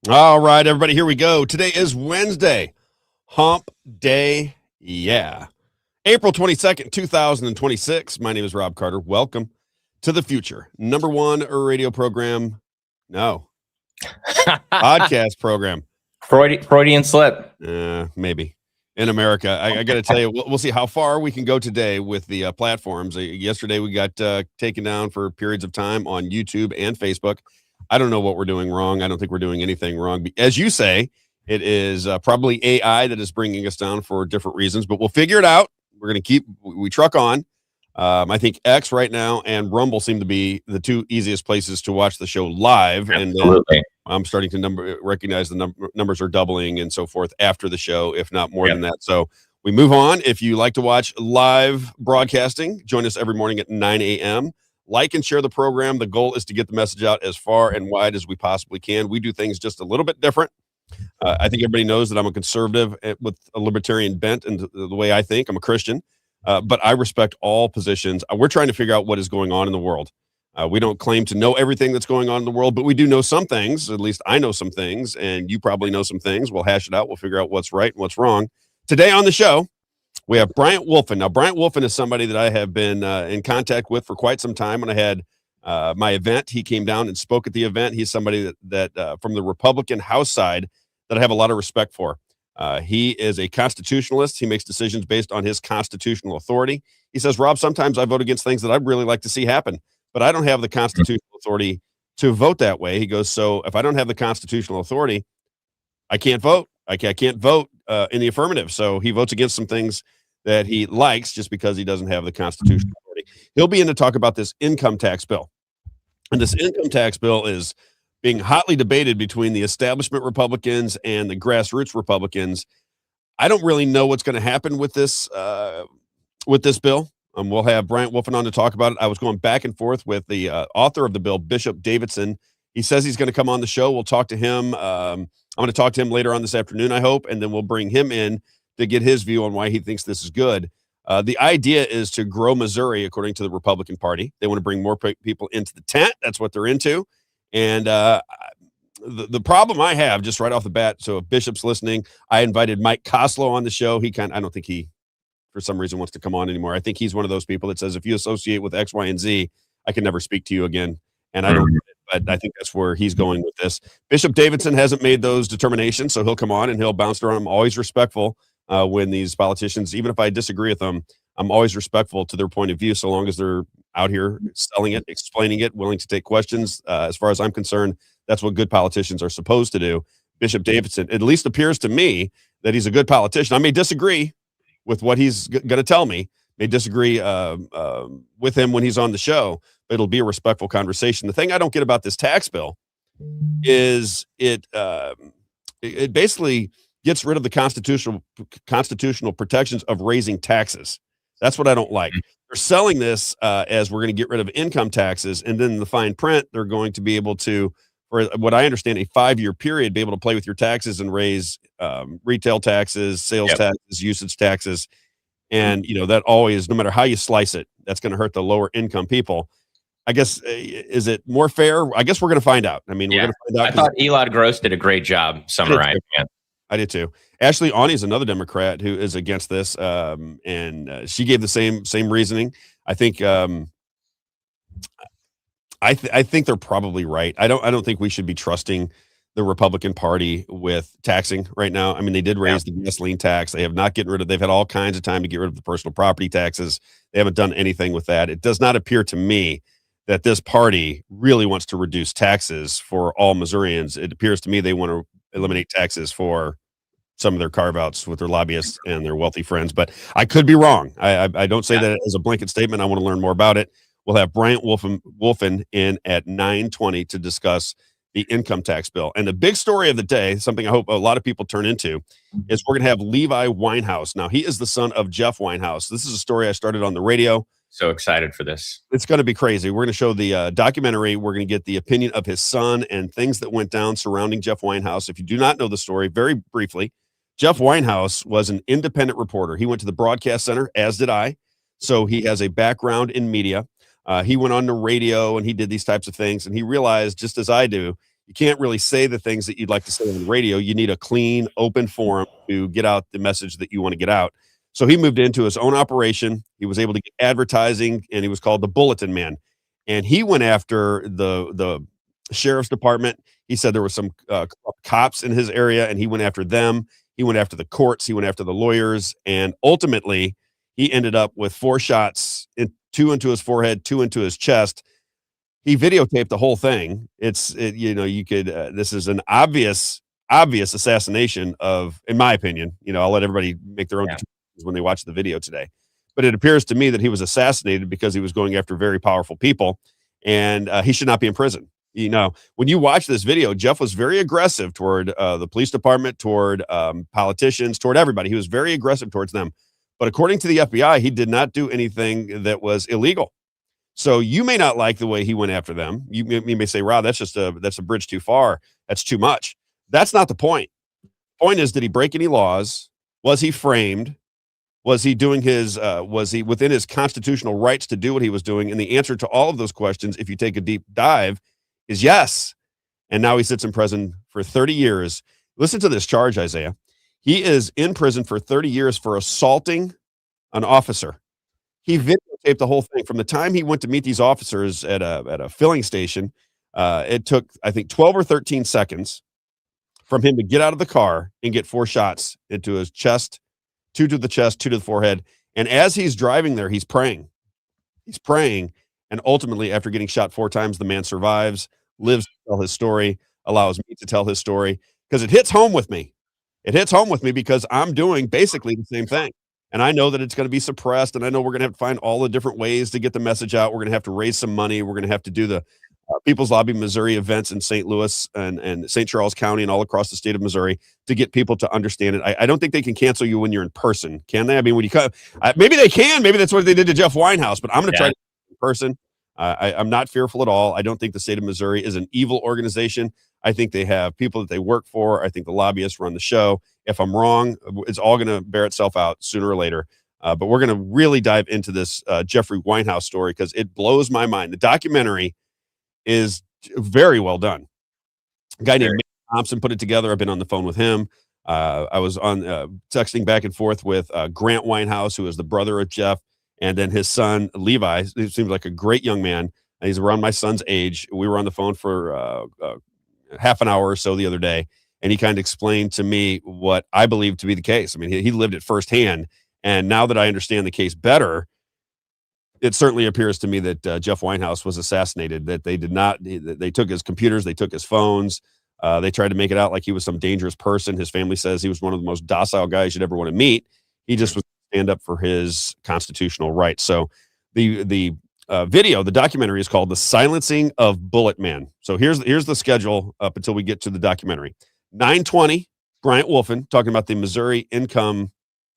All right, everybody, here we go. Today is Wednesday, Hump Day. Yeah. April 22nd, 2026. My name is Robb Carter. Welcome to the future. Number one radio program. No, podcast program. Freudian slip. Maybe. In America. I got to tell you, we'll see how far we can go today with the platforms. Yesterday, we got taken down for periods of time on YouTube and Facebook. I don't know what we're doing wrong. I don't think we're doing anything wrong. As you say, it is probably AI that is bringing us down for different reasons, but we'll figure it out. We're going to we truck on. I think X right now and Rumble seem to be the two easiest places to watch the show live. Absolutely. And I'm starting to recognize the numbers are doubling and so forth after the show, if not more than that. So we move on. If you like to watch live broadcasting, join us every morning at 9 a.m. Like and share the program. The goal is to get the message out as far and wide as we possibly can. We do things just a little bit different. I think everybody knows that I'm a conservative with a libertarian bent and the way I think. I'm a Christian, but I respect all positions. We're trying to figure out what is going on in the world. We don't claim to know everything that's going on in the world, but we do know some things. At least I know some things, and you probably know some things. We'll hash it out. We'll figure out what's right and what's wrong. Today on the show, we have Bryant Wolfen. Now, Bryant Wolfen is somebody that I have been in contact with for quite some time. When I had my event, he came down and spoke at the event. He's somebody that from the Republican House side that I have a lot of respect for. He is a constitutionalist. He makes decisions based on his constitutional authority. He says, Rob, sometimes I vote against things that I'd really like to see happen, but I don't have the constitutional authority to vote that way. He goes, so if I don't have the constitutional authority, I can't vote. I can't vote in the affirmative. So he votes against some things that he likes just because he doesn't have the constitutional authority. He'll be in to talk about this income tax bill. And this income tax bill is being hotly debated between the establishment Republicans and the grassroots Republicans. I don't really know what's going to happen with this bill. We'll have Bryant Wolfen on to talk about it. I was going back and forth with the author of the bill, Bishop Davidson. He says he's going to come on the show. We'll talk to him. I'm going to talk to him later on this afternoon, I hope, and then we'll bring him in to get his view on why he thinks this is good. The idea is to grow Missouri, according to the Republican Party. They want to bring more people into the tent. That's what they're into. And the problem I have just right off the bat, so if Bishop's listening, I invited Mike Koslow on the show. I don't think he, for some reason, wants to come on anymore. I think he's one of those people that says, if you associate with X, Y, and Z, I can never speak to you again. And I don't, but I think that's where he's going with this. Bishop Davidson hasn't made those determinations, so he'll come on and he'll bounce around. I'm always respectful when these politicians, even if I disagree with them, I'm always respectful to their point of view, so long as they're out here selling it, explaining it, willing to take questions. As far as I'm concerned, that's what good politicians are supposed to do. Bishop Davidson, at least appears to me that he's a good politician. I may disagree with what he's going to tell me, may disagree with him when he's on the show, but it'll be a respectful conversation. The thing I don't get about this tax bill is it basically gets rid of the constitutional protections of raising taxes. That's what I don't like. They're selling this as we're going to get rid of income taxes, and then in the fine print, they're going to be able to, for what I understand, a 5-year period, be able to play with your taxes and raise retail taxes, sales taxes, usage taxes. And, that always, no matter how you slice it, that's going to hurt the lower income people. I guess, is it more fair? I guess we're going to find out. I mean, we're going to find out. I thought Elad Gross did a great job summarizing it. I did too. Ashley Awney is another Democrat who is against this, and she gave the same reasoning. I think I think they're probably right. I don't think we should be trusting the Republican Party with taxing right now. I mean, they did raise the gasoline tax. They have not gotten rid of. They've had all kinds of time to get rid of the personal property taxes. They haven't done anything with that. It does not appear to me that this party really wants to reduce taxes for all Missourians. It appears to me they want to eliminate taxes for some of their carve-outs with their lobbyists and their wealthy friends. But I could be wrong. I don't say that as a blanket statement. I want to learn more about it. We'll have Bryant Wolfen in at 9:20 to discuss the income tax bill. And the big story of the day, something I hope a lot of people turn into, is we're going to have Levi Winehouse. Now, he is the son of Jeff Winehouse. This is a story I started on the radio. So excited for this. It's going to be crazy. We're going to show the documentary. We're going to get the opinion of his son and things that went down surrounding Jeff Winehouse. If you do not know the story, very briefly, Jeff Winehouse was an independent reporter. He went to the broadcast center, as did I. So he has a background in media. He went on the radio and he did these types of things. And he realized, just as I do, You can't really say the things that you'd like to say on the radio. You need a clean, open forum to get out the message that you want to get out. So he moved into his own operation. He was able to get advertising, and he was called the Bulletin Man. And he went after the sheriff's department. He said there were some cops in his area, and he went after them. He went after the courts. He went after the lawyers, and ultimately, he ended up with 4 shots, 2 into his forehead, 2 into his chest. He videotaped the whole thing. You could. This is an obvious assassination of, in my opinion. I'll let everybody make their own determinations when they watch the video today. But it appears to me that he was assassinated because he was going after very powerful people, and he should not be in prison. When you watch this video, Jeff was very aggressive toward the police department, toward politicians, toward everybody. He was very aggressive towards them. But according to the FBI, he did not do anything that was illegal. So you may not like the way he went after them. You may say, "Rob, that's a bridge too far. That's too much." That's not the point. The point is, did he break any laws? Was he framed? Was he doing was he within his constitutional rights to do what he was doing? And the answer to all of those questions, if you take a deep dive, is yes. And now he sits in prison for 30 years. Listen to this charge, Isaiah. He is in prison for 30 years for assaulting an officer. He videotaped the whole thing from the time he went to meet these officers at a filling station. It took, I think, 12 or 13 seconds from him to get out of the car and get 4 shots into his chest, 2 to the chest, 2 to the forehead. And as he's driving there, he's praying. He's praying. And ultimately, after getting shot 4 times, the man survives, lives to tell his story, allows me to tell his story, because it hits home with me. It hits home with me because I'm doing basically the same thing. And I know that it's going to be suppressed, and I know we're going to have to find all the different ways to get the message out. We're going to have to raise some money. We're going to have to do the People's Lobby Missouri events in St. Louis and St. Charles County and all across the state of Missouri to get people to understand it. I don't think they can cancel you when you're in person, can they? I mean, when you come, maybe they can. Maybe that's what they did to Jeff Winehouse, but I'm going to try to do it in person. I'm not fearful at all. I don't think the state of Missouri is an evil organization. I think they have people that they work for. I think the lobbyists run the show. If I'm wrong, it's all going to bear itself out sooner or later. But we're going to really dive into this Jeffrey Winehouse story because it blows my mind. The documentary is very well done. A guy named Mick Thompson put it together. I've been on the phone with him. I was on texting back and forth with Grant Winehouse, who is the brother of Jeff, and then his son, Levi. He seems like a great young man. He's around my son's age. We were on the phone for half an hour or so the other day, and he kind of explained to me what I believe to be the case. I mean, he lived it firsthand, and now that I understand the case better, it certainly appears to me that Jeff Winehouse was assassinated, that they did not, they took his computers, they took his phones, they tried to make it out like he was some dangerous person. His family says he was one of the most docile guys you'd ever want to meet. He just was stand up for his constitutional rights. So the video, the documentary is called The Silencing of Bullet Man. So here's the schedule up until we get to the documentary. 9:20, Bryant Wolfen talking about the Missouri income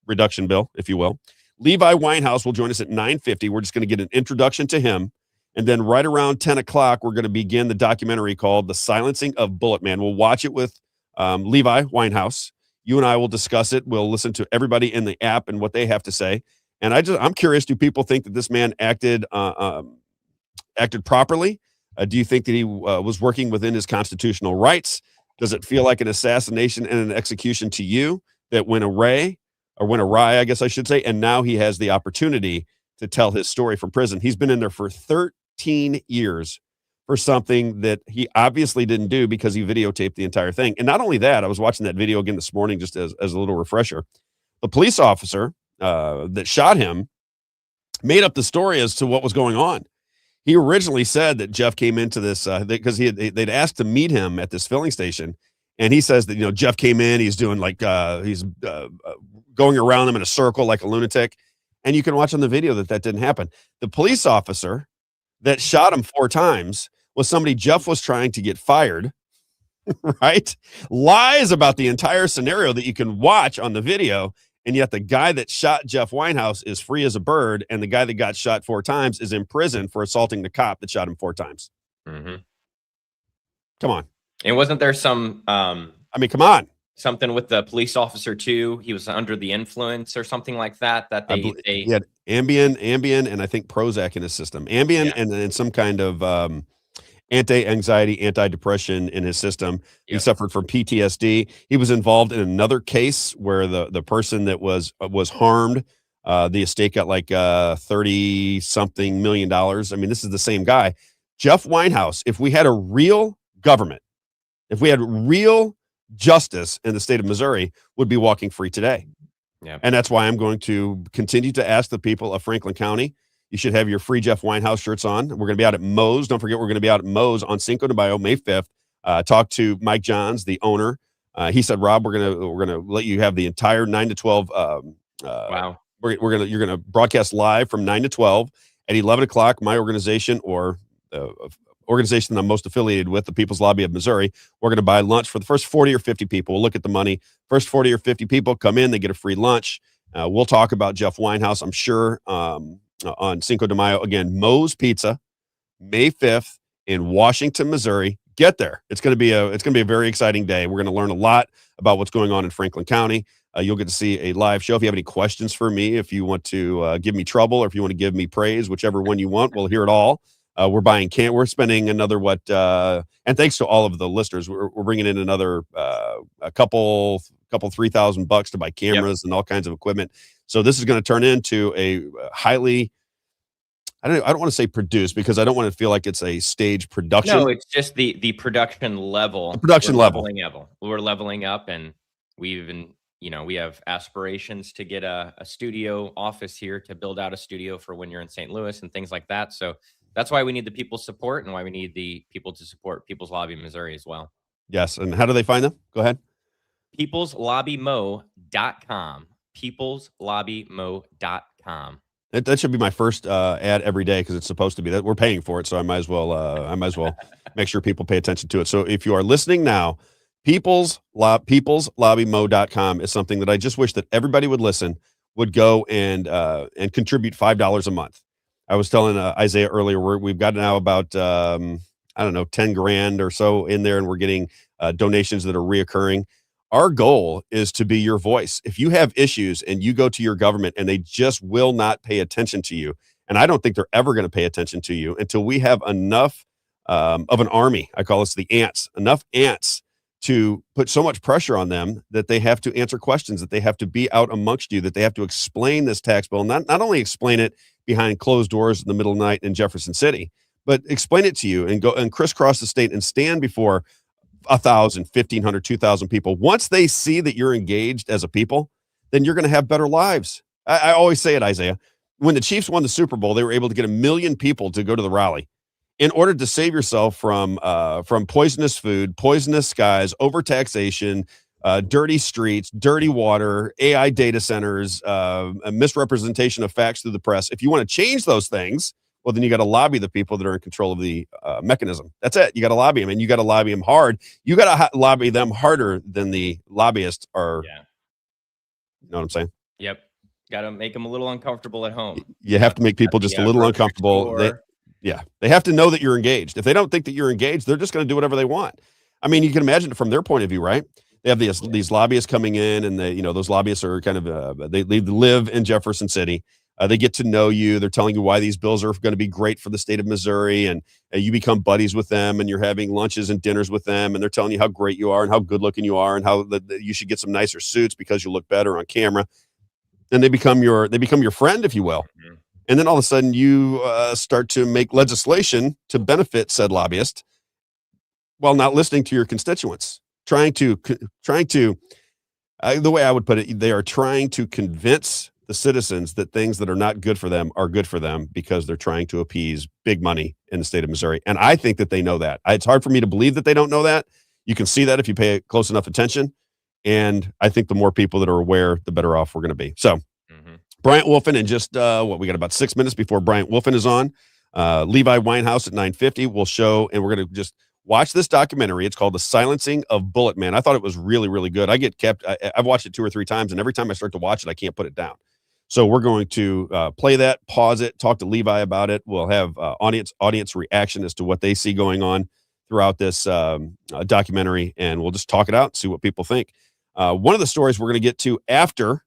reduction bill, if you will. Levi Winehouse will join us at 9:50. We're just going to get an introduction to him. And then right around 10 o'clock, we're going to begin the documentary called The Silencing of Bullet Man. We'll watch it with Levi Winehouse. You and I will discuss it. We'll listen to everybody in the app and what they have to say. And I'm curious, do people think that this man acted properly? Do you think that he was working within his constitutional rights? Does it feel like an assassination and an execution to you that went awry, I guess I should say, and now he has the opportunity to tell his story from prison? He's been in there for 13 years for something that he obviously didn't do because he videotaped the entire thing. And not only that, I was watching that video again this morning just as a little refresher. The police officer that shot him made up the story as to what was going on. He originally said that Jeff came into this because they'd asked to meet him at this filling station. And he says that, Jeff came in, he's doing like, he's going around them in a circle like a lunatic. And you can watch on the video that didn't happen. The police officer that shot him 4 times was somebody Jeff was trying to get fired, right? Lies about the entire scenario that you can watch on the video. And yet the guy that shot Jeff Winehouse is free as a bird. And the guy that got shot 4 times is in prison for assaulting the cop that shot him 4 times. Mm-hmm. Come on. And wasn't there some, come on. Something with the police officer too? He was under the influence or something like that. He had Ambien, and I think Prozac in his system. Ambien and some kind of anti-anxiety, anti-depression in his system. He Yep. suffered from PTSD. He was involved in another case where the person that was harmed, the estate got like 30 something million dollars. I mean, this is the same guy. Jeff Winehouse, if we had a real government, if we had real justice in the state of Missouri, would be walking free today. Yeah. And that's why I'm going to continue to ask the people of Franklin County. You should have your free Jeff Winehouse shirts on. We're going to be out at Moe's. Don't forget, we're going to be out at Moe's on Cinco de Mayo, May 5th. Talk to Mike Johns, the owner. He said, Rob, we're gonna let you have the entire 9 to 12. Wow. You're gonna broadcast live from 9 to 12 at 11 o'clock. My organization, or organization that I'm most affiliated with, the People's Lobby of Missouri, we're going to buy lunch for the first 40 or 50 people. We'll look at the money. First 40 or 50 people come in, they get a free lunch. We'll talk about Jeff Winehouse, I'm sure, on Cinco de Mayo. Again, Moe's Pizza, May 5th in Washington, Missouri. Get there. It's going to be a very exciting day. We're going to learn a lot about what's going on in Franklin County. You'll get to see a live show. If you have any questions for me, if you want to give me trouble, or if you want to give me praise, whichever one you want, we'll hear it all. We're spending another and thanks to all of the listeners, we're bringing in another a couple $3,000 to buy cameras and all kinds of equipment. So this is going to turn into a highly, I don't want to say produced, because I don't want to feel like it's a stage production. No, it's just the production level. The production level. We're leveling up, and we have aspirations to get a studio office here, to build out a studio for when you're in St. Louis and things like that. So that's why we need the people's support, and why we need the people to support People's Lobby Missouri as well. Yes. And how do they find them? Go ahead. peopleslobbymo.com. peopleslobbymo.com. That should be my first ad every day, because it's supposed to be that. We're paying for it, so I might as well make sure people pay attention to it. So if you are listening now, peopleslobbymo.com is something that I just wish that everybody would go and contribute $5 a month. I was telling Isaiah earlier, we've got now about 10 grand or so in there, and we're getting donations that are reoccurring. Our goal is to be your voice. If you have issues and you go to your government and they just will not pay attention to you, and I don't think they're ever going to pay attention to you until we have enough of an army. I call this the ants, enough ants to put so much pressure on them that they have to answer questions, that they have to be out amongst you, that they have to explain this tax bill, not only explain it behind closed doors in the middle of the night in Jefferson City, but explain it to you and go and crisscross the state and stand before 1,000, 1,500, 2,000 people. Once they see that you're engaged as a people, then you're going to have better lives. I always say it, Isaiah. When the Chiefs won the Super Bowl, they were able to get 1 million people to go to the rally. In order to save yourself from poisonous food, poisonous skies, overtaxation, dirty streets, dirty water, AI data centers, a misrepresentation of facts through the press. If you want to change those things, well, then you got to lobby the people that are in control of the mechanism. That's it. You got to lobby them, and you got to lobby them hard. You got to lobby them harder than the lobbyists are. Yeah. You know what I'm saying? Yep. Got to make them a little uncomfortable at home. You have to make people just a little uncomfortable. They have to know that you're engaged. If they don't think that you're engaged, they're just going to do whatever they want. I mean, you can imagine it from their point of view, right? They have these lobbyists coming in, and those lobbyists are kind of they live in Jefferson City. They get to know you. They're telling you why these bills are going to be great for the state of Missouri, and you become buddies with them, and you're having lunches and dinners with them, and they're telling you how great you are and how good looking you are, and how you should get some nicer suits because you look better on camera. And they become your friend, if you will. Mm-hmm. And then all of a sudden you start to make legislation to benefit said lobbyist while not listening to your constituents, trying to the way I would put it, they are trying to convince the citizens that things that are not good for them are good for them, because they're trying to appease big money in the state of Missouri. And I think that they know that. It's hard for me to believe that they don't know that. You can see that if you pay close enough attention. And I think the more people that are aware, the better off we're going to be. So Bryant Wolfen, in just we got about 6 minutes before Bryant Wolfen is on. Levi Winehouse at 9:50 will show, and we're going to just watch this documentary. It's called The Silencing of Bullet Man. I thought it was really, really good. I've watched it 2 or 3 times, and every time I start to watch it, I can't put it down. So we're going to play that, pause it, talk to Levi about it. We'll have audience reaction as to what they see going on throughout this documentary, and we'll just talk it out, see what people think. One of the stories we're going to get to after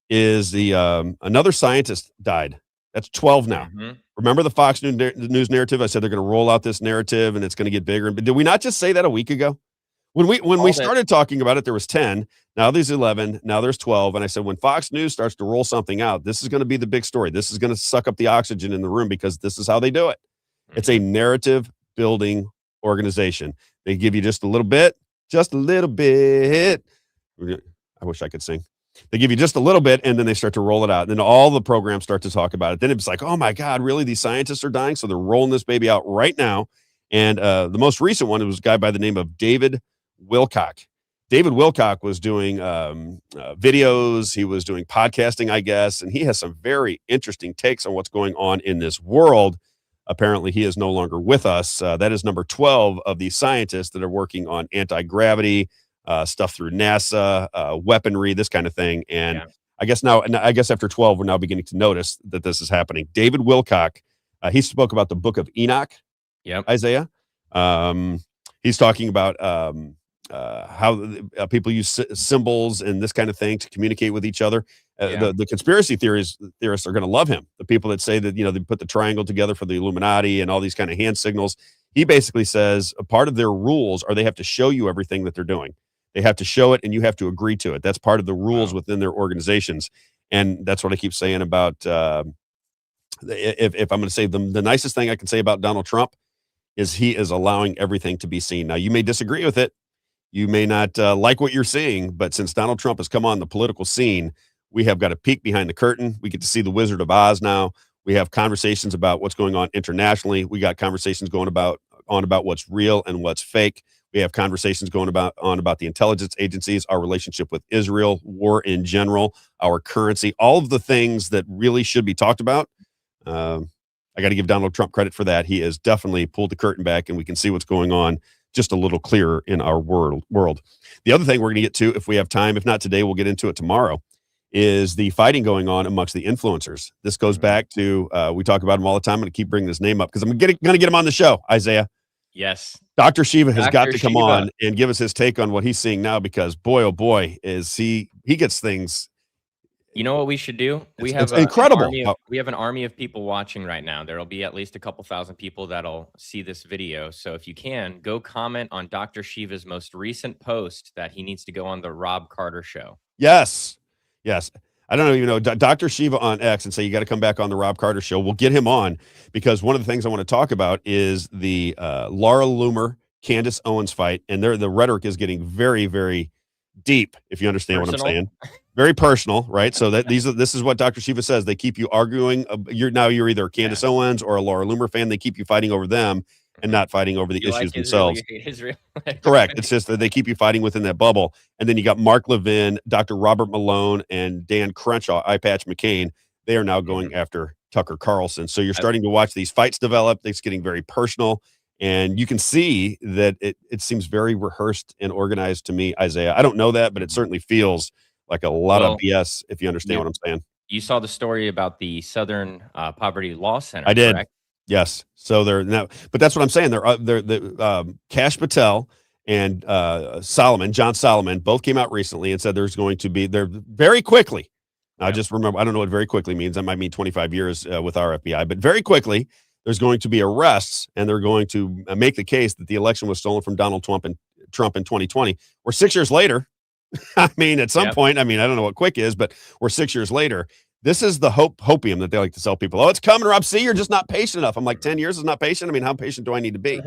is the another scientist died. That's 12 now. Mm-hmm. We're Remember the Fox News narrative? I said they're going to roll out this narrative and it's going to get bigger. But did we not just say that a week ago? When we started talking about it, there was 10. Now there's 11. Now there's 12. And I said, when Fox News starts to roll something out, this is going to be the big story. This is going to suck up the oxygen in the room because this is how they do it. It's a narrative building organization. They give you just a little bit. I wish I could sing. They give you just a little bit, and then they start to roll it out. And then all the programs start to talk about it. Then it's like, oh my God, really? These scientists are dying? So they're rolling this baby out right now. And the most recent one, it was a guy by the name of David Wilcock. David Wilcock was doing videos. He was doing podcasting, I guess. And he has some very interesting takes on what's going on in this world. Apparently, he is no longer with us. That is number 12 of these scientists that are working on anti-gravity, stuff through NASA, weaponry, this kind of thing. And I guess after 12, we're now beginning to notice that this is happening. David Wilcock, he spoke about the book of Enoch, Isaiah. He's talking about how people use symbols and this kind of thing to communicate with each other. The conspiracy theorists are going to love him. The people that say that, they put the triangle together for the Illuminati and all these kind of hand signals. He basically says a part of their rules are they have to show you everything that they're doing. They have to show it and you have to agree to it. That's part of the rules within their organizations. And that's what I keep saying about, if I'm going to say the nicest thing I can say about Donald Trump is he is allowing everything to be seen. Now, you may disagree with it. You may not like what you're seeing, but since Donald Trump has come on the political scene, we have got a peek behind the curtain. We get to see the Wizard of Oz now. We have conversations about what's going on internationally. We got conversations going on about what's real and what's fake. We have conversations going on about the intelligence agencies, our relationship with Israel, war in general, our currency, all of the things that really should be talked about. I got to give Donald Trump credit for that. He has definitely pulled the curtain back and we can see what's going on just a little clearer in our world. The other thing we're going to get to, if we have time, if not today, we'll get into it tomorrow, is the fighting going on amongst the influencers. This goes back to, we talk about him all the time. I'm going to keep bringing his name up because I'm going to get him on the show, Isaiah. Yes. Dr. Shiva has got to come on and give us his take on what he's seeing now because, boy, oh boy, is he gets things. You know what we should do? It's incredible. We have an army of people watching right now. There'll be at least a couple thousand people that'll see this video. So if you can, go comment on Dr. Shiva's most recent post that he needs to go on the Robb Carter Show. Yes. I don't even know Dr. Shiva on X and say, you got to come back on the Robb Carter Show. We'll get him on because one of the things I want to talk about is the Laura Loomer, Candace Owens fight. And the rhetoric is getting very, very deep, if you understand what I'm saying. Very personal, right? So that this is what Dr. Shiva says. They keep you arguing. You're either Candace Owens or a Laura Loomer fan. They keep you fighting over them and not fighting over the issues themselves. You hate Israel. Correct. It's just that they keep you fighting within that bubble. And then you got Mark Levin, Dr. Robert Malone, and Dan Crenshaw, Eye Patch McCain. They are now going after Tucker Carlson. So you're starting to watch these fights develop. It's getting very personal. And you can see that it seems very rehearsed and organized to me, Isaiah. I don't know that, but it certainly feels like a lot of BS, if you understand what I'm saying. You saw the story about the Southern Poverty Law Center. I did. Correct? Yes. So they're now, but that's what I'm saying. They're Kash Patel and John Solomon, both came out recently and said they're very quickly. I just remember, I don't know what very quickly means. That might mean 25 years with our FBI, but very quickly there's going to be arrests and they're going to make the case that the election was stolen from Donald Trump in 2020. We're 6 years later. I mean, at some point, I don't know what quick is, but we're 6 years later. This is the hopium that they like to sell people. Oh, it's coming, Rob. See, you're just not patient enough. I'm like, 10 years is not patient. I mean, how patient do I need to be?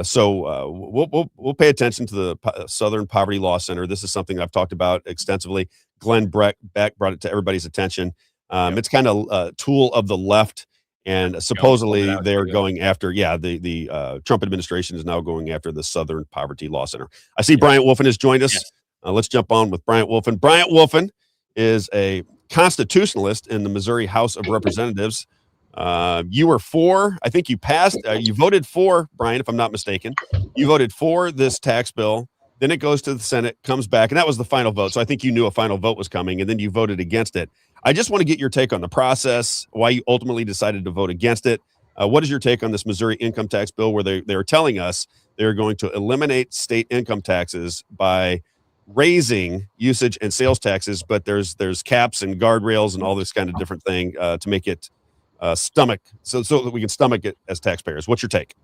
So we'll pay attention to the Southern Poverty Law Center. This is something I've talked about extensively. Glenn Beck brought it to everybody's attention. It's kind of a tool of the left. And supposedly they're going after, the Trump administration is now going after the Southern Poverty Law Center. I see Bryant Wolfen has joined us. Yes. Let's jump on with Bryant Wolfen. Bryant Wolfen is a constitutionalist in the Missouri House of Representatives. You were for, I think you passed, you voted for, Brian, if I'm not mistaken, you voted for this tax bill. Then it goes to the Senate, comes back, and that was the final vote. So I think you knew a final vote was coming, and then you voted against it. I just want to get your take on the process, why you ultimately decided to vote against it. What is your take on this Missouri income tax bill where they're telling us they're going to eliminate state income taxes by raising usage and sales taxes, but there's caps and guardrails and all this kind of different thing to make it stomach so that we can stomach it as taxpayers. What's your take?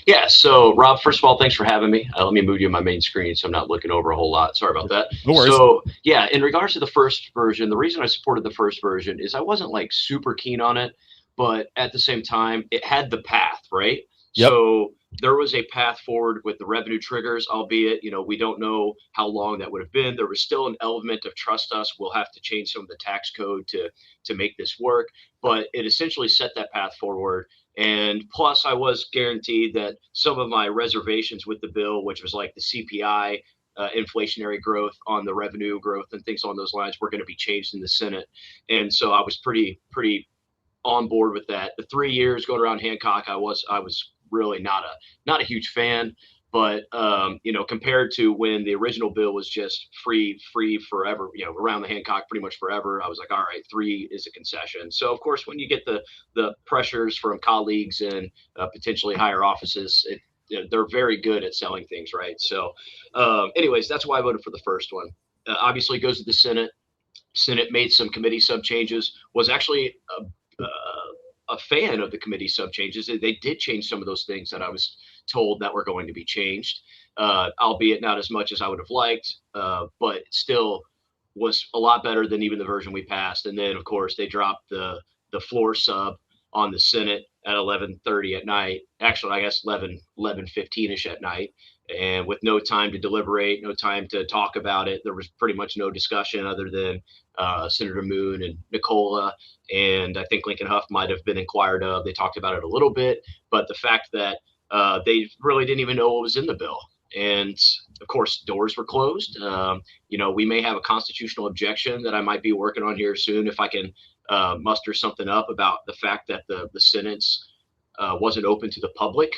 Yeah. So, Rob, first of all, thanks for having me. Let me move you to my main screen so I'm not looking over a whole lot. Sorry about that. No worries. So, yeah, in regards to the first version, the reason I supported the first version is I wasn't like super keen on it, but at the same time, it had the path, right? Yep. So there was a path forward with the revenue triggers, albeit, we don't know how long that would have been. There was still an element of trust us. We'll have to change some of the tax code to make this work, but it essentially set that path forward. And plus, I was guaranteed that some of my reservations with the bill, which was like the CPI, inflationary growth on the revenue growth and things along those lines, were going to be changed in the Senate. And so I was pretty on board with that. The 3 years going around Hancock, I was really not a huge fan. But compared to when the original bill was just free forever, around the Hancock pretty much forever, I was like, all right, 3 is a concession. So of course, when you get the pressures from colleagues and potentially higher offices, they're very good at selling things, right? So, anyways, that's why I voted for the first one. Obviously, it goes to the Senate. Senate made some committee sub changes. Was actually a fan of the committee sub changes. They did change some of those things that I was told that were going to be changed, albeit not as much as I would have liked, but still was a lot better than even the version we passed. And then, of course, they dropped the floor sub on the Senate at 11:30 at night. Actually, I guess 11:15ish at night, and with no time to deliberate, no time to talk about it. There was pretty much no discussion other than Senator Moon and Nicola, and I think Lincoln Huff might have been inquired of. They talked about it a little bit, but the fact that they really didn't even know what was in the bill. And of course, doors were closed. We may have a constitutional objection that I might be working on here soon if I can muster something up about the fact that the Senate's wasn't open to the public.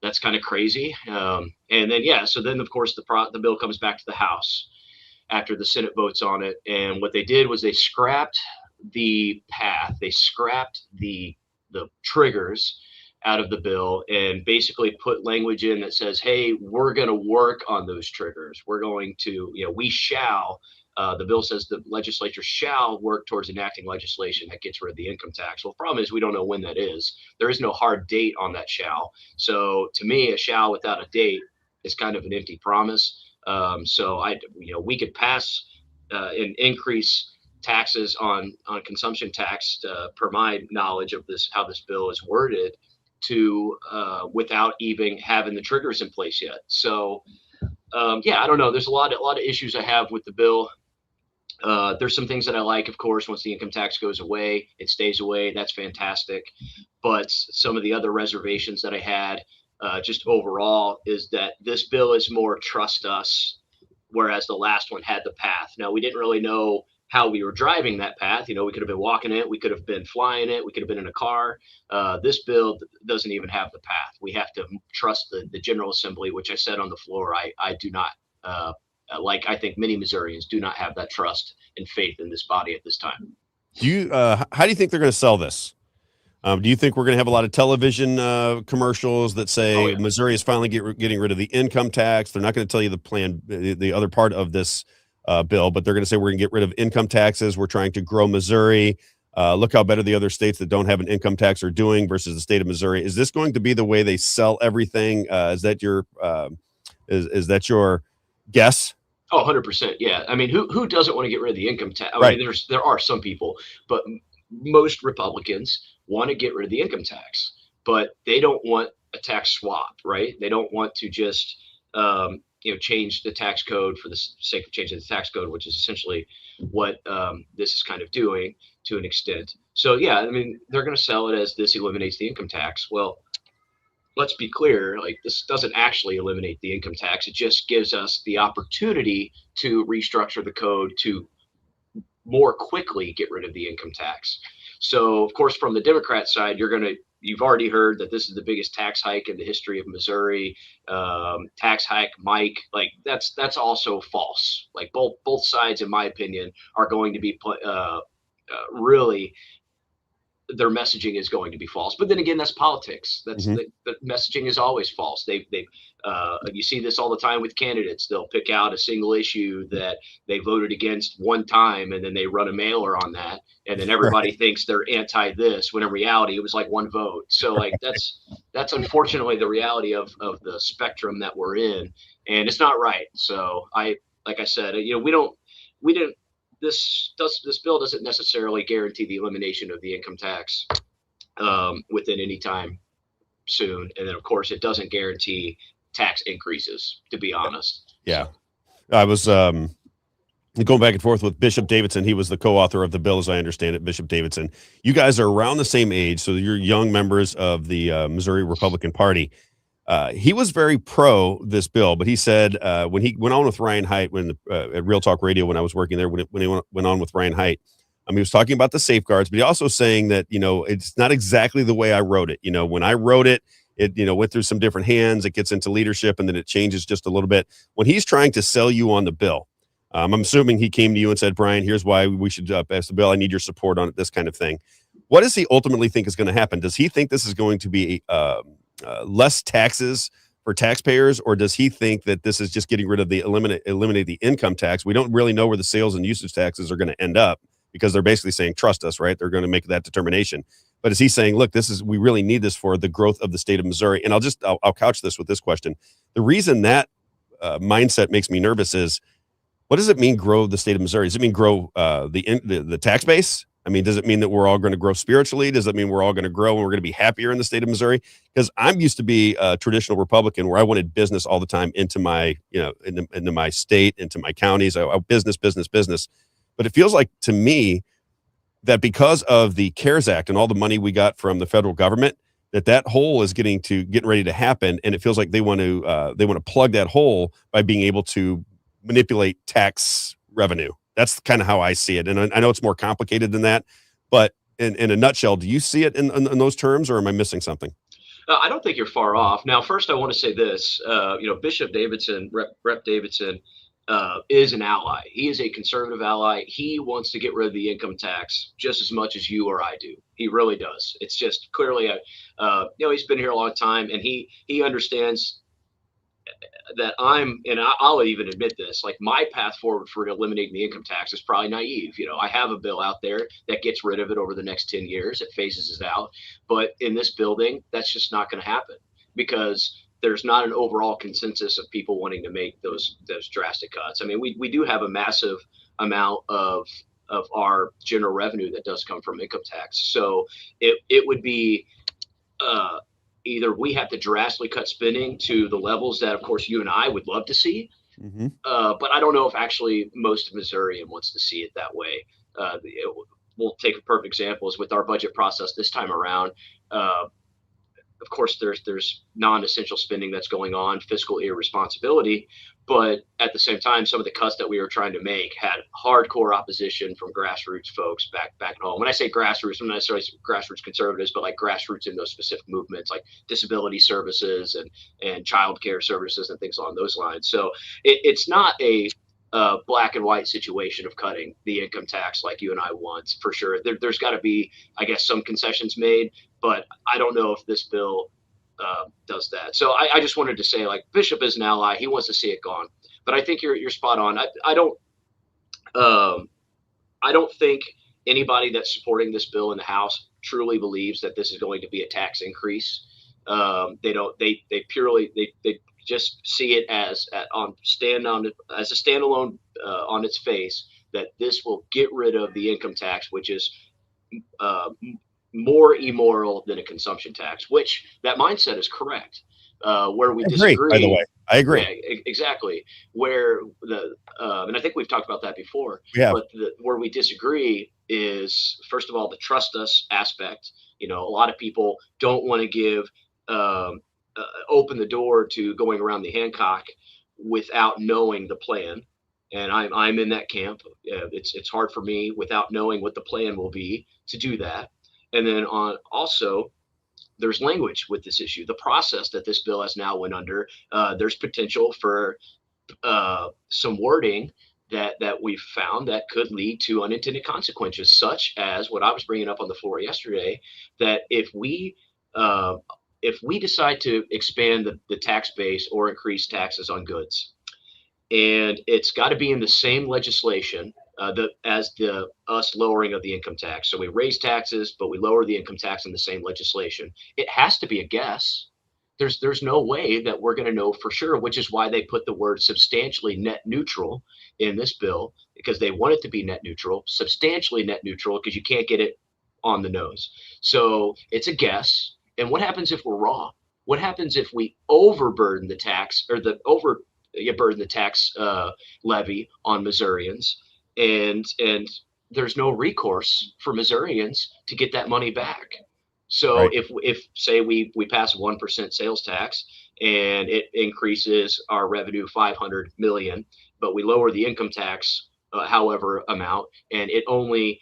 That's kind of crazy. And then, so then, of course, the bill comes back to the House after the Senate votes on it. And what they did was they scrapped the path. They scrapped the triggers out of the bill and basically put language in that says, hey, we're going to work on those triggers. We're going to, we shall, the bill says the legislature shall work towards enacting legislation that gets rid of the income tax. Well, the problem is we don't know when that is. There is no hard date on that shall. So to me, a shall without a date is kind of an empty promise. So we could pass and increase taxes on consumption tax per my knowledge of how this bill is worded to without even having the triggers in place yet. So I don't know. There's a lot of issues I have with the bill. There's some things that I like, of course. Once the income tax goes away, it stays away. That's fantastic. But some of the other reservations that I had, just overall, is that this bill is more trust us, whereas the last one had the path. Now, we didn't really know how we were driving that path. We could have been walking it, we could have been flying it, we could have been in a car. This bill doesn't even have the path. We have to trust the General Assembly, which I said on the floor, I do not, I think many Missourians do not have that trust and faith in this body at this time. How do you think they're going to sell this? Do you think we're going to have a lot of television commercials that say Missouri is finally getting rid of the income tax? They're not going to tell you the plan, the other part of this bill, but they're going to say we're going to get rid of income taxes. We're trying to grow Missouri. Look how better the other states that don't have an income tax are doing versus the state of Missouri. Is this going to be the way they sell everything? Is that your guess? Oh, 100%. Yeah. I mean, who doesn't want to get rid of the income tax? Right. I mean, there are some people, but most Republicans want to get rid of the income tax, but they don't want a tax swap, right? They don't want to just change the tax code for the sake of changing the tax code, which is essentially what this is kind of doing to an extent. So yeah, I mean, they're going to sell it as this eliminates the income tax. Well, let's be clear, this doesn't actually eliminate the income tax. It just gives us the opportunity to restructure the code to more quickly get rid of the income tax. So of course, from the Democrat side, you've already heard that this is the biggest tax hike in the history of Missouri. Tax hike, Mike, that's also false. Both sides, in my opinion, are going to be really their messaging is going to be false. But then again, that's politics. That's Mhm. the messaging is always false. You see this all the time with candidates. They'll pick out a single issue that they voted against one time, and then they run a mailer on that, and then everybody thinks they're anti this, when in reality it was like one vote. So like that's unfortunately the reality of the spectrum that we're in, and it's not right. So like I said, we didn't this bill doesn't necessarily guarantee the elimination of the income tax within any time soon, and then of course it doesn't guarantee tax increases, to be honest. Yeah. I was going back and forth with Bishop Davidson. He was the co-author of the bill, as I understand it. Bishop Davidson, you guys are around the same age, so you're young members of the Missouri Republican Party. He was very pro this bill, but he said when he went on with Ryan Haidt at Real Talk Radio, when I was working there, when he went on with Ryan Haidt, he was talking about the safeguards, but he also saying that, it's not exactly the way I wrote it. When I wrote it, went through some different hands. It gets into leadership, and then it changes just a little bit. When he's trying to sell you on the bill, I'm assuming he came to you and said, Brian, here's why we should pass the bill. I need your support on it, this kind of thing. What does he ultimately think is going to happen? Does he think this is going to be less taxes for taxpayers, or does he think that this is just getting rid of eliminate the income tax? We don't really know where the sales and usage taxes are going to end up, because they're basically saying, trust us, right? They're going to make that determination. But is he saying, look, we really need this for the growth of the state of Missouri? And I'll couch this with this question. The reason that mindset makes me nervous is, what does it mean, grow the state of Missouri? Does it mean grow the tax base? I mean, does it mean that we're all going to grow spiritually? Does it mean we're all going to grow and we're going to be happier in the state of Missouri? Because I'm used to be a traditional Republican, where I wanted business all the time into my, into my state, into my counties. Business. But it feels like to me that because of the CARES Act and all the money we got from the federal government, that hole is getting ready to happen, and it feels like they want to plug that hole by being able to manipulate tax revenue. That's kind of how I see it, and I know it's more complicated than that, but in a nutshell, do you see it in those terms, or am I missing something? I don't think you're far off. Now, first, I want to say this: Bishop Davidson, Rep Davidson, is an ally. He is a conservative ally. He wants to get rid of the income tax just as much as you or I do. He really does. It's just clearly, he's been here a long time, and he understands that I'll even admit this, like, my path forward for eliminating the income tax is probably naive. I have a bill out there that gets rid of it over the next 10 years. It phases it out. But in this building, that's just not going to happen, because there's not an overall consensus of people wanting to make those drastic cuts. I mean, we do have a massive amount of our general revenue that does come from income tax. So it would be either we have to drastically cut spending to the levels that, of course, you and I would love to see. Mm-hmm. But I don't know if actually most Missourian wants to see it that way. We'll take a perfect example is with our budget process this time around. Of course, there's non-essential spending that's going on, fiscal irresponsibility, but at the same time, some of the cuts that we were trying to make had hardcore opposition from grassroots folks back at home. When I say grassroots, I'm not necessarily grassroots conservatives, but like grassroots in those specific movements, like disability services and child care services and things along those lines. So it's not a black and white situation of cutting the income tax like you and I want, for sure. There's got to be, I guess, some concessions made, but I don't know if this bill does that. So I just wanted to say, like, Bishop is an ally. He wants to see it gone, but I think you're spot on. I don't think anybody that's supporting this bill in the House truly believes that this is going to be a tax increase. They just see it as a standalone on its face, that this will get rid of the income tax, which is more immoral than a consumption tax, which that mindset is correct. Where we disagree, by the way, I agree. Yeah, exactly. Where and I think we've talked about that before. Yeah. But where we disagree is, first of all, the trust us aspect. A lot of people don't want to give open the door to going around the Hancock without knowing the plan. And I'm in that camp. It's hard for me, without knowing what the plan will be, to do that. And then also, there's language with this issue. The process that this bill has now went under, there's potential for some wording that we've found that could lead to unintended consequences, such as what I was bringing up on the floor yesterday, that if we decide to expand the tax base or increase taxes on goods, and it's got to be in the same legislation as the us lowering of the income tax. So we raise taxes, but we lower the income tax in the same legislation. It has to be a guess. There's no way that we're going to know for sure, which is why they put the word substantially net neutral in this bill, because they want it to be net neutral, substantially net neutral, because you can't get it on the nose. So it's a guess. And what happens if we're wrong? What happens if we overburden the tax or burden the tax levy on Missourians, and there's no recourse for Missourians to get that money back? So Right. if say we pass a 1% sales tax and it increases our revenue 500 million, but we lower the income tax however amount, and it only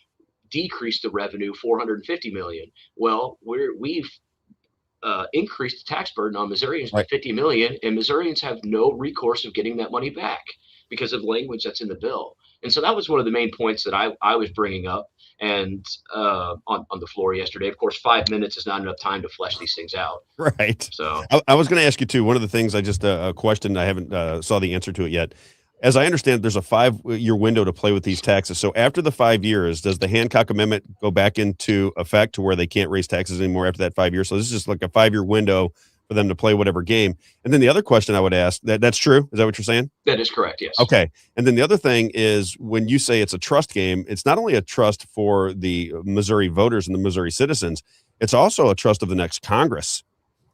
decreased the revenue 450 million. Well, we've increased the tax burden on Missourians by Right. 50 million, and Missourians have no recourse of getting that money back because of language that's in the bill. And so that was one of the main points that I was bringing up and on the floor yesterday. Of course, 5 minutes is not enough time to flesh these things out. Right. So I was going to ask you too. One of the things I just a question I haven't saw the answer to it yet. As I understand, there's a 5-year window to play with these taxes. So after the 5 years, does the Hancock Amendment go back into effect to where they can't raise taxes anymore after that 5 years? So this is just like a 5-year window for them to play whatever game. And then the other question I would ask, that's true? Is that what you're saying? that is correct. Yes. Okay. And then the other thing is when you say it's a trust game, it's not only a trust for the Missouri voters and the Missouri citizens, it's also a trust of the next Congress,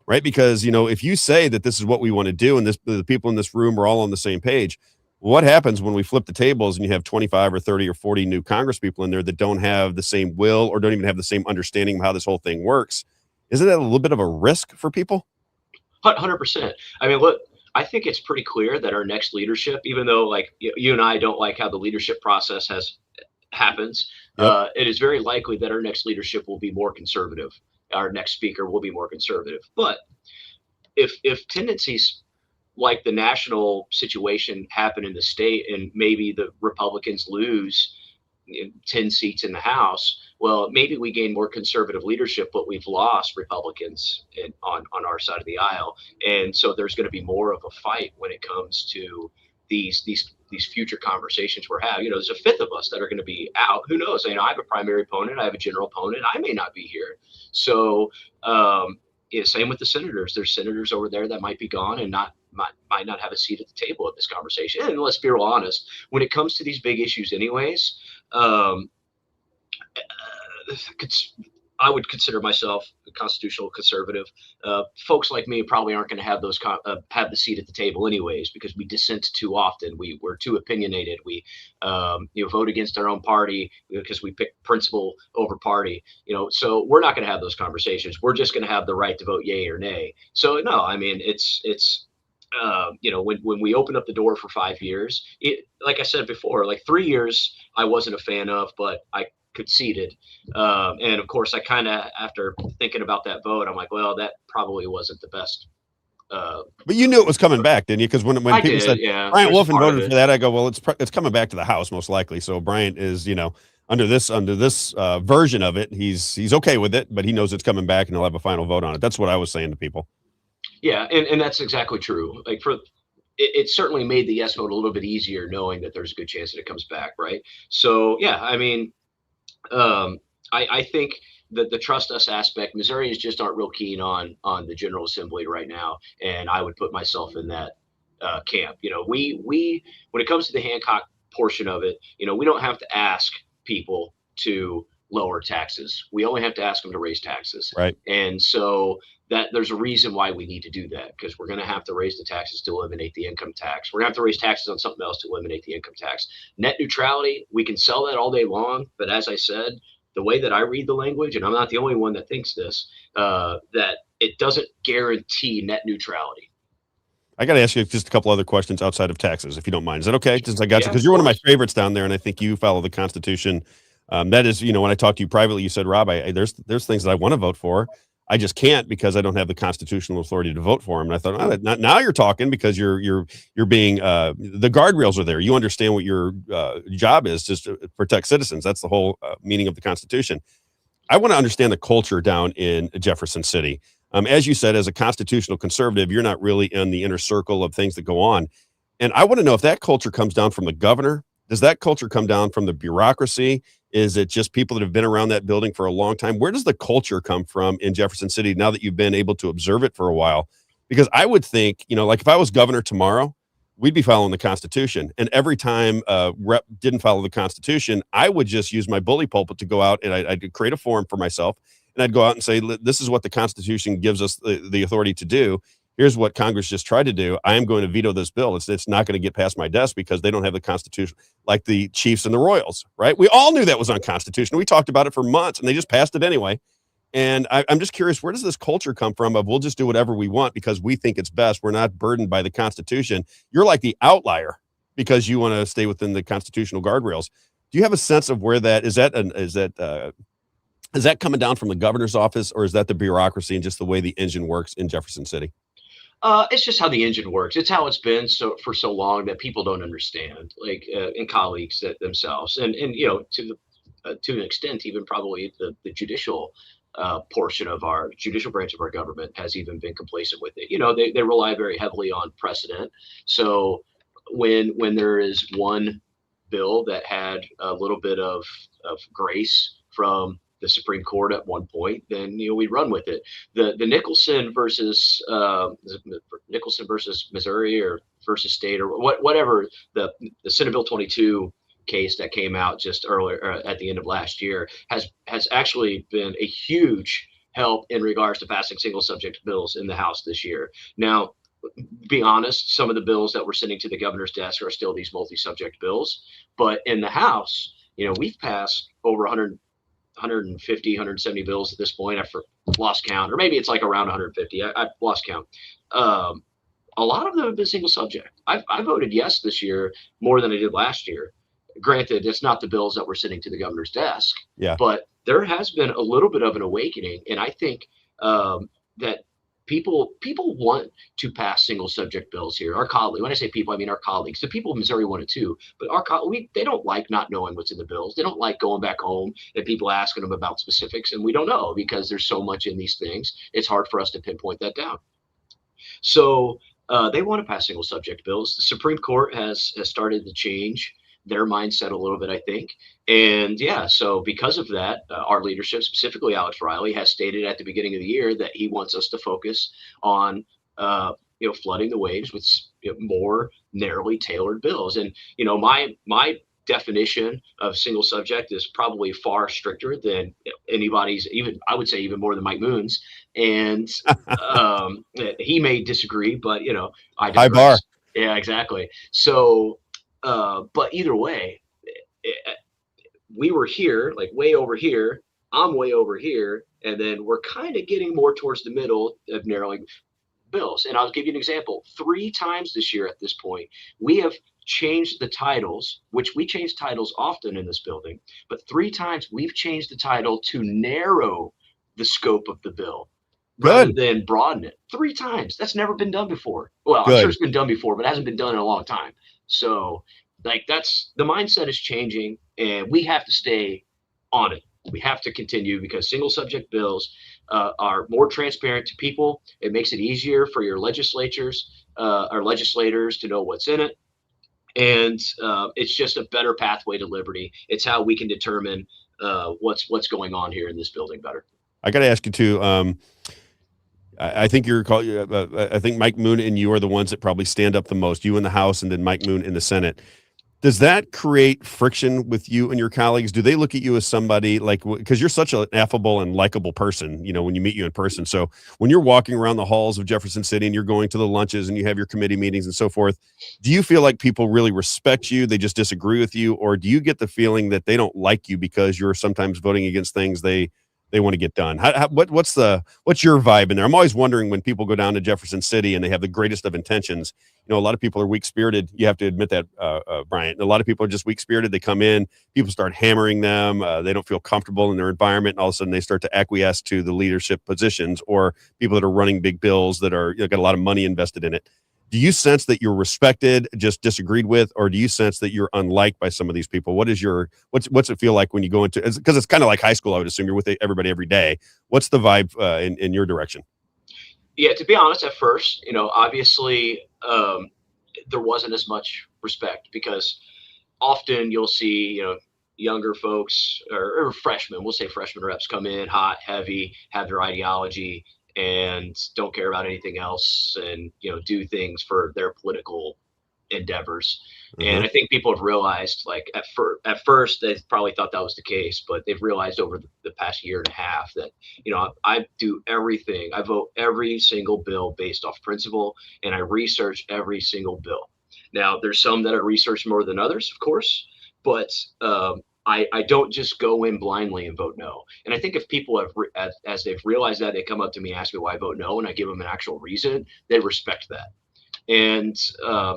right? Because, if you say that this is what we want to do and the people in this room are all on the same page, what happens when we flip the tables and you have 25 or 30 or 40 new Congress people in there that don't have the same will or don't even have the same understanding of how this whole thing works? Isn't that a little bit of a risk for people? 100%. I mean, look, I think it's pretty clear that our next leadership, even though like you and I don't like how the leadership process happens, Yep. it is very likely that our next leadership will be more conservative. Our next speaker will be more conservative. But if tendencies like the national situation happen in the state and maybe the Republicans lose 10 seats in the House, well, maybe we gain more conservative leadership, but we've lost Republicans on our side of the aisle. And so there's going to be more of a fight when it comes to these future conversations we're having. There's a fifth of us that are going to be out. Who knows? I have a primary opponent. I have a general opponent. I may not be here. So same with the senators. There's senators over there that might be gone and might not have a seat at the table at this conversation. And let's be real honest, when it comes to these big issues anyways, I would consider myself a constitutional conservative. Folks like me probably aren't going to have have the seat at the table anyways, because we dissent too often. We're too opinionated. We vote against our own party because we pick principle over party. So we're not going to have those conversations. We're just going to have the right to vote yay or nay. So no, I mean it's when we open up the door for 5 years, like I said before, like 3 years I wasn't a fan of, but I conceded. And of course, I kind of, after thinking about that vote, I'm like, well, that probably wasn't the best. But you knew it was coming back, didn't you? Because when people said Bryant Wolfen voted for that, I go, well, it's coming back to the House most likely. So Bryant is, under this version of it, he's okay with it, but he knows it's coming back and he'll have a final vote on it. That's what I was saying to people. Yeah, and that's exactly true. Like it certainly made the yes vote a little bit easier, knowing that there's a good chance that it comes back, right? So yeah, I mean, I think that the trust us aspect, Missourians just aren't real keen on the General Assembly right now, and I would put myself in that camp. We when it comes to the Hancock portion of it, we don't have to ask people to lower taxes. We only have to ask them to raise taxes. Right. And so that there's a reason why we need to do that, because we're going to have to raise the taxes to eliminate the income tax. We're going to have to raise taxes on something else to eliminate the income tax. Net neutrality, we can sell that all day long. But as I said, the way that I read the language, and I'm not the only one that thinks this, that it doesn't guarantee net neutrality. I got to ask you just a couple other questions outside of taxes, if you don't mind. Is that okay? Since I got you, because you're of one of my course. favorites down there, and I think you follow the Constitution. That is, when I talked to you privately, you said, Rob, there's things that I want to vote for. I just can't because I don't have the constitutional authority to vote for him. And I thought, oh, now you're talking because you're being the guardrails are there. You understand what your job is, just to protect citizens. That's the whole meaning of the Constitution. I want to understand the culture down in Jefferson City. As you said, as a constitutional conservative, you're not really in the inner circle of things that go on. And I want to know if that culture comes down from the governor. Does that culture come down from the bureaucracy? Is it just people that have been around that building for a long time? Where does the culture come from in Jefferson City now that you've been able to observe it for a while? Because I would think, like if I was governor tomorrow, we'd be following the Constitution. And every time a rep didn't follow the Constitution, I would just use my bully pulpit to go out and I'd create a forum for myself. And I'd go out and say, this is what the Constitution gives us the authority to do. Here's what Congress just tried to do. I am going to veto this bill. It's not going to get past my desk because they don't have the Constitution, like the Chiefs and the Royals, right? We all knew that was unconstitutional. We talked about it for months and they just passed it anyway. And I'm just curious, where does this culture come from of we'll just do whatever we want because we think it's best. We're not burdened by the Constitution. You're like the outlier because you want to stay within the constitutional guardrails. Do you have a sense of where that is that coming down from the governor's office, or is that the bureaucracy and just the way the engine works in Jefferson City? It's just how the engine works. It's how it's been for so long that people don't understand, and colleagues themselves, and to an extent, even probably the judicial portion of our judicial branch of our government has even been complacent with it. They rely very heavily on precedent. So when there is one bill that had a little bit of grace from the Supreme Court at one point, then we run with it. The Nicholson versus Missouri or versus state or whatever the Senate Bill 22 case that came out just earlier at the end of last year has actually been a huge help in regards to passing single subject bills in the House this year. Now, be honest, some of the bills that we're sending to the governor's desk are still these multi-subject bills, but in the House, we've passed over 150, 170 bills at this point. I've lost count, or maybe it's like around 150. I've lost count. A lot of them have been single subject. I voted yes this year more than I did last year. Granted, it's not the bills that we're sending to the governor's desk, but there has been a little bit of an awakening. And I think that people want to pass single subject bills here. Our colleagues, when I say people, I mean our colleagues. The people of Missouri want it too, but they don't like not knowing what's in the bills. They don't like going back home and people asking them about specifics, and we don't know because there's so much in these things. It's hard for us to pinpoint that down. So they want to pass single subject bills. The Supreme Court has started to change their mindset a little bit, I think. And so because of that, our leadership, specifically Alex Riley, has stated at the beginning of the year that he wants us to focus on, flooding the waves with more narrowly tailored bills. And, my definition of single subject is probably far stricter than anybody's, I would say even more than Mike Moon's. And he may disagree, but, I digress. High bar. Yeah, exactly. So, but either way, we were here, like way over here. I'm way over here. And then we're kind of getting more towards the middle of narrowing bills. And I'll give you an example. 3 times this year at this point, we have changed the titles, which we change titles often in this building. But 3 times we've changed the title to narrow the scope of the bill rather than broaden it. 3 times. That's never been done before. Well, I'm sure it's been done before, but it hasn't been done in a long time. So that's the mindset is changing, and we have to stay on it. We have to continue because single subject bills are more transparent to people. It makes it easier for your legislators to know what's in it. And it's just a better pathway to liberty. It's how we can determine what's going on here in this building better. I got to ask you too. I think I think Mike Moon and you are the ones that probably stand up the most, you in the House and then Mike Moon in the Senate. Does that create friction with you and your colleagues? Do they look at you as somebody because you're such an affable and likable person, when you meet you in person. So when you're walking around the halls of Jefferson City and you're going to the lunches and you have your committee meetings and so forth, do you feel like people really respect you? They just disagree with you? Or do you get the feeling that they don't like you because you're sometimes voting against things they they want to get done. What's your vibe in there? I'm always wondering when people go down to Jefferson City and they have the greatest of intentions. A lot of people are weak spirited. You have to admit that, Bryant. A lot of people are just weak spirited. They come in, people start hammering them. They don't feel comfortable in their environment, and all of a sudden they start to acquiesce to the leadership positions or people that are running big bills that are got a lot of money invested in it. Do you sense that you're respected, just disagreed with, or do you sense that you're unliked by some of these people? What's it feel like when you go into, because it's kind of like high school, I would assume you're with everybody every day. What's the vibe in your direction? Yeah, to be honest, at first, obviously, there wasn't as much respect because often you'll see, younger folks or freshmen, we'll say freshman reps come in hot, heavy, have their ideology and don't care about anything else and, do things for their political endeavors. And I think people have realized, like at first they probably thought that was the case, but they've realized over the past year and a half that, I do everything. I vote every single bill based off principle, and I research every single bill. Now, there's some that are researched more than others, of course, but I don't just go in blindly and vote no. And I think if people have, as they've realized that, they come up to me, ask me why I vote no, and I give them an actual reason, they respect that. And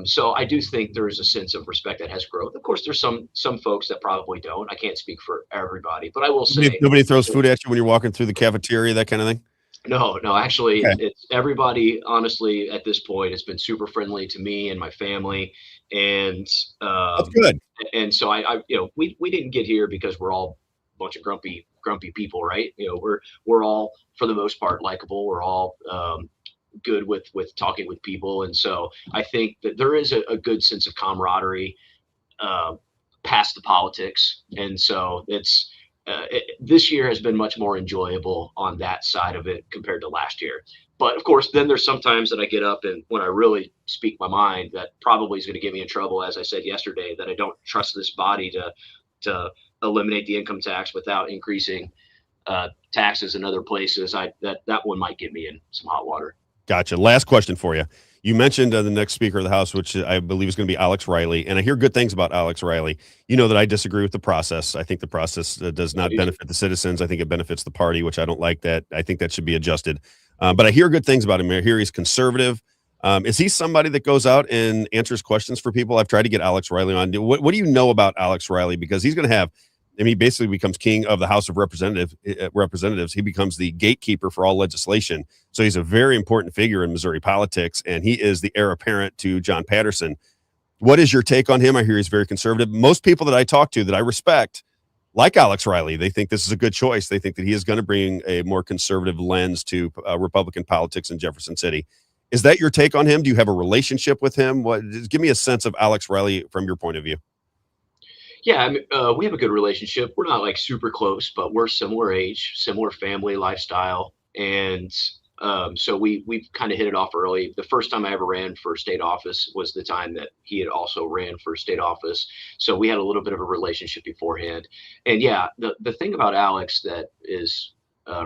so I do think there is a sense of respect that has growth. Of course, there's some folks that probably don't. I can't speak for everybody, but I will say nobody throws food at you when you're walking through the cafeteria, that kind of thing. No, actually, Okay. it's everybody. Honestly, at this point, has been super friendly to me and my family, and That's good. and so I we didn't get here because we're all a bunch of grumpy people, right? We're all for the most part likable. We're all good with talking with people, and so I think that there is a good sense of camaraderie past the politics, and so it's. This year has been much more enjoyable on that side of it compared to last year. But of course, then there's sometimes that I get up and when I really speak my mind, that probably is going to get me in trouble. As I said yesterday, that I don't trust this body to eliminate the income tax without increasing taxes in other places. That one might get me in some hot water. Gotcha. Last question for you. You mentioned the next Speaker of the House, which I believe is going to be Alex Riley, and I hear good things about Alex Riley. You know that I disagree with the process. I think the process does not benefit the citizens. I think it benefits the party, which I don't like that. I think that should be adjusted. But I hear good things about him. I hear he's conservative. Is he somebody that goes out and answers questions for people? I've tried to get Alex Riley on. What do you know about Alex Riley? Because he's going to have, he basically becomes king of the House of Representatives. He becomes the gatekeeper for all legislation. So he's a very important figure in Missouri politics, and he is the heir apparent to John Patterson. What is your take on him? I hear he's very conservative. Most people that I talk to that I respect, like Alex Riley, they think this is a good choice. They think that he is going to bring a more conservative lens to Republican politics in Jefferson City. Is that your take on him? Do you have a relationship with him? Just give me a sense of Alex Riley from your point of view. Yeah, I mean, we have a good relationship. We're not like super close, but we're similar age, similar family lifestyle, and so we've kind of hit it off early. The first time I ever ran for state office was the time that he had also ran for state office, so we had a little bit of a relationship beforehand. And yeah, the thing about Alex that is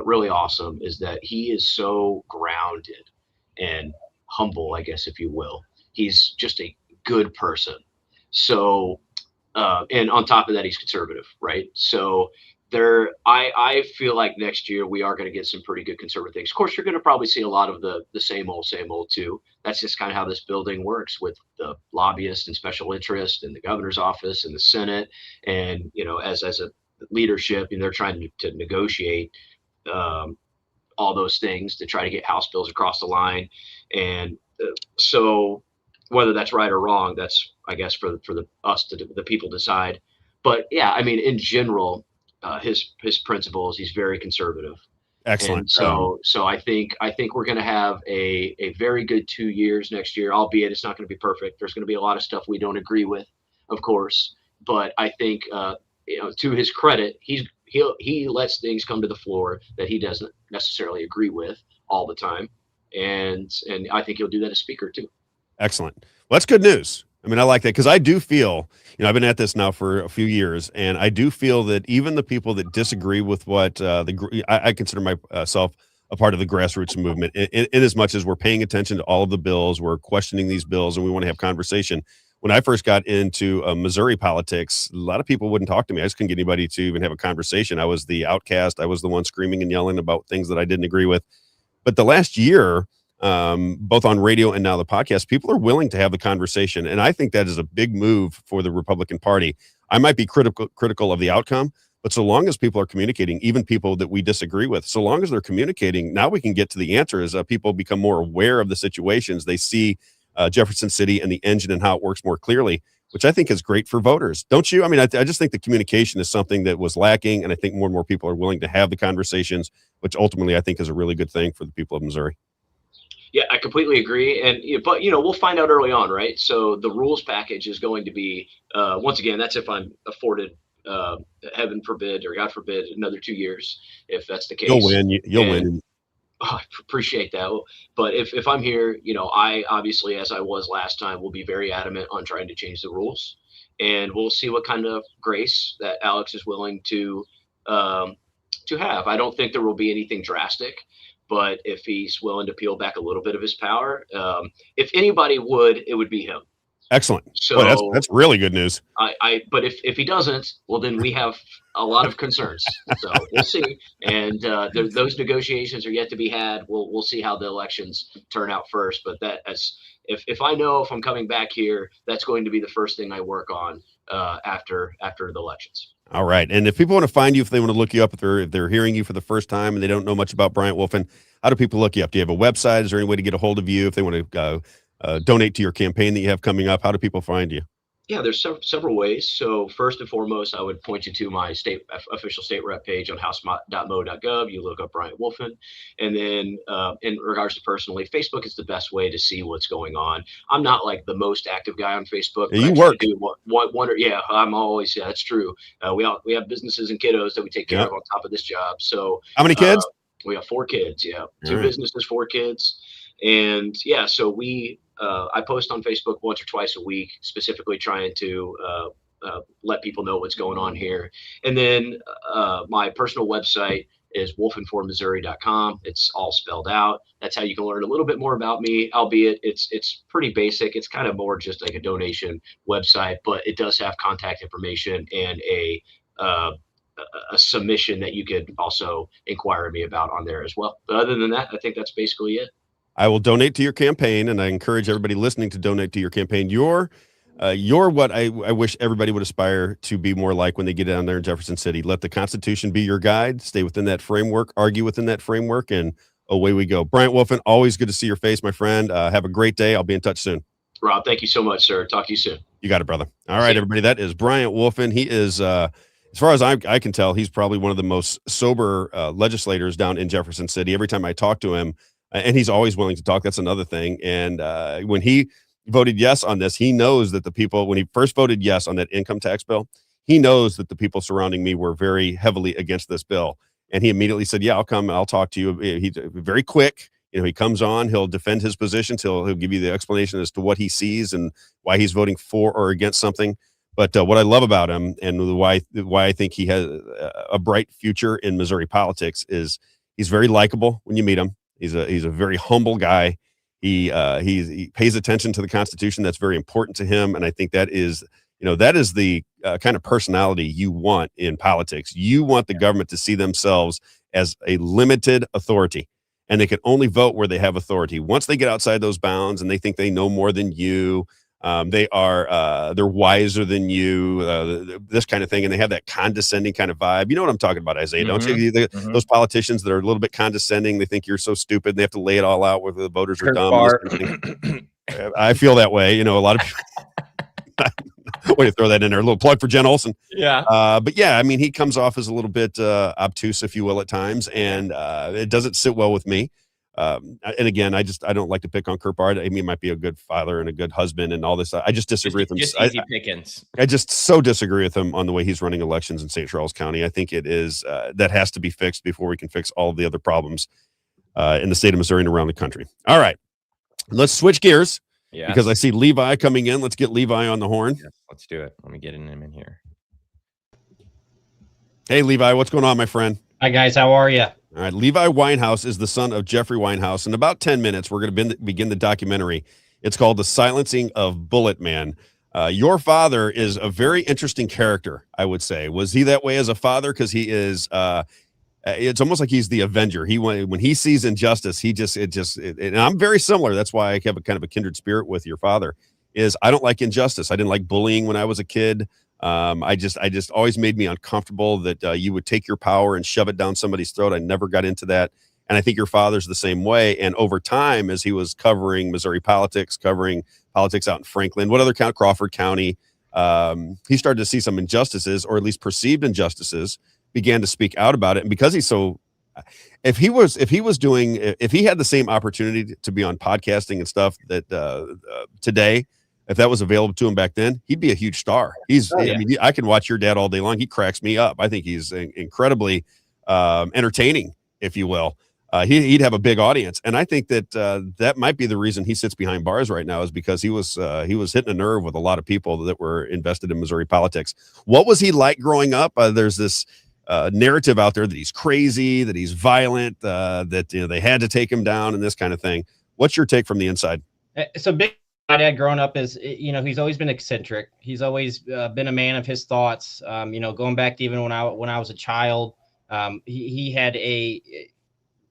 really awesome is that he is so grounded and humble, I guess, if you will. He's just a good person. So. And on top of that, he's conservative, right? So I feel like next year we are going to get some pretty good conservative things. Of course, you're going to probably see a lot of the same old too. That's just kind of how this building works with the lobbyists and special interest and the governor's office and the Senate. And, as a leadership, and they're trying to negotiate all those things to try to get House bills across the line. And so whether that's right or wrong, that's, I guess, for the people decide. But yeah, I mean, in general, his principles, he's very conservative. Excellent. And so I think we're going to have a very good 2 years next year, albeit it's not going to be perfect. There's going to be a lot of stuff we don't agree with, of course. But I think, to his credit, he lets things come to the floor that he doesn't necessarily agree with all the time. And I think he'll do that as Speaker too. Excellent. Well, that's good news. I mean, I like that because I do feel, I've been at this now for a few years, and I do feel that even the people that disagree with what I consider myself a part of the grassroots movement, in as much as we're paying attention to all of the bills, we're questioning these bills, and we want to have conversation. when I first got into Missouri politics, a lot of people wouldn't talk to me. I just couldn't get anybody to even have a conversation. I was the outcast. I was the one screaming and yelling about things that I didn't agree with. But the last year, both on radio and now the podcast, people are willing to have the conversation. And I think that is a big move for the Republican Party. I might be critical of the outcome, but so long as people are communicating, even people that we disagree with, so long as they're communicating, now we can get to the answer as people become more aware of the situations. They see Jefferson City and the engine and how it works more clearly, which I think is great for voters. Don't you? I mean, I just think the communication is something that was lacking, and I think more and more people are willing to have the conversations, which ultimately I think is a really good thing for the people of Missouri. Yeah, I completely agree. But we'll find out early on, right? So the rules package is going to be, once again, that's if I'm afforded, heaven forbid, or God forbid, another 2 years, if that's the case. You'll win. You'll win. Oh, I appreciate that. But if I'm here, I obviously, as I was last time, will be very adamant on trying to change the rules. And we'll see what kind of grace that Alex is willing to have. I don't think there will be anything drastic. But if he's willing to peel back a little bit of his power, if anybody would, it would be him. Excellent. So that's really good news. But if he doesn't, well, then we have a lot of concerns. So we'll see. And those negotiations are yet to be had. We'll see how the elections turn out first. But if I know if I'm coming back here, that's going to be the first thing I work on after the elections. All right. And if people want to find you, if they want to look you up, if they're hearing you for the first time and they don't know much about Bryant Wolfen, how do people look you up? Do you have a website? Is there any way to get a hold of you if they want to donate to your campaign that you have coming up? How do people find you? Yeah, there's several ways. So first and foremost, I would point you to my official state rep page on house.mo.gov. You look up Bryant Wolfen. And then in regards to personally, Facebook is the best way to see what's going on. I'm not like the most active guy on Facebook. Yeah, you work. I'm always, yeah, that's true. We have businesses and kiddos that we take care of on top of this job. So how many kids? We have 4 kids. Yeah. 2 businesses, 4 kids. And yeah, so I post on Facebook once or twice a week, specifically trying to let people know what's going on here. And then my personal website is wolfenformissouri.com. It's all spelled out. That's how you can learn a little bit more about me, albeit it's pretty basic. It's kind of more just like a donation website, but it does have contact information and a submission that you could also inquire me about on there as well. But other than that, I think that's basically it. I will donate to your campaign, and I encourage everybody listening to donate to your campaign. You're what I wish everybody would aspire to be more like when they get down there in Jefferson City. Let the Constitution be your guide. Stay within that framework. Argue within that framework, and away we go. Bryant Wolfen, always good to see your face, my friend. Have a great day. I'll be in touch soon. Rob, thank you so much, sir. Talk to you soon. You got it, brother. All right, everybody. That is Bryant Wolfen. He is, as far as I can tell, he's probably one of the most sober legislators down in Jefferson City. Every time I talk to him, and he's always willing to talk. That's another thing. And when he voted yes on this, he knows that the people, when he first voted yes on that income tax bill, he knows that the people surrounding me were very heavily against this bill. And he immediately said, yeah, I'll come. I'll talk to you. He's very quick. He comes on, he'll defend his positions. He'll give you the explanation as to what he sees and why he's voting for or against something. But what I love about him and why I think he has a bright future in Missouri politics is he's very likable when you meet him. He's a very humble guy. He pays attention to the Constitution. That's very important to him. And I think that is the kind of personality you want in politics. You want the government to see themselves as a limited authority, and they can only vote where they have authority. Once they get outside those bounds and they think they know more than you, they're wiser than you, this kind of thing. And they have that condescending kind of vibe. You know what I'm talking about, Isaiah, don't you? Those politicians that are a little bit condescending, they think you're so stupid. They have to lay it all out where the voters are dumb. I feel that way. A lot of people, way to throw that in there. A little plug for Jen Olson. Yeah. But yeah, I mean, he comes off as a little bit obtuse, if you will, at times. And it doesn't sit well with me. And again, I don't like to pick on Kurt Bard. I mean, he might be a good father and a good husband and all this. I just disagree with him. Just easy pickings. I just so disagree with him on the way he's running elections in St. Charles County. I think it is that has to be fixed before we can fix all of the other problems in the state of Missouri and around the country. All right, let's switch gears because I see Levi coming in. Let's get Levi on the horn. Yes, let's do it. Let me get him in here. Hey, Levi, what's going on, my friend? Hi, guys. How are you? All right. Levi Winehouse is the son of Jeffrey Winehouse. In about 10 minutes, we're going to begin the documentary. It's called The Silencing of Bullet Man. Your father is a very interesting character, I would say. Was he that way as a father? Because he is. It's almost like he's the Avenger. When he sees injustice, and I'm very similar. That's why I have a kind of a kindred spirit with your father. Is I don't like injustice. I didn't like bullying when I was a kid. I just always made me uncomfortable that you would take your power and shove it down somebody's throat. I never got into that. And I think your father's the same way. And over time, as he was covering Missouri politics, covering politics out in Franklin, what other county, Crawford County, he started to see some injustices, or at least perceived injustices, began to speak out about it. And because he's so, if he had the same opportunity to be on podcasting and stuff that today, if that was available to him back then, he'd be a huge star. I mean, I can watch your dad all day long. He cracks me up. I think he's incredibly entertaining, if you will. He'd have a big audience, and I think that that might be the reason he sits behind bars right now, is because he was hitting a nerve with a lot of people that were invested in Missouri politics. What was he like growing up? There's this narrative out there that he's crazy, that he's violent, that they had to take him down, and this kind of thing. What's your take from the inside? So big. My dad growing up is, he's always been eccentric. He's always been a man of his thoughts. Going back to even when I was a child, he had a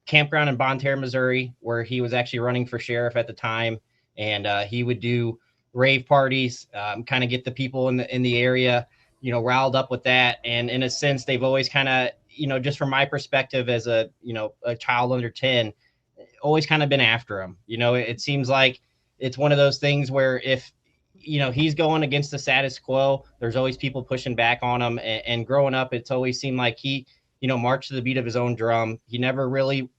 campground in Bonne Terre, Missouri, where he was actually running for sheriff at the time, and he would do rave parties, kind of get the people in the area, riled up with that. And in a sense, they've always kind of, just from my perspective as a child under 10, always kind of been after him. It seems like it's one of those things where if, he's going against the status quo, there's always people pushing back on him. And growing up, it's always seemed like he, marched to the beat of his own drum. He never really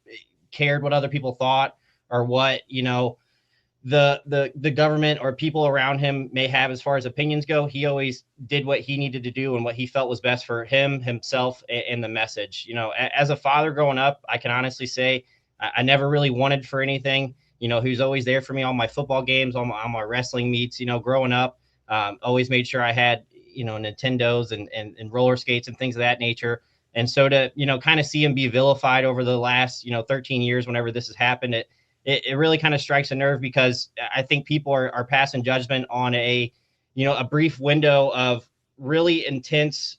cared what other people thought, or what, the government or people around him may have as far as opinions go. He always did what he needed to do and what he felt was best for himself, and the message. As a father growing up, I can honestly say I never really wanted for anything. He was always there for me on my football games, on my wrestling meets, growing up. Always made sure I had, Nintendos and roller skates and things of that nature. And so to, kind of see him be vilified over the last, 13 years, whenever this has happened, it really kind of strikes a nerve, because I think people are passing judgment on a brief window of really intense,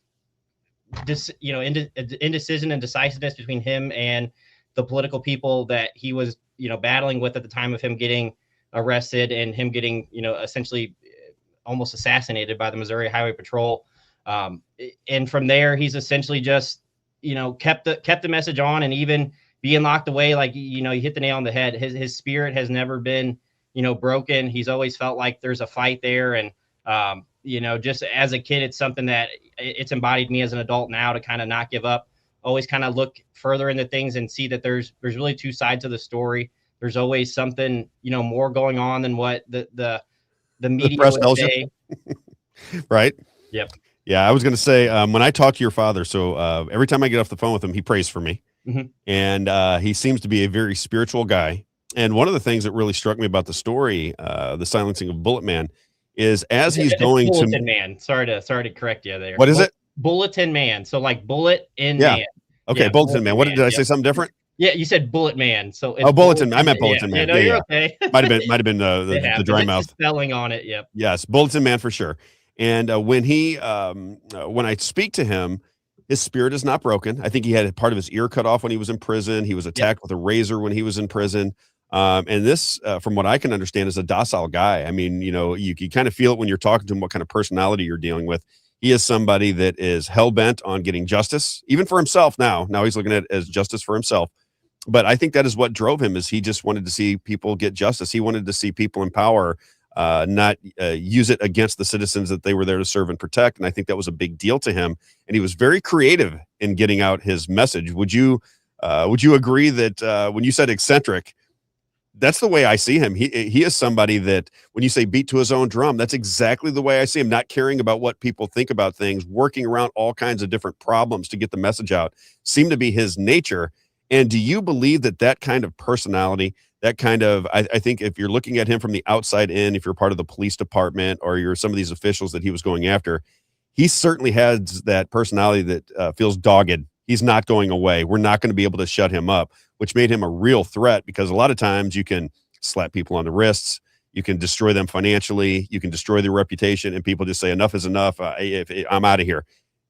indecision and decisiveness between him and the political people that he was, battling with at the time of him getting arrested and him getting, essentially almost assassinated by the Missouri Highway Patrol. And from there, he's essentially just, kept the message on, and even being locked away, like, you hit the nail on the head. His spirit has never been, broken. He's always felt like there's a fight there. And, just as a kid, it's something that it's embodied me as an adult now, to kind of not give up, always kind of look further into things and see that there's really two sides of the story. There's always something, more going on than what the media press would say. Right. Yep. Yeah. I was going to say, when I talk to your father, so every time I get off the phone with him, he prays for me. Mm-hmm. And he seems to be a very spiritual guy. And one of the things that really struck me about the story, the silencing of Bullet Man, is as he's going Bulletin to Man. Sorry to correct you there. What is it? Bulletin Man. So like bullet in Yeah. man. Okay, Yeah, Bulletin Man. What did I say? Something different? Yeah, you said Bullet Man. So it's Bulletin. I meant Bulletin Man. Yeah, Yeah, okay. might have been the dry mouth spelling on it. Yep. Yes, Bulletin Man for sure. And when I speak to him, his spirit is not broken. I think he had part of his ear cut off when he was in prison. He was attacked with a razor when he was in prison. And this, from what I can understand, is a docile guy. I mean, you kind of feel it when you're talking to him, what kind of personality you're dealing with. He is somebody that is hell-bent on getting justice, even for himself now. Now he's looking at it as justice for himself. But I think that is what drove him, is he just wanted to see people get justice. He wanted to see people in power not use it against the citizens that they were there to serve and protect. And I think that was a big deal to him. And he was very creative in getting out his message. Would you agree that when you said eccentric, that's the way I see him? He is somebody that, when you say beat to his own drum, that's exactly the way I see him. Not caring about what people think about things, working around all kinds of different problems to get the message out, seemed to be his nature. And do you believe that kind of personality, that kind of, I think if you're looking at him from the outside in, if you're part of the police department or you're some of these officials that he was going after, he certainly has that personality that feels dogged. He's not going away. We're not going to be able to shut him up, which made him a real threat, because a lot of times you can slap people on the wrists. You can destroy them financially. You can destroy their reputation, and people just say enough is enough. I'm out of here.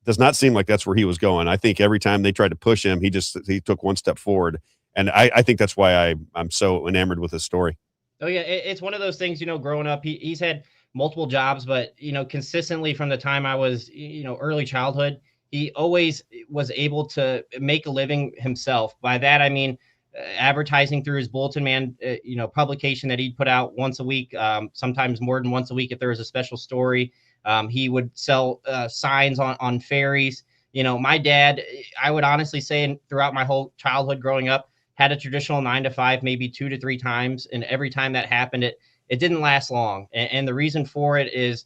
Does not seem like that's where he was going. I think every time they tried to push him, he took one step forward, and I think that's why I'm so enamored with his story. Oh yeah, it's one of those things. Growing up, he's had multiple jobs, but consistently from the time I was early childhood, he always was able to make a living himself. By that I mean advertising through his Bulletin Man, publication that he'd put out once a week, sometimes more than once a week if there was a special story. He would sell signs on ferries. My dad, I would honestly say, throughout my whole childhood growing up, had a traditional 9 to 5, maybe 2 to 3 times. And every time that happened, it didn't last long. And the reason for it is,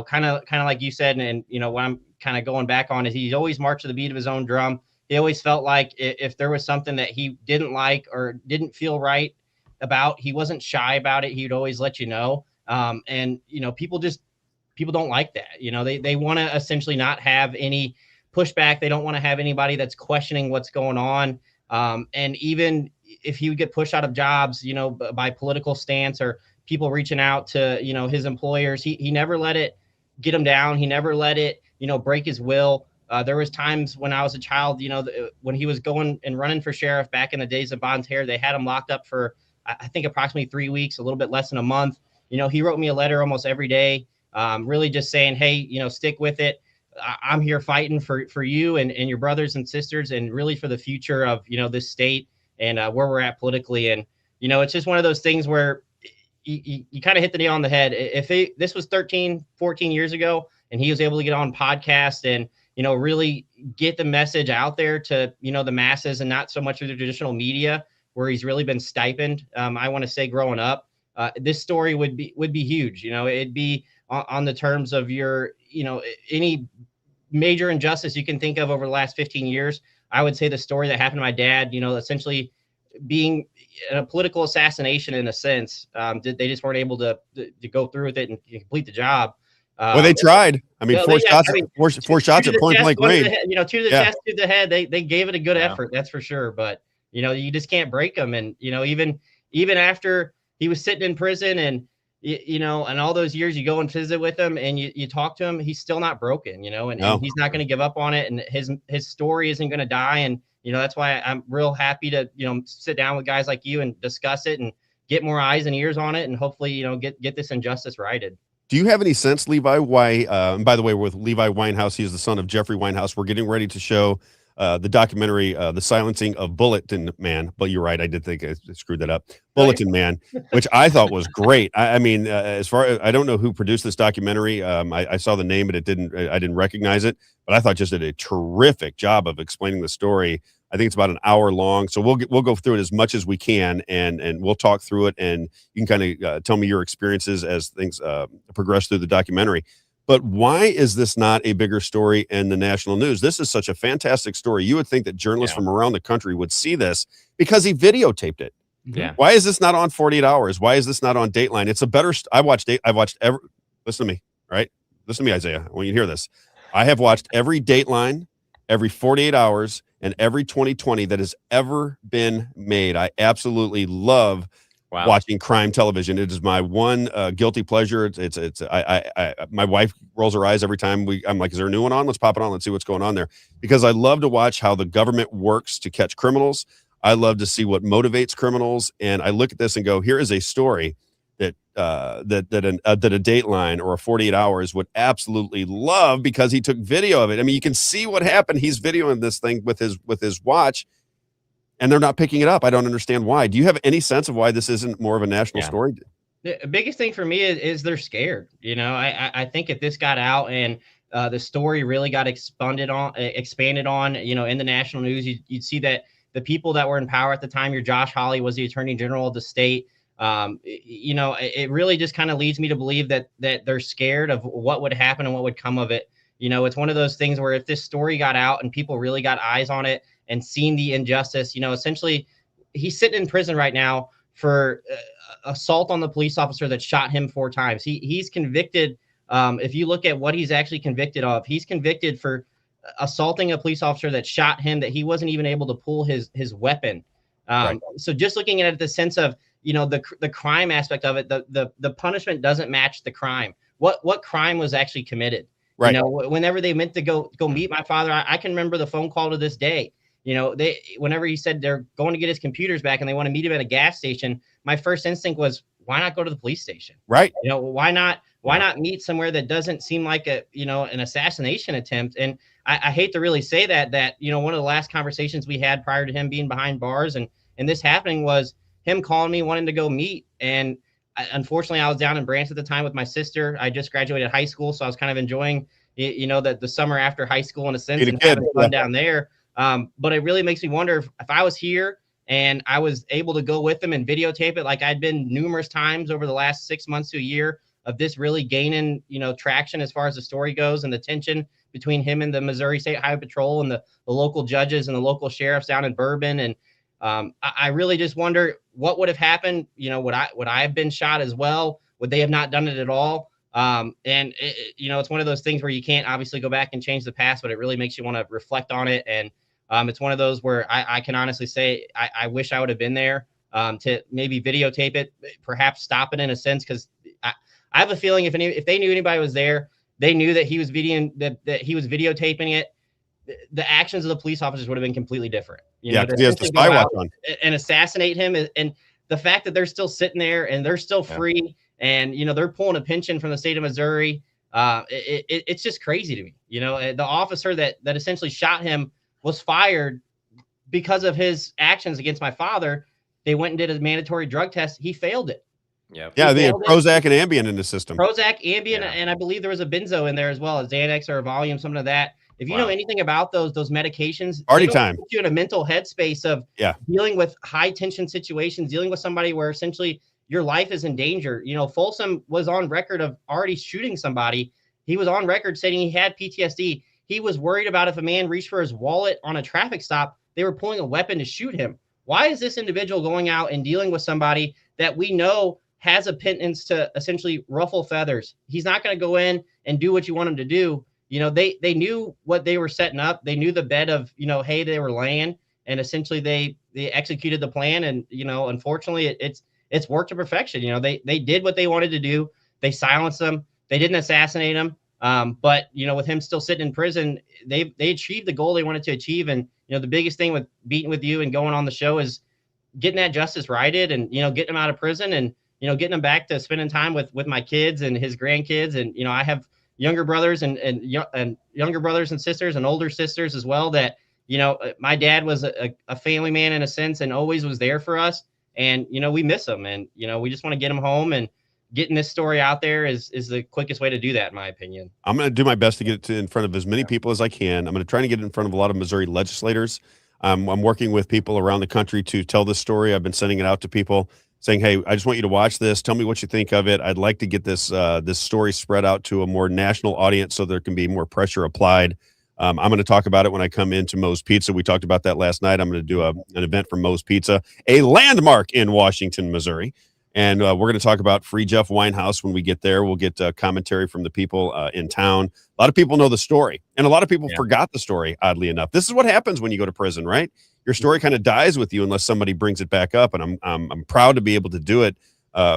kind of like you said, and what I'm kind of going back on is he's always marched to the beat of his own drum. He always felt like if there was something that he didn't like or didn't feel right about, he wasn't shy about it. He would always let you know. And people don't like that. They want to essentially not have any pushback. They don't want to have anybody that's questioning what's going on. And even if he would get pushed out of jobs, by political stance or people reaching out to, his employers, he never let it get him down. He never let it, break his will. There was times when I was a child, when he was going and running for sheriff back in the days of Bonds Hair, they had him locked up for, I think, approximately 3 weeks, a little bit less than a month. He wrote me a letter almost every day, really just saying, hey, stick with it. I'm here fighting for you and your brothers and sisters, and really for the future of, this state and where we're at politically. And, it's just one of those things where you kind of hit the nail on the head. If this was 13, 14 years ago, and he was able to get on podcast and, really get the message out there to, the masses, and not so much through the traditional media where he's really been stipend. I want to say growing up, this story would be huge. It'd be on the terms of your, any major injustice you can think of over the last 15 years. I would say the story that happened to my dad, essentially being a political assassination in a sense. They just weren't able to go through with it and complete the job. Well, they tried. I mean, four shots at point blank range. 2 to the chest, 2 to the head. They gave it a good effort, that's for sure. But you just can't break them. And even after he was sitting in prison, and and all those years, you go and visit with him and you talk to him, he's still not broken. And he's not going to give up on it. And his story isn't going to die. And that's why I'm real happy to sit down with guys like you and discuss it and get more eyes and ears on it, and hopefully get this injustice righted. Do you have any sense, Levi, why, and by the way, with Levi Winehouse, he is the son of Jeffrey Winehouse. We're getting ready to show the documentary, The Silencing of Bulletin Man. But you're right, I did think I screwed that up. Bulletin Man, which I thought was great. I mean, as far as, I don't know who produced this documentary. I saw the name, but I didn't recognize it. But I thought just did a terrific job of explaining the story. I think it's about an hour long, so we'll go through it as much as we can, and we'll talk through it, and you can kind of tell me your experiences as things progress through the documentary. But why is this not a bigger story in the national news? This is such a fantastic story. You would think that journalists from around the country would see this because he videotaped it. Yeah. Why is this not on 48 Hours? Why is this not on Dateline? It's a better. I've watched every. Listen to me, right? Listen to me, Isaiah. I want you to hear this. I have watched every Dateline, every 48 Hours, and every 2020 that has ever been made. I absolutely love watching crime television. It is my one guilty pleasure. My wife rolls her eyes every time I'm like, is there a new one on? Let's pop it on. Let's see what's going on there. Because I love to watch how the government works to catch criminals. I love to see what motivates criminals. And I look at this and go, here is a story that a Dateline or a 48 Hours would absolutely love, because he took video of it. I mean, you can see what happened. He's videoing this thing with his watch, and they're not picking it up. I don't understand why. Do you have any sense of why this isn't more of a national story? The biggest thing for me is they're scared. I think if this got out and the story really got expanded on, in the national news, you'd see that the people that were in power at the time, your Josh Hawley was the attorney general of the state. It really just kind of leads me to believe that they're scared of what would happen and what would come of it. It's one of those things where if this story got out and people really got eyes on it and seen the injustice, essentially he's sitting in prison right now for assault on the police officer that shot him 4 times. He's convicted. If you look at what he's actually convicted of, he's convicted for assaulting a police officer that shot him, that he wasn't even able to pull his weapon. Right. So just looking at it, the sense of, the crime aspect of it, the punishment doesn't match the crime. What crime was actually committed? Right. Whenever they meant to go meet my father, I can remember the phone call to this day. Whenever he said they're going to get his computers back and they want to meet him at a gas station, my first instinct was, why not go to the police station? Right. Why not meet somewhere that doesn't seem like an assassination attempt? And I hate to really say that one of the last conversations we had prior to him being behind bars and this happening was him calling me wanting to go meet. And unfortunately, I was down in Branch at the time with my sister. I just graduated high school, so I was kind of enjoying, the summer after high school in a sense and having fun down there. But it really makes me wonder if I was here and I was able to go with him and videotape it like I'd been numerous times over the last 6 months to a year of this really gaining, traction as far as the story goes and the tension between him and the Missouri State Highway Patrol and the local judges and the local sheriffs down in Bourbon. And I really just wonder what would have happened. Would I have been shot as well? Would they have not done it at all? It's one of those things where you can't obviously go back and change the past, but it really makes you want to reflect on it. And it's one of those where I can honestly say I wish I would have been there to maybe videotape it, perhaps stop it in a sense, because I have a feeling if they knew anybody was there, they knew that he was videotaping it. The actions of the police officers would have been completely different. He has the spy watch on and assassinate him, and the fact that they're still sitting there and they're still free, and they're pulling a pension from the state of Missouri. It's just crazy to me. The officer that essentially shot him was fired because of his actions against my father. They went and did a mandatory drug test. He failed it. Yeah, they had Prozac and Ambien in the system. Prozac, Ambien, and I believe there was a benzo in there as well, as Xanax or a Valium, something of that. If you know anything about those medications, party time, put you in a mental headspace of dealing with high tension situations, dealing with somebody where essentially your life is in danger. Folsom was on record of already shooting somebody. He was on record saying he had PTSD. He was worried about if a man reached for his wallet on a traffic stop, they were pulling a weapon to shoot him. Why is this individual going out and dealing with somebody that we know has a penance to essentially ruffle feathers? He's not going to go in and do what you want him to do. They knew what they were setting up. They knew the bed of, hay they were laying, and essentially they executed the plan. And, unfortunately it's worked to perfection. They did what they wanted to do. They silenced him. They didn't assassinate him. But with him still sitting in prison, they achieved the goal they wanted to achieve. And, the biggest thing with beating with you and going on the show is getting that justice righted and, getting him out of prison and, getting him back to spending time with my kids and his grandkids. And, I have younger brothers and younger brothers and sisters and older sisters as well that, my dad was a family man in a sense and always was there for us. And, we miss him, and, we just want to get him home, and getting this story out there is the quickest way to do that, in my opinion. I'm going to do my best to get it in front of as many people as I can. I'm going to try to get it in front of a lot of Missouri legislators. I'm working with people around the country to tell this story. I've been sending it out to people saying, hey, I just want you to watch this. Tell me what you think of it. I'd like to get this story spread out to a more national audience so there can be more pressure applied. I'm going to talk about it when I come into Moe's Pizza. We talked about that last night. I'm going to do an event for Moe's Pizza, a landmark in Washington, Missouri. And we're going to talk about Free Jeff Winehouse when we get there. We'll get commentary from the people in town. A lot of people know the story, and a lot of people forgot the story, oddly enough. This is what happens when you go to prison, right? Your story kind of dies with you unless somebody brings it back up. And I'm proud to be able to do it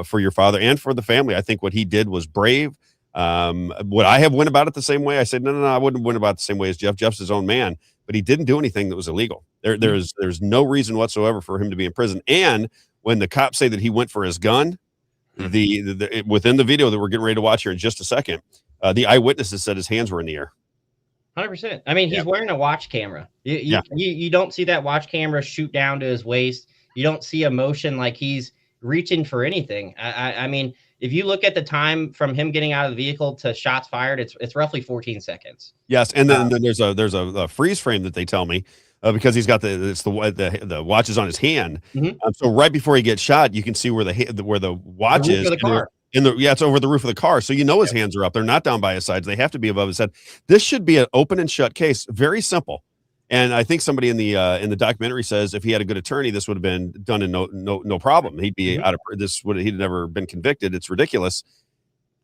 for your father and for the family. I think what he did was brave. Would I have went about it the same way? I said, no, I wouldn't went about it the same way as Jeff. Jeff's his own man, but he didn't do anything that was illegal. There's no reason whatsoever for him to be in prison. And when the cops say that he went for his gun, within the video that we're getting ready to watch here in just a second, the eyewitnesses said his hands were in the air. 100%. I mean, he's wearing a watch camera. You don't see that watch camera shoot down to his waist. You don't see a motion like he's reaching for anything. I mean, if you look at the time from him getting out of the vehicle to shots fired, it's roughly 14 seconds. Yes, and then there's a freeze frame that they tell me because he's got the watch is on his hand. So right before he gets shot, you can see where the watch is. The car. It's over the roof of the car. So his hands are up. They're not down by his sides. They have to be above his head. This should be an open and shut case. Very simple. And I think somebody in the documentary says if he had a good attorney, this would have been done in no problem. He'd be out of this. He'd never been convicted. It's ridiculous.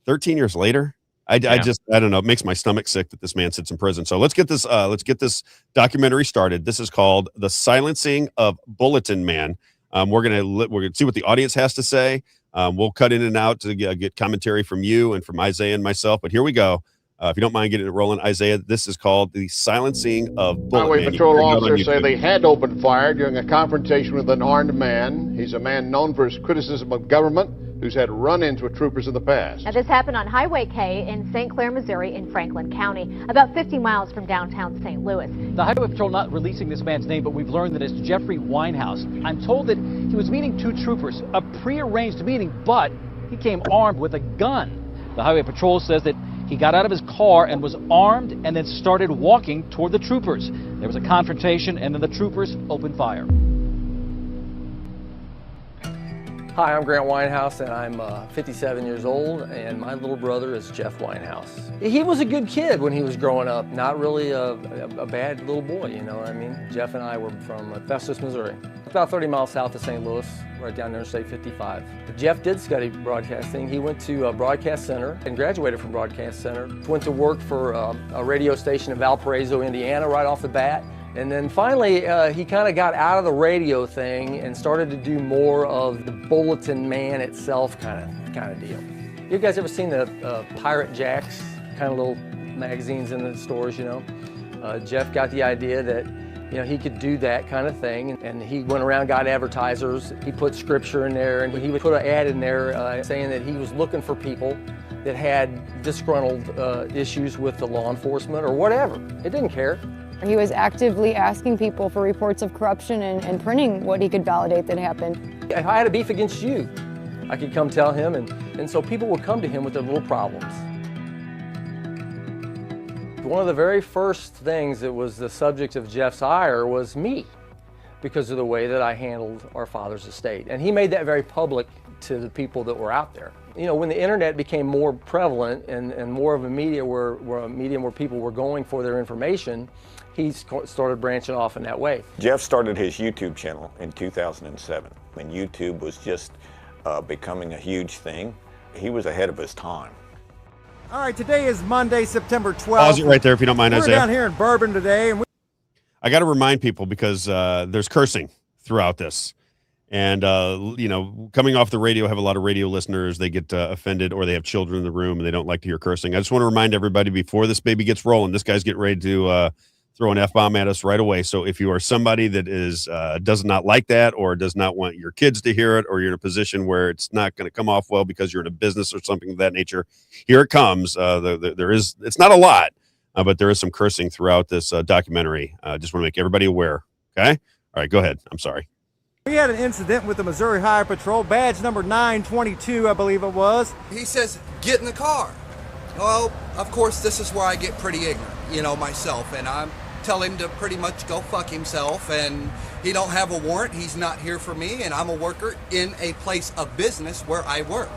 13 years later, I don't know. It makes my stomach sick that this man sits in prison. So let's get this documentary started. This is called The Silencing of Bulletin Man. We're gonna see what the audience has to say. We'll cut in and out to get commentary from you and from Isaiah and myself. But here we go. If you don't mind getting it rolling, Isaiah, this is called the silencing of Bullet Highway Man. Patrol officers say they had opened fire during a confrontation with an armed man. He's a man known for his criticism of government, who's had run-ins with troopers in the past. Now, this happened on Highway K in St. Clair, Missouri, in Franklin County, about 50 miles from downtown St. Louis. The Highway Patrol not releasing this man's name, but we've learned that it's Jeffrey Winehouse. I'm told that he was meeting two troopers, a prearranged meeting, but he came armed with a gun. The Highway Patrol says that he got out of his car and was armed and then started walking toward the troopers. There was a confrontation, and then the troopers opened fire. Hi, I'm Grant Winehouse, and I'm 57 years old, and my little brother is Jeff Winehouse. He was a good kid when he was growing up, not really a bad little boy, you know what I mean? Jeff and I were from Festus, Missouri, about 30 miles south of St. Louis, right down Interstate 55. Jeff did study broadcasting. He went to Broadcast Center and graduated from Broadcast Center. Went to work for a radio station in Valparaiso, Indiana, right off the bat. And then finally, he kind of got out of the radio thing and started to do more of the bulletin man itself kind of deal. You guys ever seen the Pirate Jacks kind of little magazines in the stores, you know? Jeff got the idea that, you know, he could do that kind of thing, and he went around, got advertisers. He put scripture in there, and he would put an ad in there saying that he was looking for people that had disgruntled issues with the law enforcement or whatever. It didn't care. He was actively asking people for reports of corruption and printing what he could validate that happened. If I had a beef against you, I could come tell him, and so people would come to him with their little problems. One of the very first things that was the subject of Jeff's ire was me, because of the way that I handled our father's estate. And he made that very public to the people that were out there. You know, when the internet became more prevalent and more of a medium where people were going for their information, he started branching off in that way. Jeff started his YouTube channel in 2007 when YouTube was just becoming a huge thing. He was ahead of his time. All right, today is Monday, September 12th. Pause it right there if you don't mind, We're Isaiah. down here in Bourbon today. And I got to remind people because there's cursing throughout this. And, you know, coming off the radio, have a lot of radio listeners. They get offended, or they have children in the room and they don't like to hear cursing. I just want to remind everybody before this baby gets rolling, this guy's getting ready to throw an F-bomb at us right away. So if you are somebody that is does not like that, or does not want your kids to hear it, or you're in a position where it's not going to come off well because you're in a business or something of that nature, here it comes. It's not a lot, but there is some cursing throughout this documentary. Just want to make everybody aware. Okay. All right, go ahead. I'm sorry. we had an incident with the Missouri Highway Patrol, badge number 922, I believe it was. He says, get in the car. Well, of course, this is where I get pretty ignorant, you know, myself, and I tell him to pretty much go fuck himself, and he don't have a warrant, he's not here for me, and I'm a worker in a place of business where I work.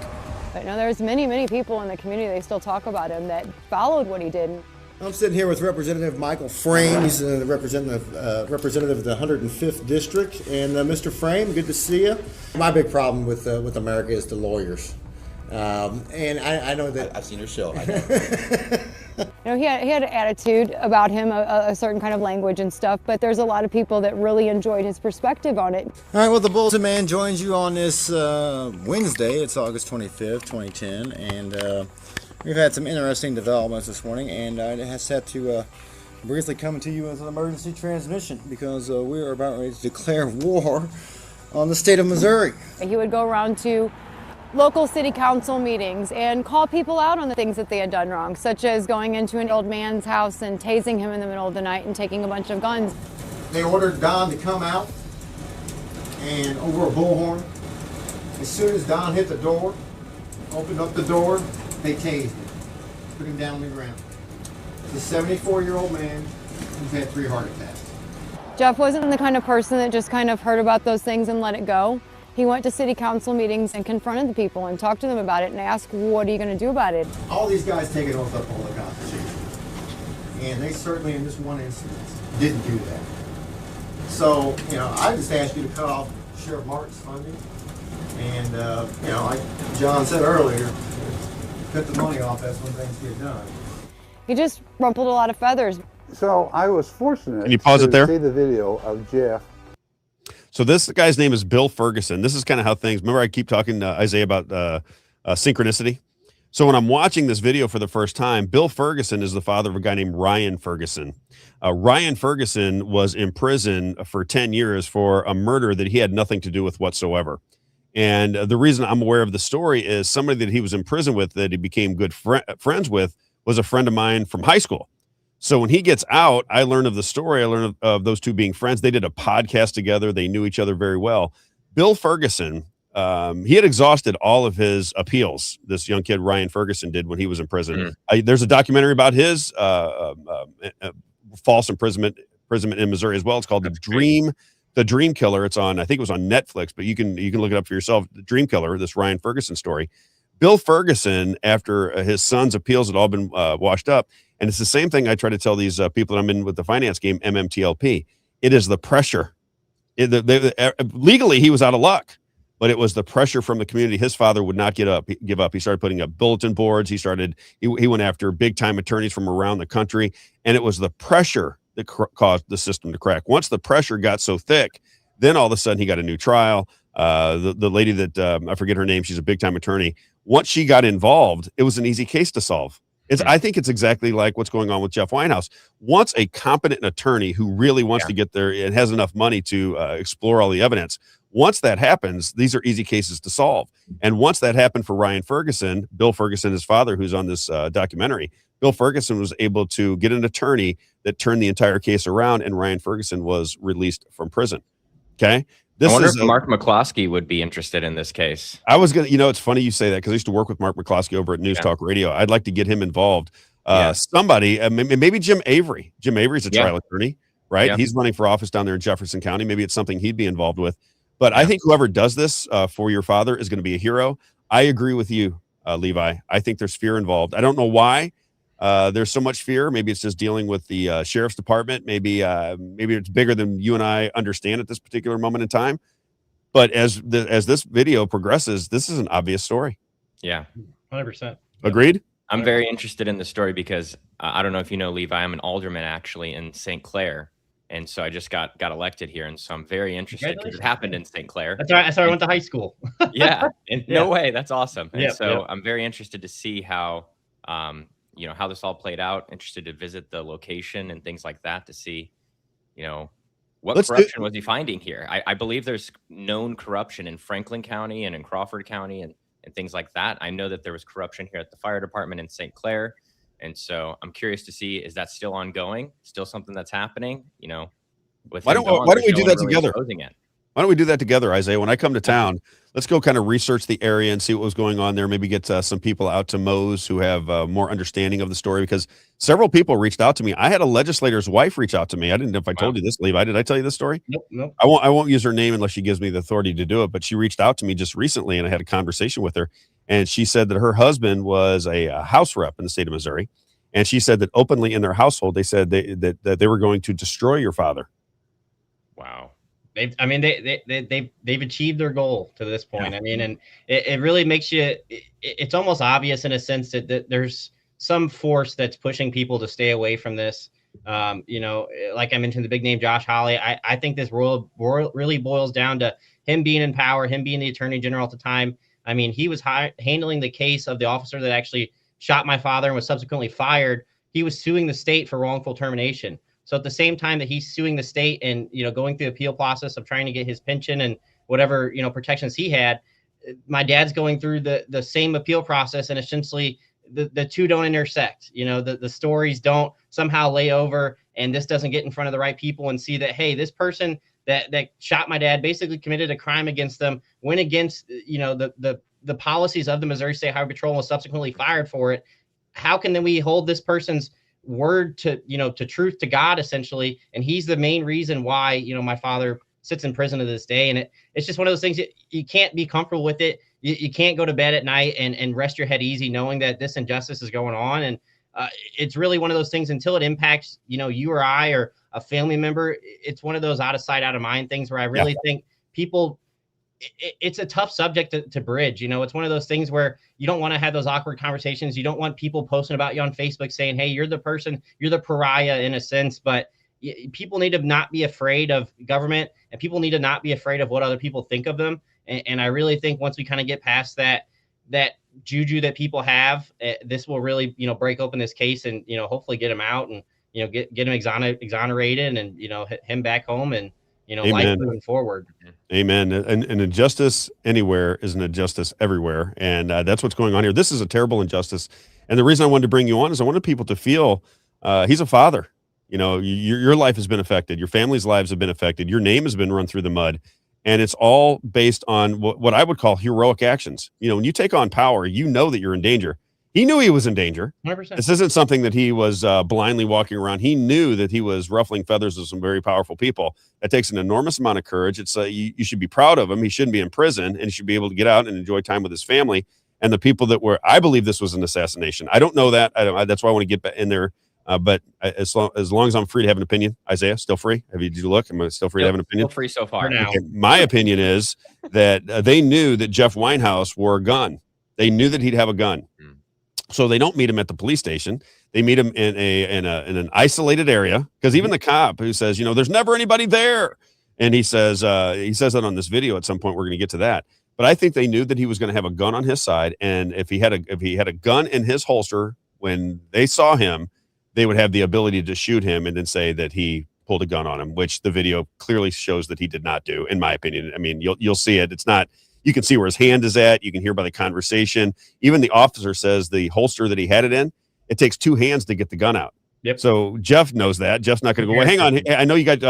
But no, there's many people in the community, they still talk about him, that followed what he did. I'm sitting here with Representative Michael Frame. He's the representative of the 105th District. And Mr. Frame, good to see you. My big problem with America is the lawyers. And I know that... I've seen your show. I know. You know, he had an attitude about him, a certain kind of language and stuff, but there's a lot of people that really enjoyed his perspective on it. All right, well, the Bulletin Man joins you on this Wednesday. It's August 25th, 2010, and we've had some interesting developments this morning, and it has had to briefly come to you as an emergency transmission because we are about ready to declare war on the state of Missouri. He would go around to local city council meetings and call people out on the things that they had done wrong, such as going into an old man's house and tasing him in the middle of the night and taking a bunch of guns. They ordered Don to come out and over a bullhorn. As soon as Don hit the door, opened up the door, they tased him, put him down on the ground. It's a 74-year-old man who's had 3 heart attacks. Jeff wasn't the kind of person that just kind of heard about those things and let it go. He went to city council meetings and confronted the people and talked to them about it and asked, what are you going to do about it? All these guys take an oath up on the Constitution. And they certainly, in this one instance, didn't do that. So, you know, I just asked you to cut off Sheriff Martin's funding. And, you know, like John said earlier, cut the money off, that's when things get done. He just rumpled a lot of feathers. So I was fortunate Can you pause it there? to see the video of Jeff. So this guy's name is Bill Ferguson. This is kind of how things. Remember, I keep talking to Isaiah about synchronicity. So when I'm watching this video for the first time, Bill Ferguson is the father of a guy named Ryan Ferguson. Ryan Ferguson was in prison for 10 years for a murder that he had nothing to do with whatsoever. And the reason I'm aware of the story is somebody that he was in prison with, that he became good friends with, was a friend of mine from high school. So when he gets out, I learn of the story. I learn of those two being friends. They did a podcast together. They knew each other very well. Bill Ferguson, he had exhausted all of his appeals. This young kid, Ryan Ferguson, did when he was in prison. There's a documentary about his false imprisonment in Missouri as well. It's called The Dream Killer. It's on, I think it was on Netflix, but you can look it up for yourself. The Dream Killer, this Ryan Ferguson story. Bill Ferguson, after his son's appeals had all been washed up, and it's the same thing I try to tell these people that I'm in with the finance game, MMTLP. It is the pressure. Legally, he was out of luck, but it was the pressure from the community. His father would not give up. He started putting up bulletin boards. He went after big time attorneys from around the country, and it was the pressure that caused the system to crack. Once the pressure got so thick, then all of a sudden he got a new trial. The lady that I forget her name, she's a big time attorney. Once she got involved, it was an easy case to solve. I think it's exactly like what's going on with Jeff Winehouse. Once a competent attorney who really wants to get there and has enough money to explore all the evidence, once that happens, these are easy cases to solve. And once that happened for Ryan Ferguson, Bill Ferguson, his father, who's on this documentary, Bill Ferguson was able to get an attorney that turned the entire case around, and Ryan Ferguson was released from prison. Okay. I wonder if Mark McCloskey would be interested in this case. I was going to, it's funny you say that, because I used to work with Mark McCloskey over at News Talk Radio. I'd like to get him involved. Somebody, maybe Jim Avery. Jim Avery's a trial attorney, right? Yeah. He's running for office down there in Jefferson County. Maybe it's something he'd be involved with. But I think whoever does this for your father is going to be a hero. I agree with you, Levi. I think there's fear involved. I don't know why there's so much fear. Maybe it's just dealing with the sheriff's department. Maybe it's bigger than you and I understand at this particular moment in time. But as this video progresses, this is an obvious story. Yeah, 100%. Agreed. I'm very interested in the story because I don't know if you know, Levi, I'm an alderman actually in St. Clair. And so I just got elected here. And so I'm very interested because it happened in St. Clair. That's right. I went to high school. No way. That's awesome. And I'm very interested to see how, how this all played out. Interested to visit the location and things like that to see, what corruption was he finding here? I believe there's known corruption in Franklin County and in Crawford County and things like that. I know that there was corruption here at the fire department in St. Clair. And so I'm curious to see, is that still ongoing? Still something that's happening? Why don't we do that together? Why don't we do that together, Isaiah? When I come to town, let's go kind of research the area and see what was going on there. Maybe get some people out to Mose who have more understanding of the story, because several people reached out to me. I had a legislator's wife reach out to me. I didn't know if I told you this, Levi. Did I tell you this story? Nope. I won't use her name unless she gives me the authority to do it. But she reached out to me just recently, and I had a conversation with her. And she said that her husband was a House rep in the state of Missouri. And she said that openly in their household, they said that they were going to destroy your father. Wow. They've achieved their goal to this point. Yeah. I mean, and it really makes you, it's almost obvious in a sense that there's some force that's pushing people to stay away from this. Like I mentioned, the big name, Josh Hawley, I think this really boils down to him being in power, him being the attorney general at the time. I mean, he was handling the case of the officer that actually shot my father and was subsequently fired. He was suing the state for wrongful termination. So at the same time that he's suing the state and, going through the appeal process of trying to get his pension and whatever, protections he had, my dad's going through the same appeal process, and essentially the two don't intersect. The stories don't somehow lay over, and this doesn't get in front of the right people and see that, hey, this person that shot my dad basically committed a crime against them, went against, the policies of the Missouri State Highway Patrol and was subsequently fired for it. How can then we hold this person's word to truth to God, essentially? And he's the main reason why, my father sits in prison to this day. And it's just one of those things that you can't be comfortable with it. You can't go to bed at night and rest your head easy knowing that this injustice is going on. And it's really one of those things until it impacts, you or I or a family member. It's one of those out of sight, out of mind things where I really think people, it's a tough subject to bridge. It's one of those things where you don't want to have those awkward conversations. You don't want people posting about you on Facebook saying, hey, you're the person, you're the pariah in a sense. But, people need to not be afraid of government, and people need to not be afraid of what other people think of them. And I really think once we kind of get past that juju that people have, this will really, break open this case and, hopefully get him out and, get him exonerated and, him back home and, life moving forward. Amen. And an injustice anywhere is an injustice everywhere. And that's what's going on here. This is a terrible injustice. And the reason I wanted to bring you on is I wanted people to feel he's a father. Your life has been affected. Your family's lives have been affected. Your name has been run through the mud. And it's all based on what I would call heroic actions. When you take on power, you know that you're in danger. He knew he was in danger. 100%. This isn't something that he was blindly walking around. He knew that he was ruffling feathers of some very powerful people. That takes an enormous amount of courage. It's you should be proud of him. He shouldn't be in prison, and he should be able to get out and enjoy time with his family. And the people that were, I believe this was an assassination. I don't know that. That's why I want to get back in there. But as long as I'm free to have an opinion, Isaiah, still free? Did you look? Am I still free to have an opinion? Still free so far. Okay. My opinion is that they knew that Jeff Winehouse wore a gun. They knew that he'd have a gun. So they don't meet him at the police station. They meet him in an isolated area, because even the cop who says, there's never anybody there. And he says that on this video at some point. We're going to get to that. But I think they knew that he was going to have a gun on his side. And if he had a gun in his holster when they saw him, they would have the ability to shoot him and then say that he pulled a gun on him, which the video clearly shows that he did not do, in my opinion. I mean, you'll see it. It's not, you can see where his hand is at. You can hear by the conversation. Even the officer says the holster that he had it in, it takes two hands to get the gun out. Yep. So Jeff knows that. Jeff's not going to go, well, hang on. I know you got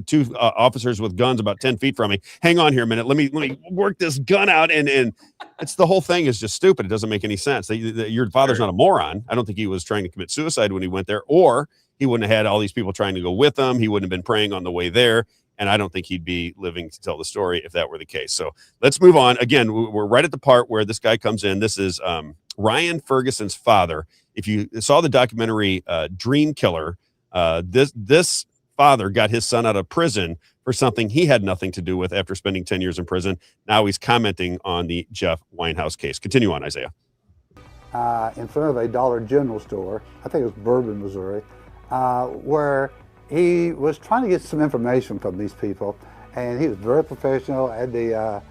two officers with guns about 10 feet from me. Hang on here a minute. Let me work this gun out. And it's, the whole thing is just stupid. It doesn't make any sense. Your father's not a moron. I don't think he was trying to commit suicide when he went there, or he wouldn't have had all these people trying to go with him. He wouldn't have been praying on the way there. And I don't think he'd be living to tell the story if that were the case. So let's move on. Again, we're right at the part where this guy comes in. This is Ryan Ferguson's father. If you saw the documentary Dream Killer, this father got his son out of prison for something he had nothing to do with after spending 10 years in prison. Now he's commenting on the Jeff Winehouse case. Continue on, Isaiah. In front of a Dollar General store, I think it was Bourbon, Missouri, where he was trying to get some information from these people, and he was very professional, had the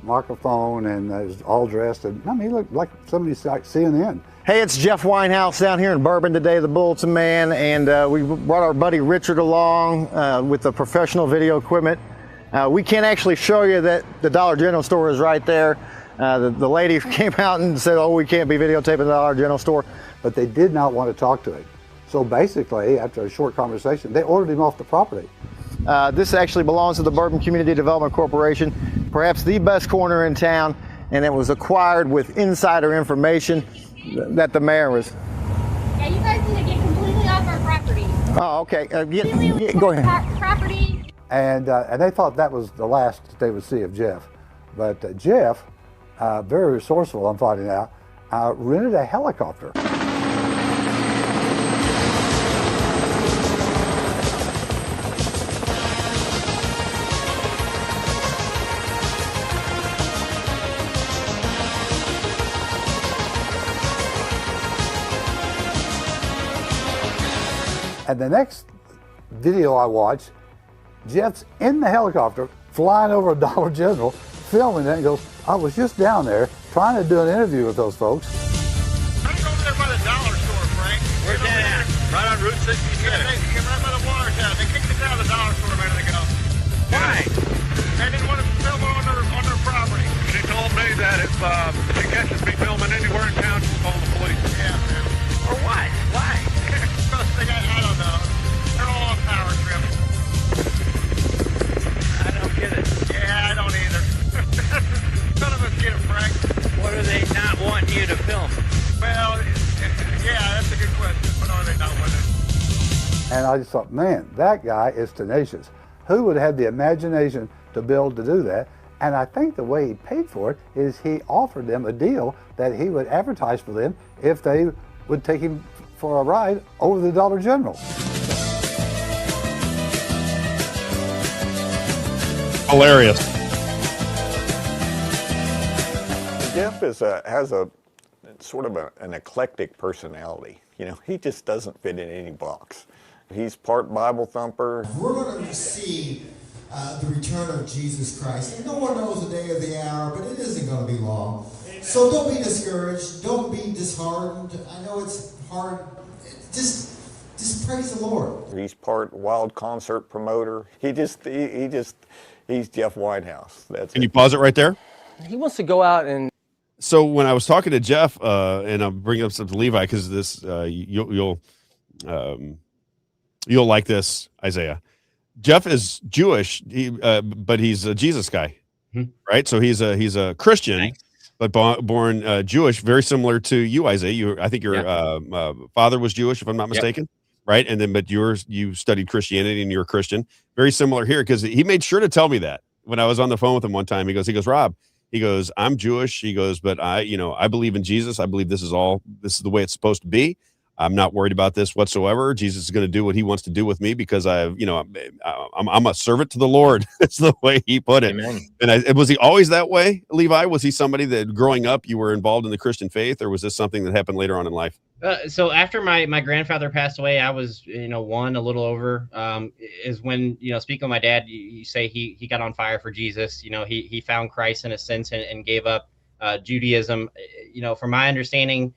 microphone, and was all dressed, and I mean, he looked like somebody like CNN. Hey, it's Jeff Winehouse down here in Bourbon today, the Bulletin Man, and we brought our buddy Richard along with the professional video equipment. We can't actually show you that the Dollar General store is right there. The lady came out and said, oh, we can't be videotaping the Dollar General store. But they did not want to talk to him. So basically, after a short conversation, they ordered him off the property. This actually belongs to the Bourbon Community Development Corporation, perhaps the best corner in town, and it was acquired with insider information that the mayor was. Yeah, you guys need to get completely off our property. Oh, okay. Go ahead. Property. And they thought that was the last they would see of Jeff. But Jeff, very resourceful, I'm finding out, rented a helicopter. And the next video I watched, Jeff's in the helicopter flying over a Dollar General, filming it, and goes, I was just down there trying to do an interview with those folks. I'm over there by the dollar store, Frank. Where's that at? Right on Route 66. Yeah, right by the water tower. They kicked us out of the dollar store a minute ago. Why? They didn't want to film on their property. She told me that if she catches me filming anywhere in town, she's calling the police. Yeah, man. For what? Why? I don't know. They're all on power trip. I don't get it. Yeah, I don't either. None of us get it, Frank. What do they not want you to film? Well, yeah, that's a good question. What are they not wanting? And I just thought, man, that guy is tenacious. Who would have the imagination to build to do that? And I think the way he paid for it is he offered them a deal that he would advertise for them if they would take him for a ride over the Dollar General. Hilarious. Jeff has a sort of an eclectic personality. You know, he just doesn't fit in any box. He's part Bible thumper. We're going to see the return of Jesus Christ. And no one knows the day or the hour, but it isn't going to be long. So don't be discouraged. Don't be disheartened. I know it's hard. Just praise the Lord. He's part wild concert promoter. He's Jeff Winehouse. Can you pause it right there? He wants to go out and. So when I was talking to Jeff, and I'm bringing up something to Levi because this you'll like this, Isaiah. Jeff is Jewish, but he's a Jesus guy, right? So he's a Christian, but born Jewish, very similar to you, Isaiah. I think your father was Jewish, if I'm not mistaken, right? And then, but you studied Christianity and you're a Christian. Very similar here, because he made sure to tell me that when I was on the phone with him one time. He goes, Rob. He goes, I'm Jewish. He goes, but I believe in Jesus. I believe this is the way it's supposed to be. I'm not worried about this whatsoever. Jesus is going to do what he wants to do with me because I'm a servant to the Lord. That's the way he put it. Amen. And was he always that way, Levi? Was he somebody that growing up you were involved in the Christian faith, or was this something that happened later on in life? So after my grandfather passed away, I was, a little over, is when, speaking of my dad, you say he got on fire for Jesus. He found Christ in a sense and gave up Judaism. From my understanding,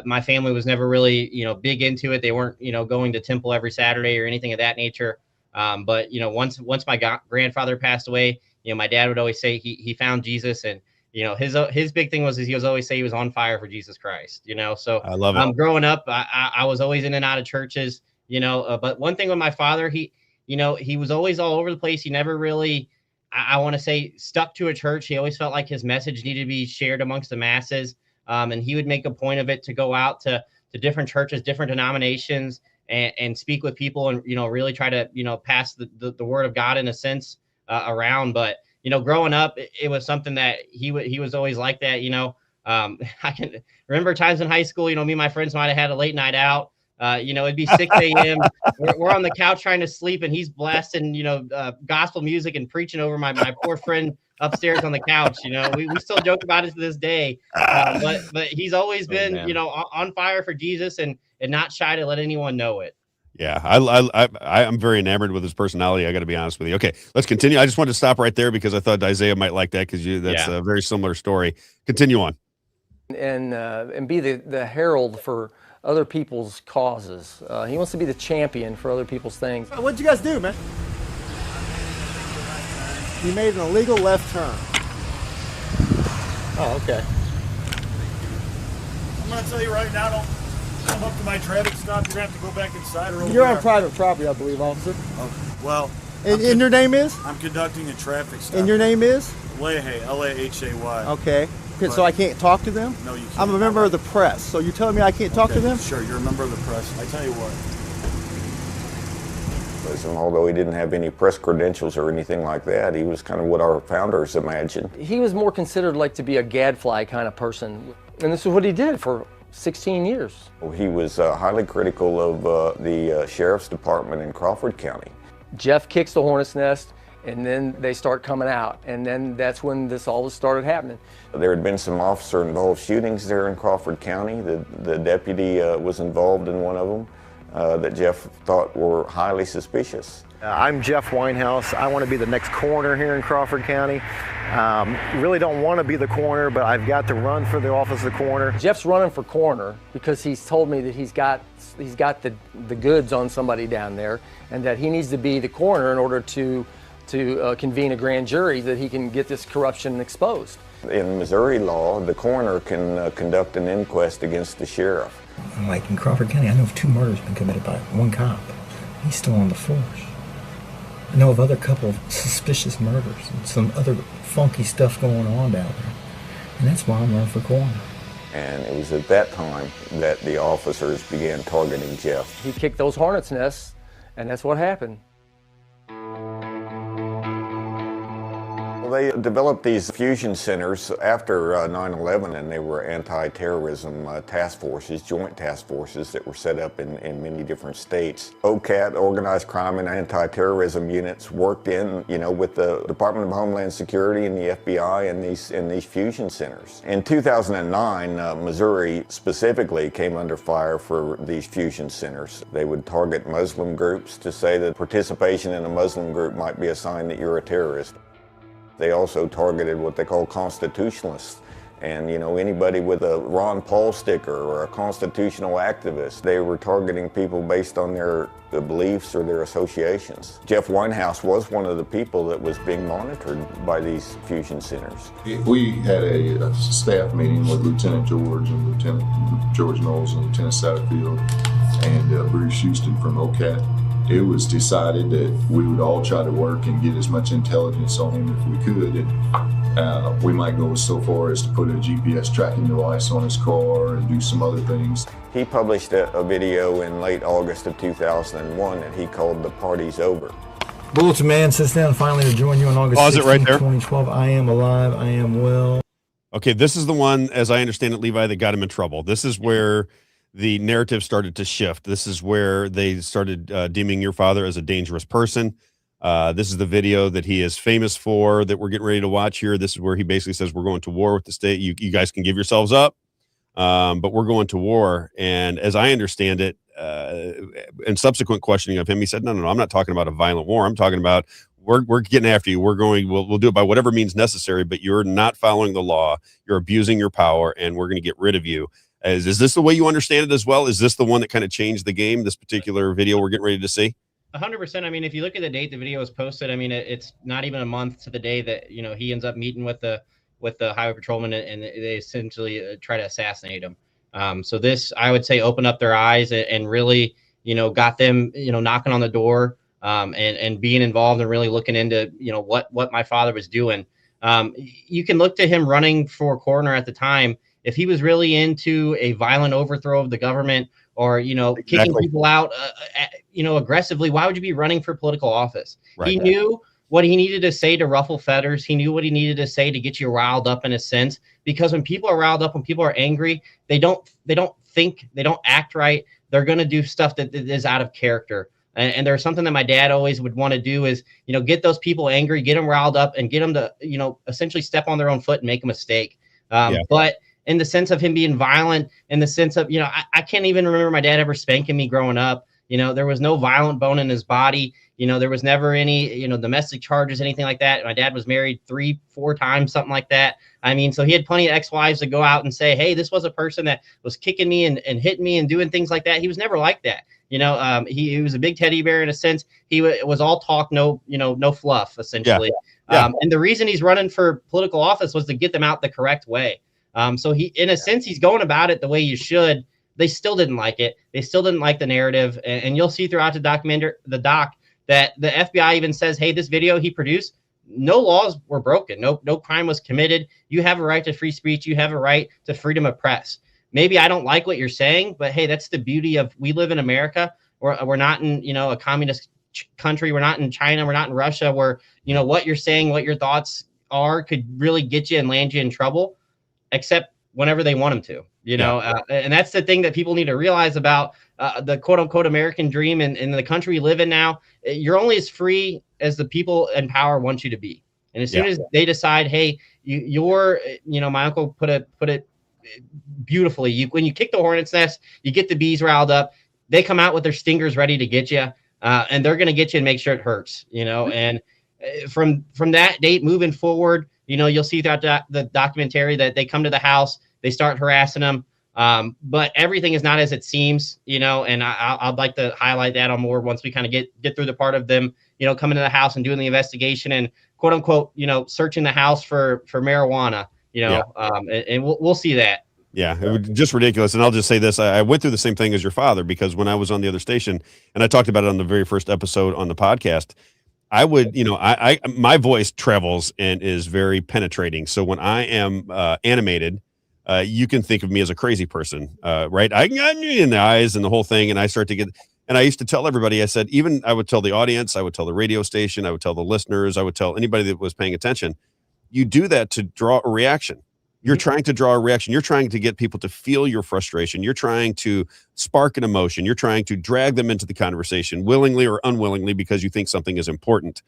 my family was never really, big into it. They weren't, going to temple every Saturday or anything of that nature. But once my grandfather passed away, my dad would always say he found Jesus, and his big thing was he was always say he was on fire for Jesus Christ. So I love it. Growing up, I was always in and out of churches. But one thing with my father, he was always all over the place. He never really, I want to say, stuck to a church. He always felt like his message needed to be shared amongst the masses. And he would make a point of it to go out to different churches, different denominations, and speak with people and, really try to, pass the word of God in a sense around. But, growing up, it was something that he was always like that. I can remember times in high school, me and my friends might have had a late night out. It'd be 6 a.m. We're on the couch trying to sleep, and he's blasting, gospel music and preaching over my poor friend upstairs on the couch. We still joke about it to this day. But he's always been, on fire for Jesus and not shy to let anyone know it. Yeah, I'm very enamored with his personality. I got to be honest with you. Okay, let's continue. I just wanted to stop right there because I thought Isaiah might like that because that's a very similar story. Continue on. And be the herald for other people's causes. He wants to be the champion for other people's things. What'd you guys do, man? You made an illegal left turn. Oh, okay. I'm going to tell you right now, don't come up to my traffic stop. You're going to have to go back inside or over You're there. on private property, I believe, officer. Okay. Well, and your name is? I'm conducting a traffic stop. And your name is? Lahay, L-A-H-A-Y. Okay. So I can't talk to them? No, you can't. I'm a member of the press. So you're telling me I can't talk to them? Sure, you're a member of the press. I tell you what. And although he didn't have any press credentials or anything like that, he was kind of what our founders imagined. He was more considered like to be a gadfly kind of person. And this is what he did for 16 years. He was highly critical of the sheriff's department in Crawford County. Jeff kicks the hornet's nest, and then they start coming out. And then that's when all this started happening. There had been some officer-involved shootings there in Crawford County. The deputy was involved in one of them that Jeff thought were highly suspicious. I'm Jeff Winehouse. I want to be the next coroner here in Crawford County. Really don't want to be the coroner, but I've got to run for the office of the coroner. Jeff's running for coroner because he's told me that he's got the goods on somebody down there, and that he needs to be the coroner in order to convene a grand jury that he can get this corruption exposed. In Missouri law, the coroner can conduct an inquest against the sheriff. Like in Crawford County, I know of 2 murders been committed by one cop. He's still on the force. I know of other couple of suspicious murders and some other funky stuff going on down there. And that's why I'm running for coroner. And it was at that time that the officers began targeting Jeff. He kicked those hornet's nests, and that's what happened. They developed these fusion centers after 9/11, and they were anti-terrorism task forces, joint task forces that were set up in many different states. OCAT, Organized Crime and Anti-Terrorism units, worked with the Department of Homeland Security and the FBI in these fusion centers. In 2009, Missouri specifically came under fire for these fusion centers. They would target Muslim groups to say that participation in a Muslim group might be a sign that you're a terrorist. They also targeted what they call constitutionalists. And, anybody with a Ron Paul sticker or a constitutional activist, they were targeting people based on their beliefs or their associations. Jeff Winehouse was one of the people that was being monitored by these fusion centers. We had a staff meeting with Lieutenant George and Lieutenant George Knowles and Lieutenant Satterfield and Bruce Houston from OCAT. It was decided that we would all try to work and get as much intelligence on him if we could. And we might go so far as to put a GPS tracking device on his car and do some other things. He published a video in late August of 2001 that he called "The Party's Over." Bulletin Man sits down finally to join you on August 16, right there. 2012. I am alive. I am well. Okay, this is the one, as I understand it, Levi, that got him in trouble. This is where the narrative started to shift. This is where they started deeming your father as a dangerous person. This is the video that he is famous for that we're getting ready to watch here. This is where he basically says, we're going to war with the state. You guys can give yourselves up, but we're going to war. And as I understand it, in subsequent questioning of him, he said, no, I'm not talking about a violent war. I'm talking about we're getting after you. We'll do it by whatever means necessary, but you're not following the law. You're abusing your power, and we're going to get rid of you. Is this the way you understand it as well? Is this the one that kind of changed the game, this particular video we're getting ready to see? 100%. I mean, if you look at the date the video was posted, I mean, it's not even a month to the day that, he ends up meeting with the highway patrolman and they essentially try to assassinate him. So this, I would say, opened up their eyes and really, got them, knocking on the door and being involved and really looking into, what my father was doing. You can look to him running for coroner at the time. If he was really into a violent overthrow of the government or, kicking people out, aggressively, why would you be running for political office? Right. He knew what he needed to say to ruffle feathers. He knew what he needed to say to get you riled up in a sense, because when people are riled up, when people are angry, they don't think, they don't act right. They're going to do stuff that is out of character. And there's something that my dad always would want to do is, get those people angry, get them riled up and get them to, essentially step on their own foot and make a mistake. But in the sense of him being violent, in the sense of, I can't even remember my dad ever spanking me growing up. There was no violent bone in his body. There was never any, domestic charges, anything like that. My dad was married 3-4 times, something like that. I mean, so he had plenty of ex-wives to go out and say, hey, this was a person that was kicking me and hitting me and doing things like that. He was never like that. He was a big teddy bear in a sense. He was all talk, no fluff, essentially. And the reason he's running for political office was to get them out the correct way. So he, in a sense, he's going about it the way you should. They still didn't like it. They still didn't like the narrative. And you'll see throughout the doc that the FBI even says, hey, this video he produced, no laws were broken. No crime was committed. You have a right to free speech. You have a right to freedom of press. Maybe I don't like what you're saying, but hey, that's the beauty of, we live in America. We're not in, a communist country. We're not in China. We're not in Russia, where, what you're saying, what your thoughts are could really get you and land you in trouble, except whenever they want them to, and that's the thing that people need to realize about the quote unquote American dream and in the country we live in now. You're only as free as the people in power want you to be. And as soon as they decide, hey, you're, my uncle put it beautifully. When you kick the hornet's nest, you get the bees riled up. They come out with their stingers ready to get you, and they're going to get you and make sure it hurts, and from that date moving forward, you'll see throughout the documentary that they come to the house, they start harassing them. But everything is not as it seems, and I'd like to highlight that on more once we kind of get through the part of them, coming to the house and doing the investigation and quote unquote, searching the house for marijuana, and we'll see that. Yeah, it was just ridiculous. And I'll just say this. I went through the same thing as your father, because when I was on the other station, and I talked about it on the very first episode on the podcast, I would, my voice travels and is very penetrating. So when I am animated, you can think of me as a crazy person, right? I'm in the eyes and the whole thing. And I start to get, and I used to tell everybody, I said, even I would tell the audience, I would tell the radio station, I would tell the listeners, I would tell anybody that was paying attention, you do that to draw a reaction. You're trying to draw a reaction. You're trying to get people to feel your frustration. You're trying to spark an emotion. You're trying to drag them into the conversation willingly or unwillingly because you think something is important.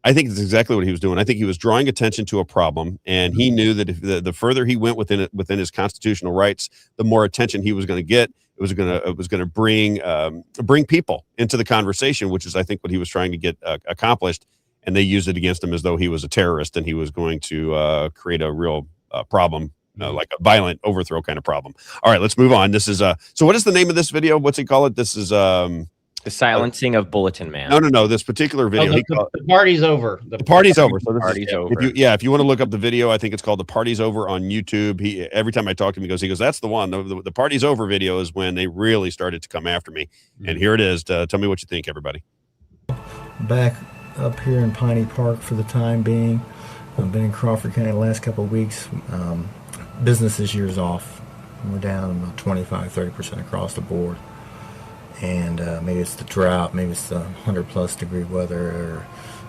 I think that's exactly what he was doing. I think he was drawing attention to a problem, and he knew that if the further he went within his constitutional rights, the more attention he was going to get. It was going to bring people into the conversation, which is, I think, what he was trying to get accomplished. And they used it against him as though he was a terrorist and he was going to create a real problem, like a violent overthrow kind of problem. All right, let's move on. This is so what is the name of this video? What's he call it? This is the silencing of Bulletin Man. No. This particular video. The party's over. The party's over. So this party's over. If you want to look up the video, I think it's called "The Party's Over" on YouTube. Every time I talk to him, he goes, "That's the one." The "Party's Over" video is when they really started to come after me. And here it is. Tell me what you think, everybody. Back up here in Piney Park for the time being. I've been in Crawford County the last couple of weeks. Business this year's off. We're down about 25-30% across the board. And maybe it's the drought, maybe it's the 100+ degree weather, or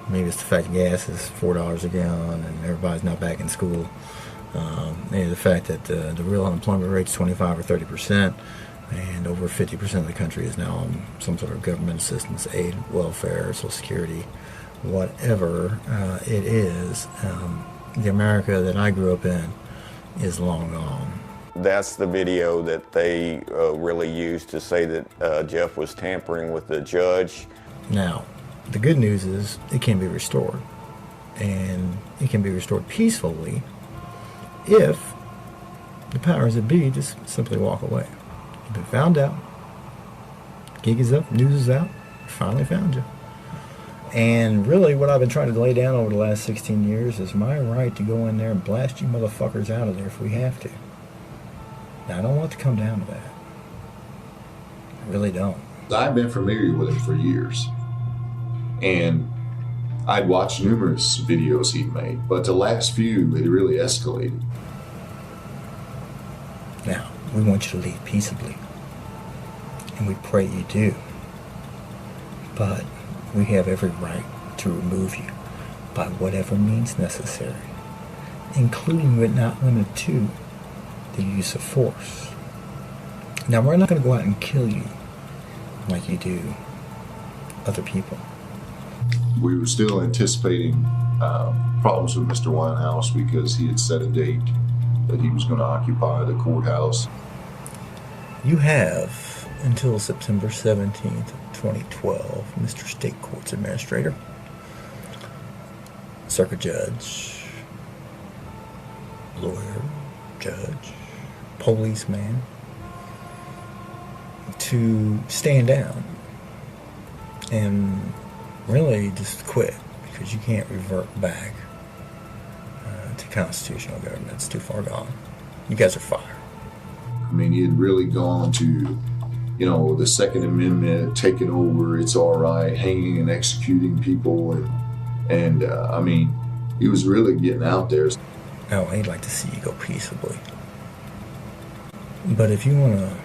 maybe it's the fact gas is $4 a gallon and everybody's not back in school. Maybe the fact that the real unemployment rate is 25 or 30%, and over 50% of the country is now on some sort of government assistance, aid, welfare, Social Security, whatever it is. The America that I grew up in is long gone. That's the video that they really used to say that Jeff was tampering with the judge. Now, the good news is it can be restored, and it can be restored peacefully if the powers that be just simply walk away. You've been found out, gig is up, news is out, we finally found you. And really what I've been trying to lay down over the last 16 years is my right to go in there and blast you motherfuckers out of there if we have to. Now, I don't want it to come down to that. I really don't. I've been familiar with him for years, and I'd watched numerous videos he'd made, but the last few, it really escalated. Now, we want you to leave peaceably, and we pray you do, but we have every right to remove you by whatever means necessary, including but not limited to the use of force. Now, we're not going to go out and kill you like you do other people. We were still anticipating problems with Mr. Winehouse because he had set a date that he was going to occupy the courthouse. You have until September 17th, 2012, Mr. State Courts Administrator, Circuit Judge, Lawyer, Judge, Policeman, to stand down and really just quit, because you can't revert back to constitutional government. It's too far gone. You guys are fired. I mean, he had really gone to, you know, the Second Amendment, taking over, it's all right, hanging and executing people. And I mean, he was really getting out there. Oh, I'd like to see you go peaceably. But if you want to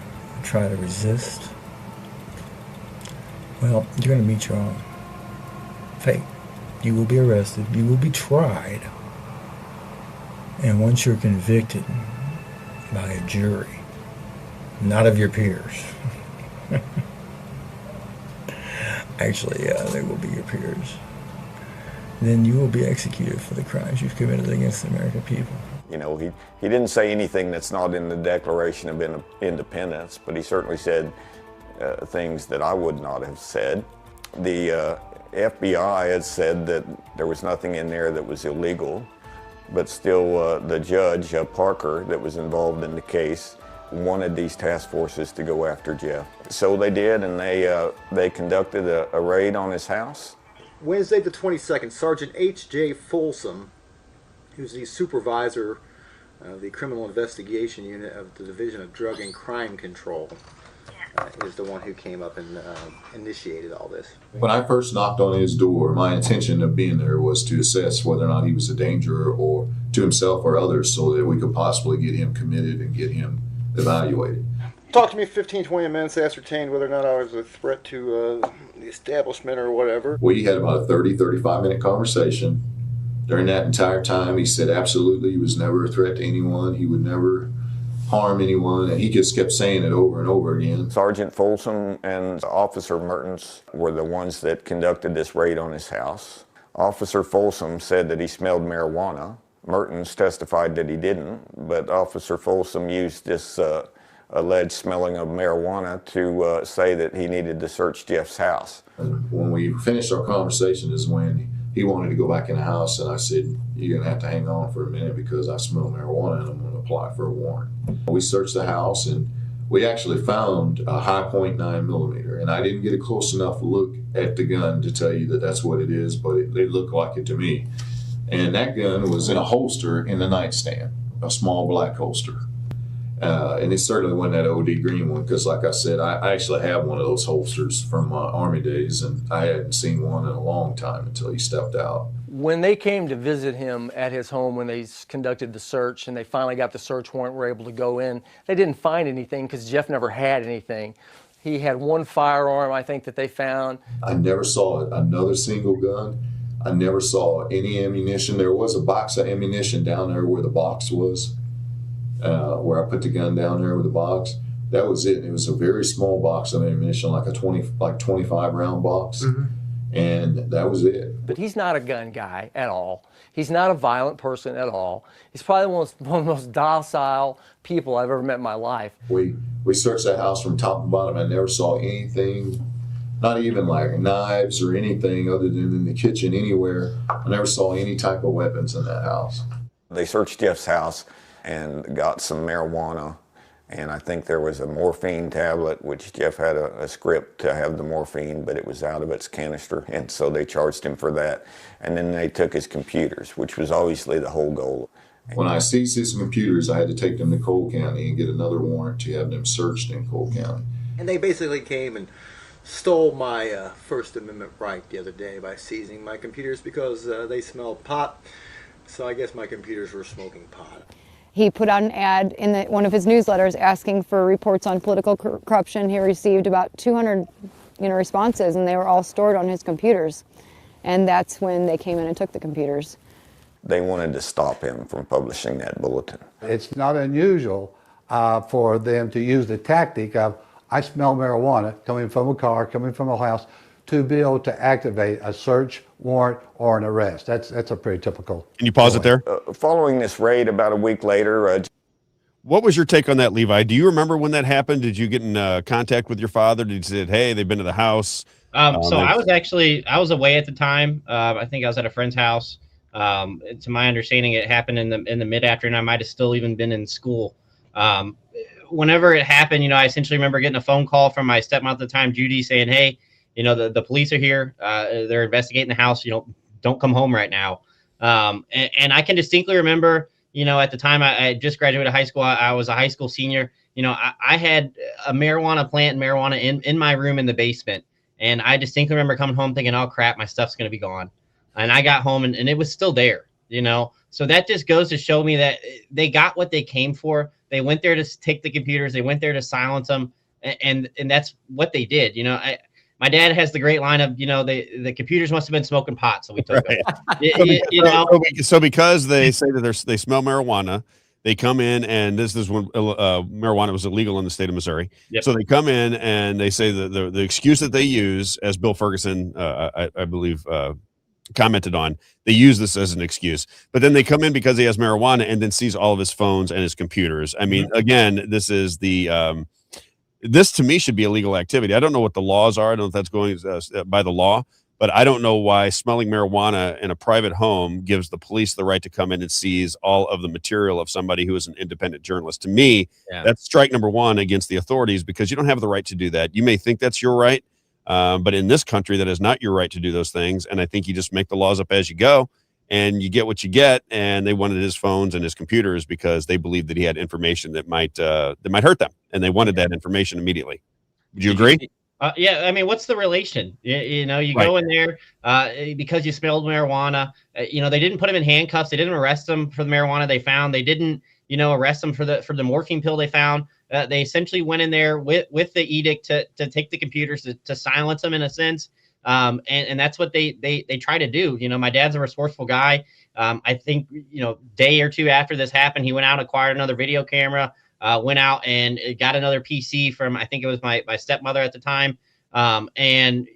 try to resist, well, you're going to meet your own fate. You will be arrested. You will be tried. And once you're convicted by a jury, not of your peers. Actually, yeah, they will be your peers. Then you will be executed for the crimes you've committed against the American people. You know, he didn't say anything that's not in the Declaration of Independence, but he certainly said things that I would not have said. The FBI had said that there was nothing in there that was illegal, but still the judge, Parker, that was involved in the case, wanted these task forces to go after Jeff. So they did, and they conducted a raid on his house. Wednesday the 22nd, Sergeant H.J. Folsom, who's the supervisor of the Criminal Investigation Unit of the Division of Drug and Crime Control, is the one who came up and initiated all this. When I first knocked on his door, my intention of being there was to assess whether or not he was a danger or to himself or others, so that we could possibly get him committed and get him evaluated. Talk to me 15-20 minutes, ascertained whether or not I was a threat to the establishment or whatever. We had about a 30-35 minute conversation, During that entire time, he said absolutely he was never a threat to anyone. He would never harm anyone, and he just kept saying it over and over again. Sergeant Folsom and Officer Mertens were the ones that conducted this raid on his house. Officer Folsom said that he smelled marijuana. Mertens testified that he didn't, but Officer Folsom used this alleged smelling of marijuana to say that he needed to search Jeff's house. When we finished our conversation is when he wanted to go back in the house, and I said, you're gonna have to hang on for a minute because I smell marijuana and I'm gonna apply for a warrant. We searched the house and we actually found a high .9 millimeter, and I didn't get a close enough look at the gun to tell you that that's what it is, but it looked like it to me. And that gun was in a holster in the nightstand, a small black holster. And it certainly wasn't that OD green one, because like I said, I actually have one of those holsters from my Army days, and I hadn't seen one in a long time until he stepped out. When they came to visit him at his home, when they conducted the search and they finally got the search warrant, were able to go in, they didn't find anything because Jeff never had anything. He had one firearm, I think, that they found. I never saw another single gun. I never saw any ammunition. There was a box of ammunition down there where the box was. Where I put the gun down there with the box, that was it. It was a very small box of ammunition, like a 25 round box, and that was it. But he's not a gun guy at all. He's not a violent person at all. He's probably one of the most docile people I've ever met in my life. We searched that house from top to bottom. I never saw anything, not even like knives or anything other than in the kitchen anywhere. I never saw any type of weapons in that house. They searched Jeff's house and got some marijuana, and I think there was a morphine tablet, which Jeff had a script to have the morphine, but it was out of its canister, and so they charged him for that. And then they took his computers, which was obviously the whole goal. When I seized his computers, I had to take them to Cole County and get another warrant to have them searched in Cole County. And they basically came and stole my First Amendment right the other day by seizing my computers because they smelled pot. So I guess my computers were smoking pot. He put out an ad in one of his newsletters asking for reports on political corruption. He received about 200 responses, and they were all stored on his computers. And that's when they came in and took the computers. They wanted to stop him from publishing that bulletin. It's not unusual for them to use the tactic of, I smell marijuana coming from a car, coming from a house, to be able to activate a search warrant or an arrest. That's a pretty typical. Can you pause it there? Following this raid about a week later. What was your take on that, Levi? Do you remember when that happened? Did you get in contact with your father? Did you say, hey, they've been to the house? So I was away at the time. I think I was at a friend's house. To my understanding, it happened in the mid-afternoon. I might have still even been in school. Whenever it happened, I essentially remember getting a phone call from my stepmom at the time, Judy, saying, hey, the police are here. They're investigating the house. Don't come home right now. And I can distinctly remember, at the time I just graduated high school. I was a high school senior. I had a marijuana plant and marijuana in my room in the basement. And I distinctly remember coming home thinking, oh, crap, my stuff's going to be gone. And I got home and it was still there, So that just goes to show me that they got what they came for. They went there to take the computers. They went there to silence them. And that's what they did. My dad has the great line of, the computers must have been smoking pot, so we took them. So because they say that they smell marijuana, they come in, and this is when marijuana was illegal in the state of Missouri. Yep. So they come in and they say that the excuse that they use, as Bill Ferguson, I believe, commented on, they use this as an excuse. But then they come in because he has marijuana and then sees all of his phones and his computers. I mean, again, this is this to me should be illegal activity. I don't know what the laws are. I don't know if that's going by the law, but I don't know why smelling marijuana in a private home gives the police the right to come in and seize all of the material of somebody who is an independent journalist. To me, that's strike number one against the authorities, because you don't have the right to do that. You may think that's your right, but in this country, that is not your right to do those things. And I think you just make the laws up as you go, and you get what you get. And they wanted his phones and his computers because they believed that he had information that might hurt them, and they wanted that information immediately. Would you agree? Yeah, I mean, what's the relation? You go in there because you smelled marijuana. They didn't put him in handcuffs. They didn't arrest him for the marijuana they found. They didn't, arrest him for the morphine pill they found. They essentially went in there with the edict to take the computers, to silence them in a sense. And that's what they try to do. You know, my dad's a resourceful guy. I think, you know, day or two after this happened, he went out and acquired another video camera, went out and got another PC from, I think it was my stepmother at the time. And,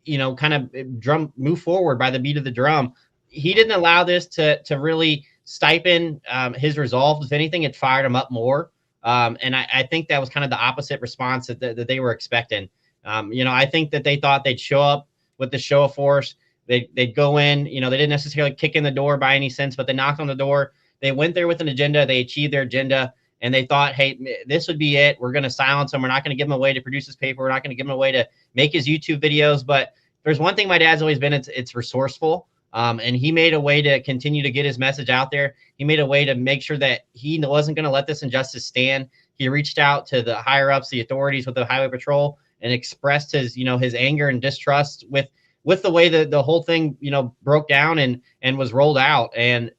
you know, kind of move forward by the beat of the drum. He didn't allow this to really stipend his resolve. If anything, it fired him up more. And I think that was kind of the opposite response that they were expecting. You know, I think that they thought they'd show up with the show of force. They'd go in, you know, they didn't necessarily kick in the door by any sense, but they knocked on the door. They went there with an agenda. They achieved their agenda. And they thought, hey, this would be it. We're going to silence him. We're not going to give him a way to produce his paper. We're not going to give him a way to make his YouTube videos. But there's one thing my dad's always been, it's resourceful. And he made a way to continue to get his message out there. He made a way to make sure that he wasn't going to let this injustice stand. He reached out to the higher ups, the authorities with the Highway Patrol, and expressed his, you know, his anger and distrust with the way that the whole thing, you know, broke down and was rolled out. And,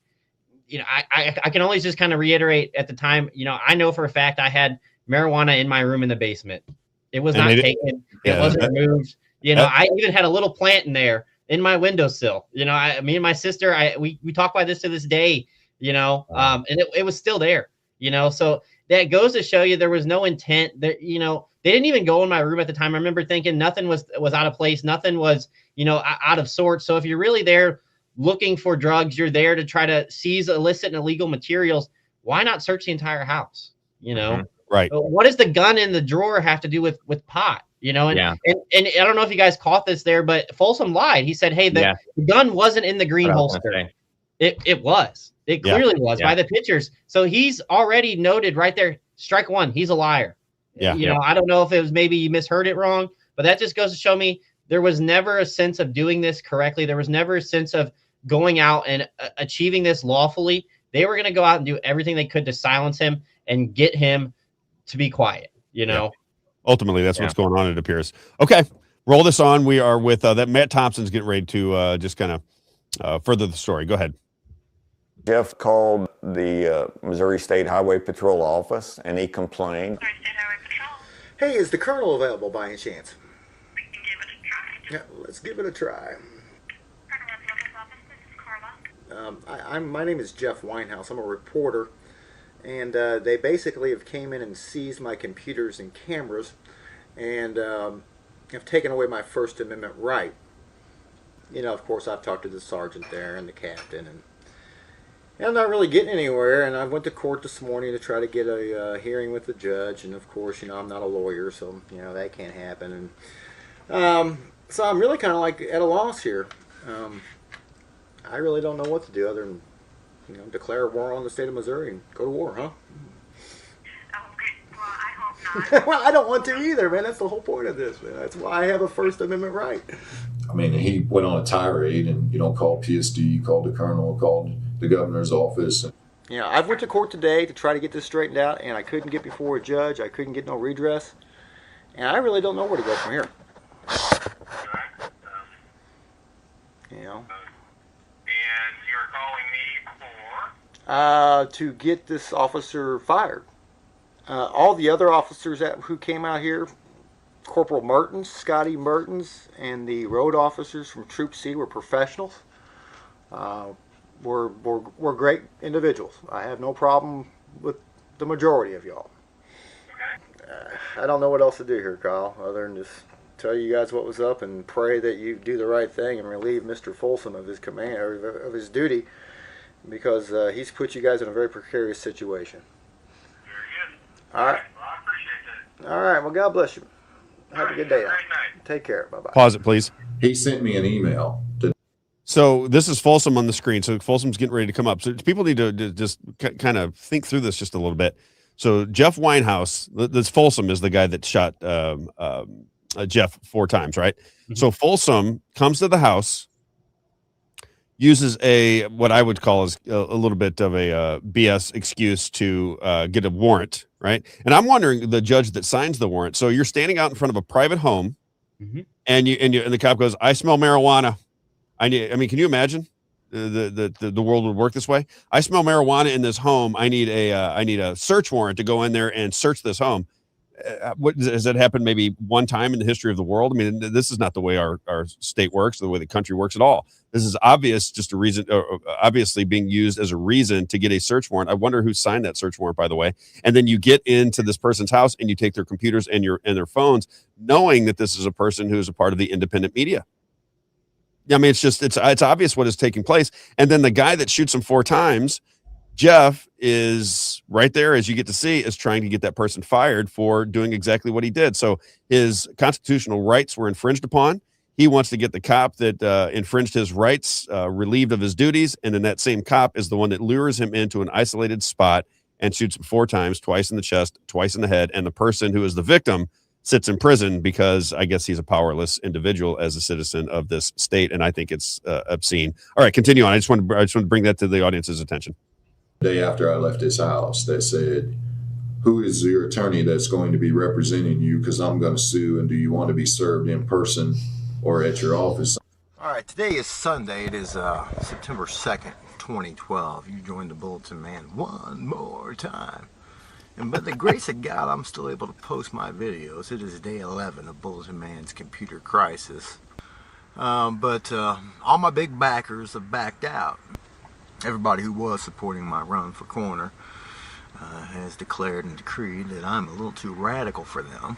you know, I can only just kind of reiterate at the time, you know, I know for a fact I had marijuana in my room in the basement. It was not taken. It wasn't removed. You know, I even had a little plant in there in my windowsill. You know, me and my sister, we talk about this to this day, you know, and it was still there, you know. So that goes to show you there was no intent that, you know, they didn't even go in my room at the time. I remember thinking nothing was out of place. Nothing was, you know, out of sorts. So if you're really there looking for drugs, you're there to try to seize illicit and illegal materials, why not search the entire house? You know, right? What does the gun in the drawer have to do with pot? You know, and I don't know if you guys caught this there, but Folsom lied. He said, hey, the gun wasn't in the green holster. It was. It clearly was by the pictures. So he's already noted right there, strike one. He's a liar. Yeah. You know, I don't know if it was maybe you misheard it wrong, but that just goes to show me there was never a sense of doing this correctly. There was never a sense of going out and achieving this lawfully. They were going to go out and do everything they could to silence him and get him to be quiet, you know? Ultimately, that's what's going on, it appears. Okay, roll this on. We are with that Matt Thompson's getting ready to just kind of further the story. Go ahead. Jeff called the Missouri State Highway Patrol office, and he complained. Hey, is the colonel available by any chance? We can give it a try. Yeah, let's give it a try. My name is Jeff Winehouse. I'm a reporter, and they basically have came in and seized my computers and cameras, and have taken away my First Amendment right. You know, of course, I've talked to the sergeant there and the captain, and I'm not really getting anywhere. And I went to court this morning to try to get a hearing with the judge, and of course, you know, I'm not a lawyer, so you know that can't happen. And so I'm really kind of like at a loss here. I really don't know what to do other than, you know, declare war on the state of Missouri and go to war, huh? Okay, well, I hope not. Well, I don't want to either, man. That's the whole point of this, man. That's why I have a First Amendment right. I mean, he went on a tirade and, you know, called PSD, called the colonel, called the governor's office. Yeah, I've went to court today to try to get this straightened out, and I couldn't get before a judge. I couldn't get no redress, and I really don't know where to go from here. You know. And you're calling me for? To get this officer fired. All the other officers who came out here, Corporal Mertens, Scotty Mertens, and the road officers from Troop C were professionals. Were great individuals. I have no problem with the majority of y'all. I don't know what else to do here, Kyle, other than just tell you guys what was up and pray that you do the right thing and relieve Mr. Folsom of his command or of his duty, because he's put you guys in a very precarious situation. Very good. All right. Well, I appreciate that. All right. Well, God bless you. Have a good day. Great night. Take care. Bye-bye. Pause it, please. He sent me an email. So this is Folsom on the screen. So Folsom's getting ready to come up. So people need to just kind of think through this just a little bit. So Jeff Winehouse, this Folsom is the guy that shot Jeff 4 times, right? Mm-hmm. So Folsom comes to the house, uses what I would call a little bit of a BS excuse to get a warrant, right? And I'm wondering, the judge that signs the warrant. So you're standing out in front of a private home, mm-hmm. and the cop goes, "I smell marijuana." I mean, can you imagine the world would work this way? I smell marijuana in this home. I need a search warrant to go in there and search this home. What has that happened maybe one time in the history of the world? I mean, this is not the way our state works, the way the country works at all. This is obvious, just a reason, obviously being used as a reason to get a search warrant. I wonder who signed that search warrant, by the way. And then you get into this person's house and you take their computers and their phones, knowing that this is a person who is a part of the independent media. I mean, it's obvious what is taking place. And then the guy that shoots him 4 times, Jeff, is right there, as you get to see, is trying to get that person fired for doing exactly what he did. So his constitutional rights were infringed upon. He wants to get the cop that infringed his rights relieved of his duties. And then that same cop is the one that lures him into an isolated spot and shoots him 4 times, twice in the chest, twice in the head. And the person who is the victim sits in prison because I guess he's a powerless individual as a citizen of this state. And I think it's obscene. All right, continue on. I just want to bring that to the audience's attention. The day after I left his house, they said, "Who is your attorney that's going to be representing you? Because I'm going to sue, and do you want to be served in person or at your office?" All right, today is Sunday. It is September 2nd, 2012. You joined the Bulletin Man one more time. And by the grace of God, I'm still able to post my videos. It is day 11 of Bulletin Man's computer crisis. But all my big backers have backed out. Everybody who was supporting my run for coroner has declared and decreed that I'm a little too radical for them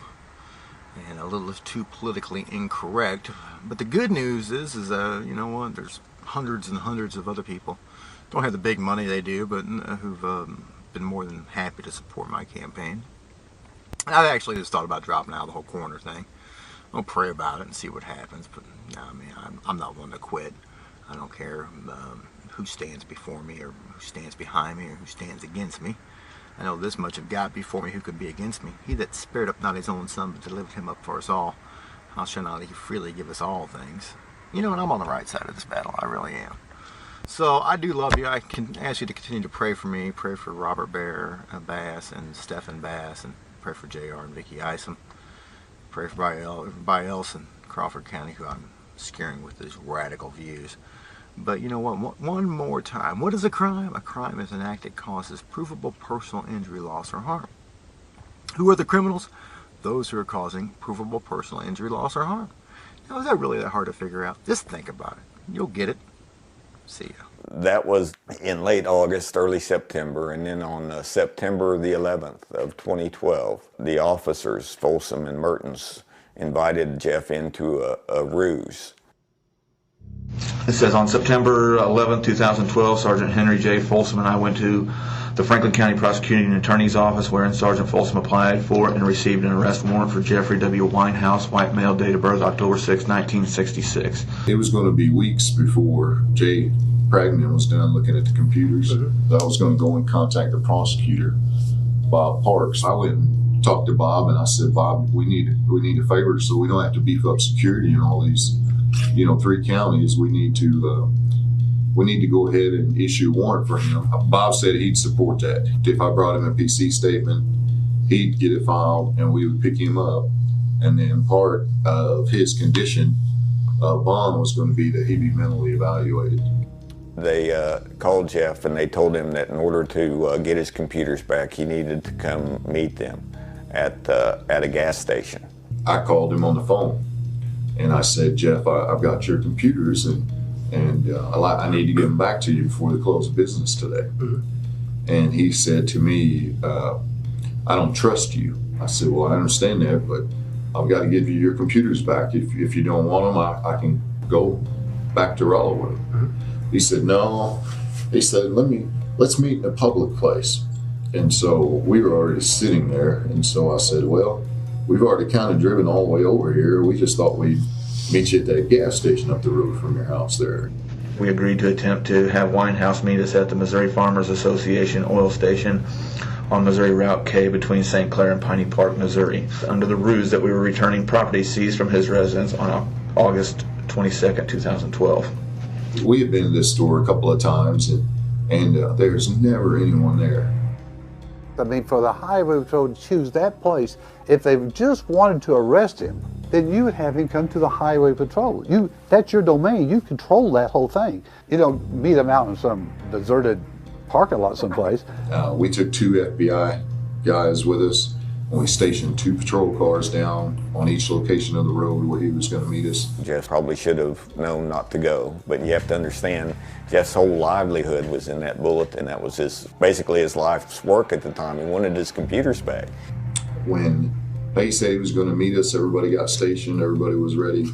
and a little too politically incorrect. But the good news is you know what, there's hundreds and hundreds of other people, don't have the big money they do, but who've been more than happy to support my campaign. I actually just thought about dropping out of the whole coroner thing. I'll pray about it and see what happens, but I mean, I'm not one to quit. I don't care who stands before me or who stands behind me or who stands against me. I know this much of God before me, who could be against me? He that spared up not his own son, but delivered him up for us all, how shall not he freely give us all things? You know, and I'm on the right side of this battle. I really am. So I do love you. I can ask you to continue to pray for me. Pray for Robert Bass and Stephen Bass, and pray for JR and Vicky Isom. Pray for everybody else in Crawford County who I'm scaring with these radical views. But you know what? One more time. What is a crime? A crime is an act that causes provable personal injury, loss, or harm. Who are the criminals? Those who are causing provable personal injury, loss, or harm. Now, is that really that hard to figure out? Just think about it. You'll get it. See ya. That was in late August, early September, and then on September the 11th of 2012, the officers, Folsom and Mertens, invited Jeff into a ruse. It says, on September 11, 2012, Sergeant Henry J. Folsom and I went to the Franklin County Prosecuting Attorney's Office, wherein Sergeant Folsom applied for and received an arrest warrant for Jeffrey W. Winehouse, white male, date of birth October 6, 1966. It was going to be weeks before Jay Pragman was done looking at the computers. I was going to go and contact the prosecutor, Bob Parks. I went and talked to Bob, and I said, "Bob, we need a favor so we don't have to beef up security in all these, 3 counties. We need to go ahead and issue a warrant for him." Bob said he'd support that. If I brought him a PC statement, he'd get it filed and we would pick him up. And then part of his condition bond was going to be that he'd be mentally evaluated. They called Jeff and they told him that in order to get his computers back, he needed to come meet them at a gas station. I called him on the phone and I said, "Jeff, I've got your computers and I need to get them back to you before the close of business today." And he said to me, "I don't trust you." I said, "Well, I understand that, but I've got to give you your computers back. If you don't want them, I can go back to Rollo with them." He said, "No." He said, let's meet in a public place." And so we were already sitting there. And so I said, "Well, we've already kind of driven all the way over here. We just thought we'd meet you at that gas station up the road from your house there." We agreed to attempt to have Winehouse meet us at the Missouri Farmers Association oil station on Missouri Route K between St. Clair and Piney Park, Missouri, under the ruse that we were returning property seized from his residence on August 22nd, 2012. We had been to this store a couple of times and there's never anyone there. I mean, for the highway patrol to choose that place, if they just wanted to arrest him, then you would have him come to the highway patrol. That's your domain. You control that whole thing. You don't meet him out in some deserted parking lot someplace. We took 2 FBI guys with us, And we stationed 2 patrol cars down on each location of the road where he was going to meet us. Jeff probably should have known not to go, but you have to understand Jeff's whole livelihood was in that bullet, and that was basically his life's work at the time. He wanted his computers back. When they said he was going to meet us, everybody got stationed, everybody was ready.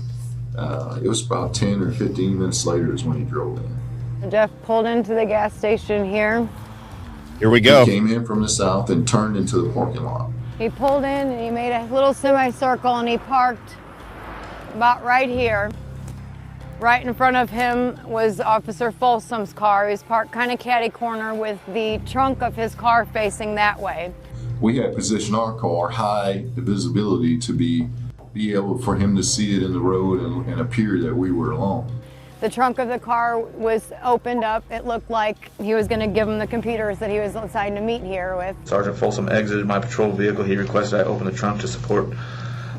It was about 10 or 15 minutes later is when he drove in. Jeff pulled into the gas station here. Here we go. He came in from the south and turned into the parking lot. He pulled in and he made a little semicircle and he parked about right here. Right in front of him was Officer Folsom's car. He was parked kind of catty corner with the trunk of his car facing that way. We had positioned our car high, the visibility to be able for him to see it in the road and appear that we were alone. The trunk of the car was opened up. It looked like he was going to give him the computers that he was assigned to meet here with. Sergeant Folsom exited my patrol vehicle. He requested I open the trunk to support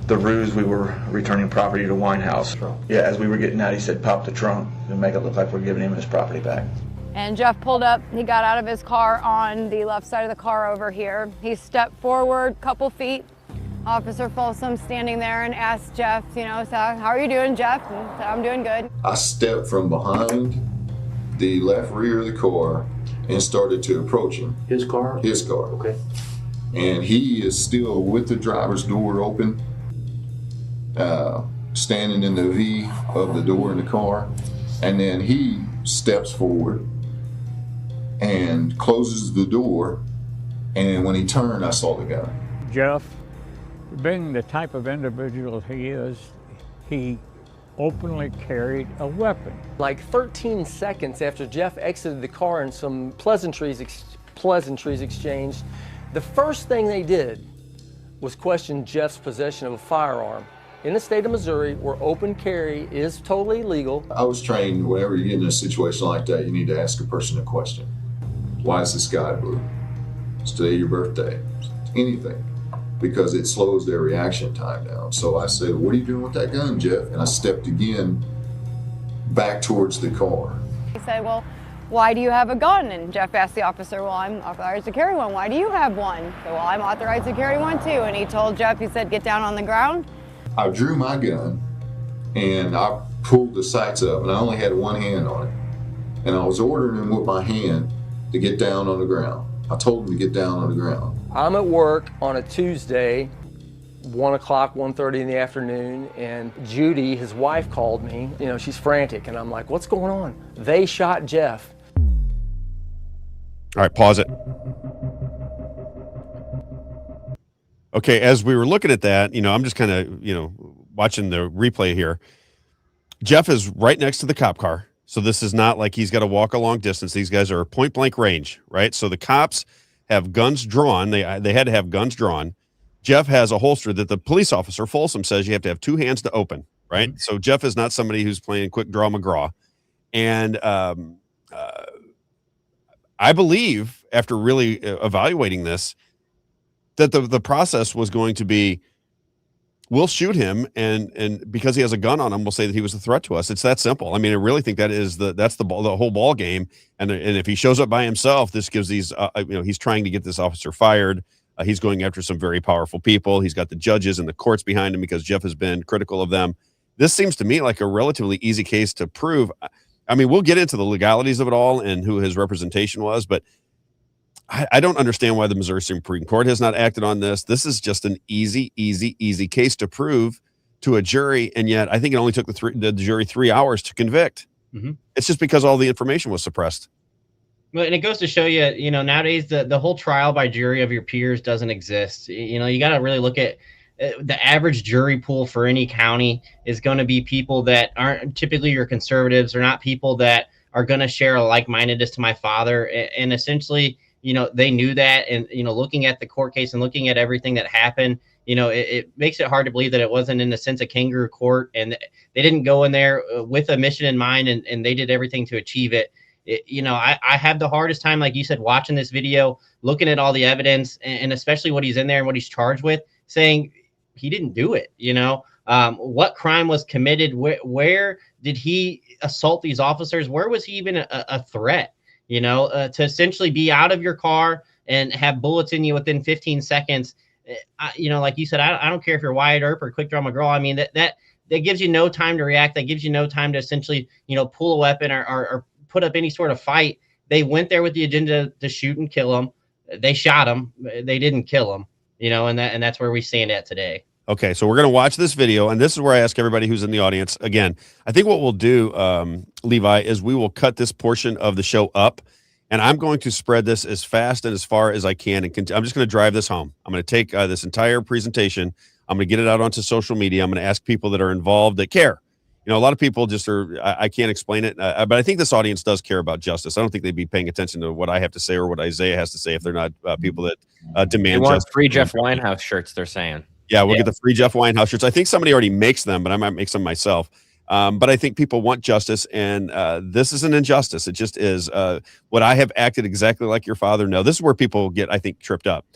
the ruse we were returning property to Winehouse. Yeah, as we were getting out, he said, pop the trunk and make it look like we're giving him his property back. And Jeff pulled up. He got out of his car on the left side of the car over here. He stepped forward a couple feet. Officer Folsom standing there and asked Jeff, so how are you doing, Jeff? And said, I'm doing good. I stepped from behind the left rear of the car and started to approach him. His car? His car. Okay. And he is still with the driver's door open, standing in the V of the door in the car. And then he steps forward and closes the door. And when he turned, I saw the gun. Jeff, being the type of individual he is, he openly carried a weapon. Like 13 seconds after Jeff exited the car and some pleasantries exchanged, the first thing they did was question Jeff's possession of a firearm. In the state of Missouri, where open carry is totally legal. I was trained whenever you get in a situation like that, you need to ask a person a question. Why is the sky blue? Is today your birthday? Anything. Because it slows their reaction time down. So I said, what are you doing with that gun, Jeff? And I stepped again back towards the car. He said, well, why do you have a gun? And Jeff asked the officer, well, I'm authorized to carry one. Why do you have one? He said, well, I'm authorized to carry one too. And he told Jeff, he said, get down on the ground. I drew my gun and I pulled the sights up and I only had one hand on it. And I was ordering him with my hand to get down on the ground. I told him to get down on the ground. I'm at work on a Tuesday, 1 o'clock, 1:30 in the afternoon, and Judy, his wife, called me. She's frantic, and I'm like, what's going on? They shot Jeff. All right, pause it. Okay, as we were looking at that, I'm just kind of, watching the replay here. Jeff is right next to the cop car. So this is not like he's got to walk a long distance. These guys are point blank range, right? So the cops have guns drawn. They had to have guns drawn. Jeff has a holster that the police officer, Folsom, says you have to have 2 hands to open, right? Mm-hmm. So Jeff is not somebody who's playing quick draw McGraw. And I believe, after really evaluating this, that the process was going to be, we'll shoot him, and because he has a gun on him, we'll say that he was a threat to us. It's that simple. I mean, I really think that's the whole ball game. And if he shows up by himself, this gives these, he's trying to get this officer fired. He's going after some very powerful people. He's got the judges and the courts behind him because Jeff has been critical of them. This seems to me like a relatively easy case to prove. I mean, we'll get into the legalities of it all and who his representation was, but I don't understand why the Missouri Supreme Court has not acted on this. This is just an easy case to prove to a jury, and yet I think it only took the jury 3 hours to convict. Mm-hmm. It's just because all the information was suppressed. Well, and it goes to show you, nowadays the whole trial by jury of your peers doesn't exist. You got to really look at the average jury pool for any county is going to be people that aren't typically your conservatives, or not people that are going to share a like-mindedness to my father, and essentially, they knew that, and, looking at the court case and looking at everything that happened, it makes it hard to believe that it wasn't in a sense a kangaroo court, and they didn't go in there with a mission in mind, and they did everything to achieve it. I have the hardest time, like you said, watching this video, looking at all the evidence, and especially what he's in there and what he's charged with, saying he didn't do it. What crime was committed? Where did he assault these officers? Where was he even a threat? To essentially be out of your car and have bullets in you within 15 seconds. Like you said, I don't care if you're Wyatt Earp or Quick Draw McGraw. I mean, that gives you no time to react. That gives you no time to essentially, pull a weapon or put up any sort of fight. They went there with the agenda to shoot and kill him. They shot him. They didn't kill him, and that's where we stand at today. Okay, so we're going to watch this video, and this is where I ask everybody who's in the audience. Again, I think what we'll do, Levi, is we will cut this portion of the show up, and I'm going to spread this as fast and as far as I can. And I'm just going to drive this home. I'm going to take this entire presentation. I'm going to get it out onto social media. I'm going to ask people that are involved that care. A lot of people just are, I can't explain it, but I think this audience does care about justice. I don't think they'd be paying attention to what I have to say or what Isaiah has to say if they're not people that demand they want justice. free Jeff Winehouse shirts, they're saying. Yeah, we'll get the free Jeff Winehouse shirts. I think somebody already makes them, but I might make some myself. But I think people want justice, and this is an injustice. It just is. Would I have acted exactly like your father? No. This is where people get, I think, tripped up.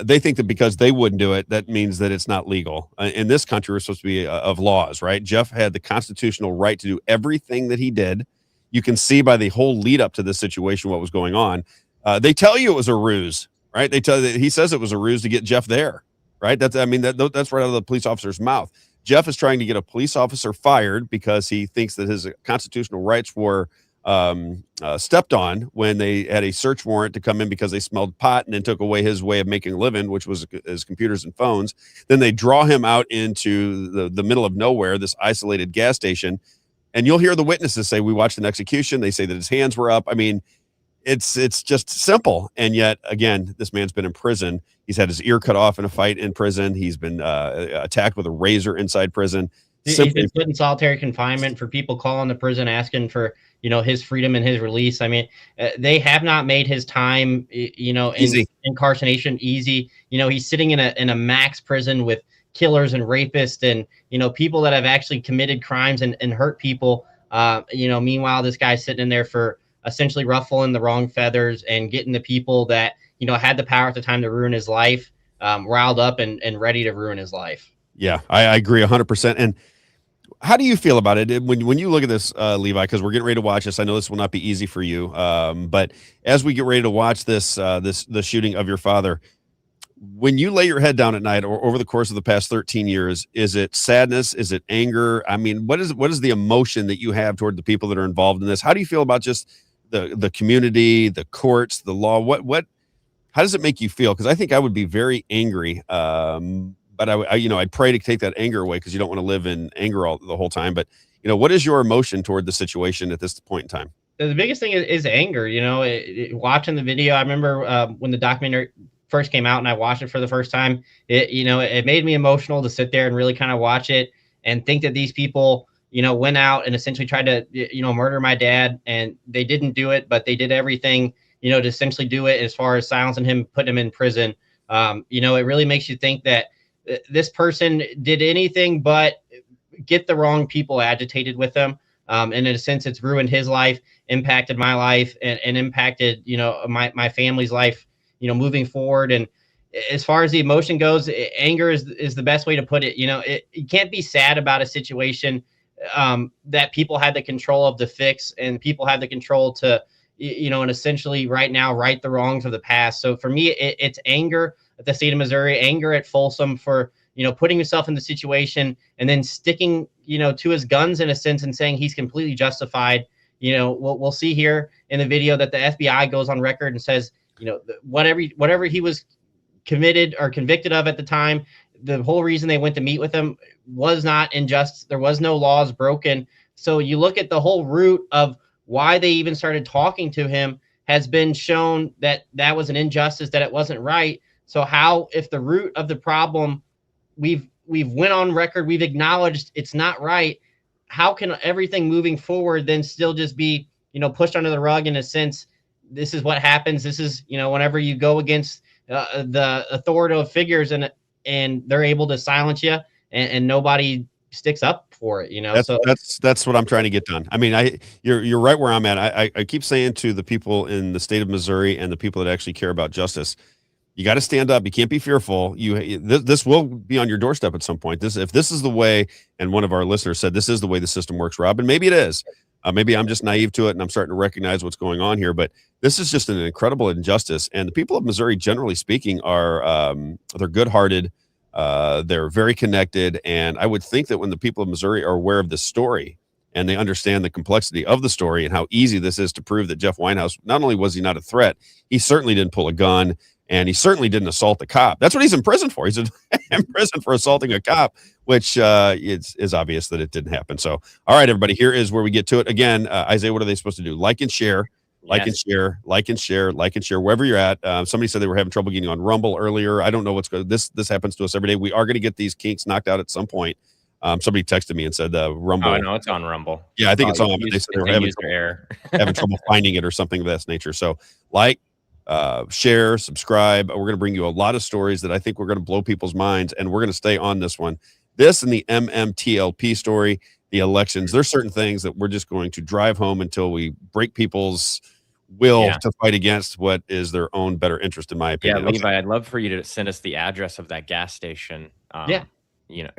They think that because they wouldn't do it, that means that it's not legal. In this country, we're supposed to be of laws, right? Jeff had the constitutional right to do everything that he did. You can see by the whole lead up to this situation what was going on. They tell you it was a ruse, right? He says it was a ruse to get Jeff there, right? That's right out of the police officer's mouth. Jeff is trying to get a police officer fired because he thinks that his constitutional rights were stepped on when they had a search warrant to come in because they smelled pot and then took away his way of making a living, which was his computers and phones. Then they draw him out into the middle of nowhere, this isolated gas station. And you'll hear the witnesses say, we watched an execution. They say that his hands were up. I mean, it's just simple. And yet, again, this man's been in prison. He's had his ear cut off in a fight in prison. He's been attacked with a razor inside prison. He's been put in solitary confinement for people calling the prison asking for, his freedom and his release. I mean, they have not made his time, in incarceration easy. He's sitting in a max prison with killers and rapists and, people that have actually committed crimes and hurt people. Meanwhile, this guy's sitting in there for essentially ruffling the wrong feathers and getting the people that, had the power at the time to ruin his life, riled up and ready to ruin his life. Yeah, I agree 100%. And how do you feel about it when you look at this, Levi? Because we're getting ready to watch this. I know this will not be easy for you, but as we get ready to watch the shooting of your father, when you lay your head down at night or over the course of the past 13 years, is it sadness? Is it anger? I mean, what is the emotion that you have toward the people that are involved in this? How do you feel about just the community, the courts, the law? How does it make you feel? Because I think I would be very angry. But I'd pray to take that anger away because you don't want to live in anger the whole time. But, what is your emotion toward the situation at this point in time? The biggest thing is anger. Watching the video, I remember when the documentary first came out and I watched it for the first time, it made me emotional to sit there and really kind of watch it and think that these people, went out and essentially tried to, murder my dad, and they didn't do it, but they did everything, to essentially do it as far as silencing him, putting him in prison. It really makes you think that this person did anything but get the wrong people agitated with them. And in a sense, it's ruined his life, impacted my life, and impacted, my family's life, moving forward. And as far as the emotion goes, anger is the best way to put it. You can't be sad about a situation that people had the control of to fix, and people have the control to, and essentially right now right the wrongs of the past. So for me, it's anger at the state of Missouri, anger at Folsom for, putting himself in the situation and then sticking, to his guns in a sense and saying he's completely justified. We'll see here in the video that the FBI goes on record and says, whatever he was committed or convicted of at the time, the whole reason they went to meet with him was not unjust. There was no laws broken. So you look at the whole root of why they even started talking to him has been shown that was an injustice, that it wasn't right. So how, if the root of the problem, we've went on record, we've acknowledged it's not right, how can everything moving forward then still just be, pushed under the rug in a sense? This is what happens. This is, whenever you go against the authoritative figures and they're able to silence you and nobody sticks up for it, That's what I'm trying to get done. I mean, you're right where I'm at. I keep saying to the people in the state of Missouri and the people that actually care about justice, you got to stand up. You can't be fearful. This will be on your doorstep at some point. If this is the way, and one of our listeners said this is the way the system works, Rob, and maybe it is. Maybe I'm just naive to it and I'm starting to recognize what's going on here, but this is just an incredible injustice. And the people of Missouri, generally speaking, are they're good-hearted. They're very connected. And I would think that when the people of Missouri are aware of this story and they understand the complexity of the story and how easy this is to prove that Jeff Winehouse, not only was he not a threat, he certainly didn't pull a gun, and he certainly didn't assault a cop. That's what he's in prison for. He's in prison for assaulting a cop, which is obvious that it didn't happen. So, all right, everybody, here is where we get to it. Again, Isaiah, what are they supposed to do? Like and share, like and share, like and share, like and share, wherever you're at. Somebody said they were having trouble getting on Rumble earlier. I don't know what's going. This happens to us every day. We are going to get these kinks knocked out at some point. Somebody texted me and said Rumble. Oh no, it's on Rumble. Yeah, I think it's on. But they said they were having trouble finding it or something of that nature. So, share, subscribe. We're going to bring you a lot of stories that I think we're going to blow people's minds, and we're going to stay on this one. This and the MMTLP story, the elections. There's certain things that we're just going to drive home until we break people's will to fight against what is their own better interest, in my opinion. Yeah, Levi, I'd love for you to send us the address of that gas station.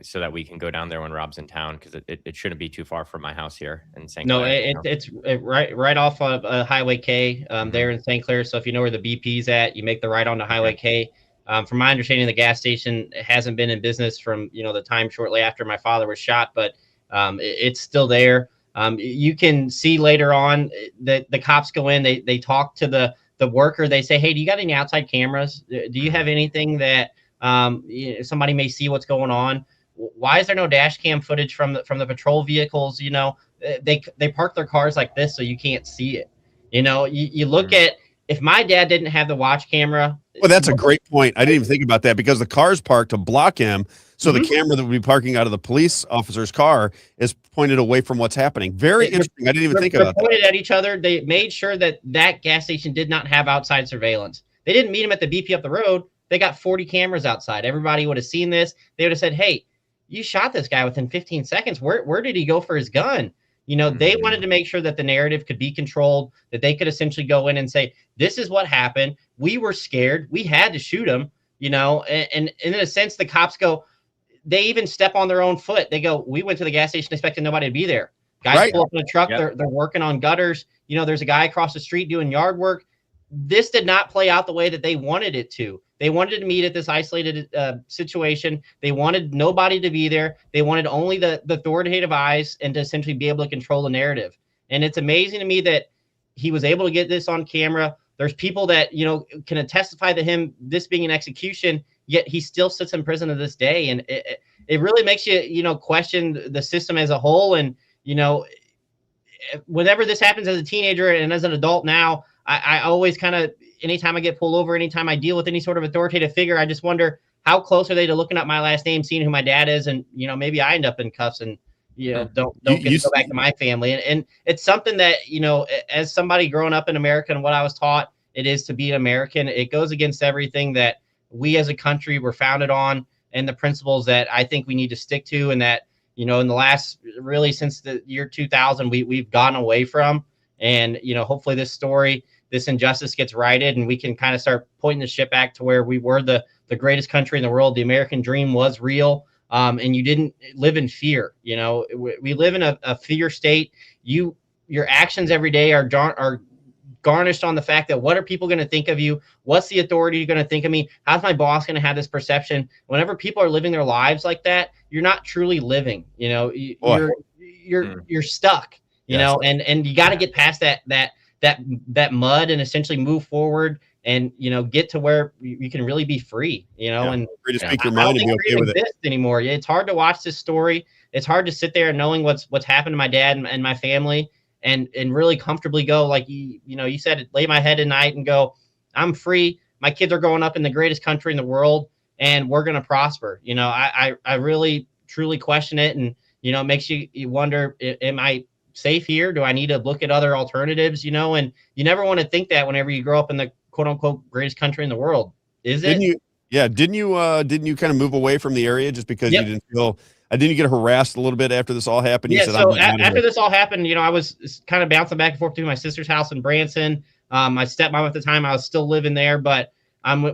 So that we can go down there when Rob's in town, because it shouldn't be too far from my house here in St. Clair. No, it's right off of Highway K there in St. Clair. So if you know where the BP's at, you make the right onto Highway K. From my understanding, the gas station hasn't been in business from the time shortly after my father was shot, but it's still there. You can see later on that the cops go in, they talk to the worker. They say, "Hey, do you got any outside cameras? Do you have anything that somebody may see what's going on? Why is there no dash cam footage from the patrol vehicles? They park their cars like this so you can't see it. You look at, if my dad didn't have the watch camera." Well, that's a great point. I didn't even think about that, because the car's parked to block him. So the camera that would be parking out of the police officer's car is pointed away from what's happening. Very interesting. I didn't even think about that. They're pointed at each other. They made sure that gas station did not have outside surveillance. They didn't meet him at the BP up the road. They got 40 cameras outside. Everybody would have seen this. They would have said, "Hey, you shot this guy within 15 seconds. Where did he go for his gun?" They wanted to make sure that the narrative could be controlled, that they could essentially go in and say, "This is what happened. We were scared. We had to shoot him." And in a sense, the cops go, they even step on their own foot. They go, "We went to the gas station expecting nobody to be there." Guys pull up in a truck. Yep. They're working on gutters. There's a guy across the street doing yard work. This did not play out the way that they wanted it to. They wanted to meet at this isolated situation. They wanted nobody to be there. They wanted only the authoritative eyes, and to essentially be able to control the narrative. And it's amazing to me that he was able to get this on camera. There's people that, can testify to him, this being an execution, yet he still sits in prison to this day. And it really makes you, question the system as a whole. And, whenever this happens as a teenager and as an adult now, I always kind of, anytime I get pulled over, anytime I deal with any sort of authoritative figure, I just wonder, how close are they to looking up my last name, seeing who my dad is, and maybe I end up in cuffs and don't get to go back to my family. And it's something that as somebody growing up in America, and what I was taught it is to be an American, it goes against everything that we as a country were founded on, and the principles that I think we need to stick to, and that in the last, really since the year 2000, we've gotten away from. And hopefully this story, this injustice gets righted, and we can kind of start pointing the ship back to where we were the greatest country in the world. The American dream was real, and you didn't live in fear. We live in a fear state. Your actions every day are garnished on the fact that, what are people going to think of you? What's the authority going to think of me? How's my boss going to have this perception? Whenever people are living their lives like that, you're not truly living. You're stuck. And you got to get past that mud and essentially move forward and get to where you can really be free. And free to speak your mind and be okay with it anymore. It's hard to watch this story. It's hard to sit there and knowing what's happened to my dad and my family, and really comfortably go, like you said, lay my head at night and go, I'm free. My kids are growing up in the greatest country in the world, and we're going to prosper. I really truly question it, and it makes you wonder, am I safe here? Do I need to look at other alternatives? And you never want to think that whenever you grow up in the quote unquote greatest country in the world. Didn't you kind of move away from the area just because you didn't feel, didn't you get harassed a little bit after this all happened? Yeah, so after this all happened, I was kind of bouncing back and forth to my sister's house in Branson. My stepmom at the time, I was still living there, but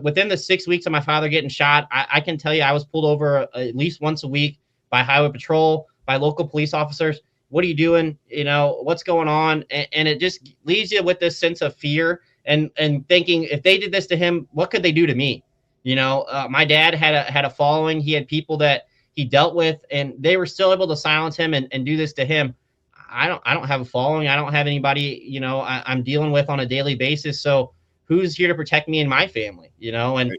within the 6 weeks of my father getting shot, I can tell you I was pulled over at least once a week by highway patrol, by local police officers. what are you doing? You know, what's going on? And it just leaves you with this sense of fear and thinking, if they did this to him, what could they do to me? You know, my dad had a following. He had people that he dealt with, and they were still able to silence him and do this to him. I don't have a following. I don't have anybody, you know, I'm dealing with on a daily basis. So who's here to protect me and my family, you know? And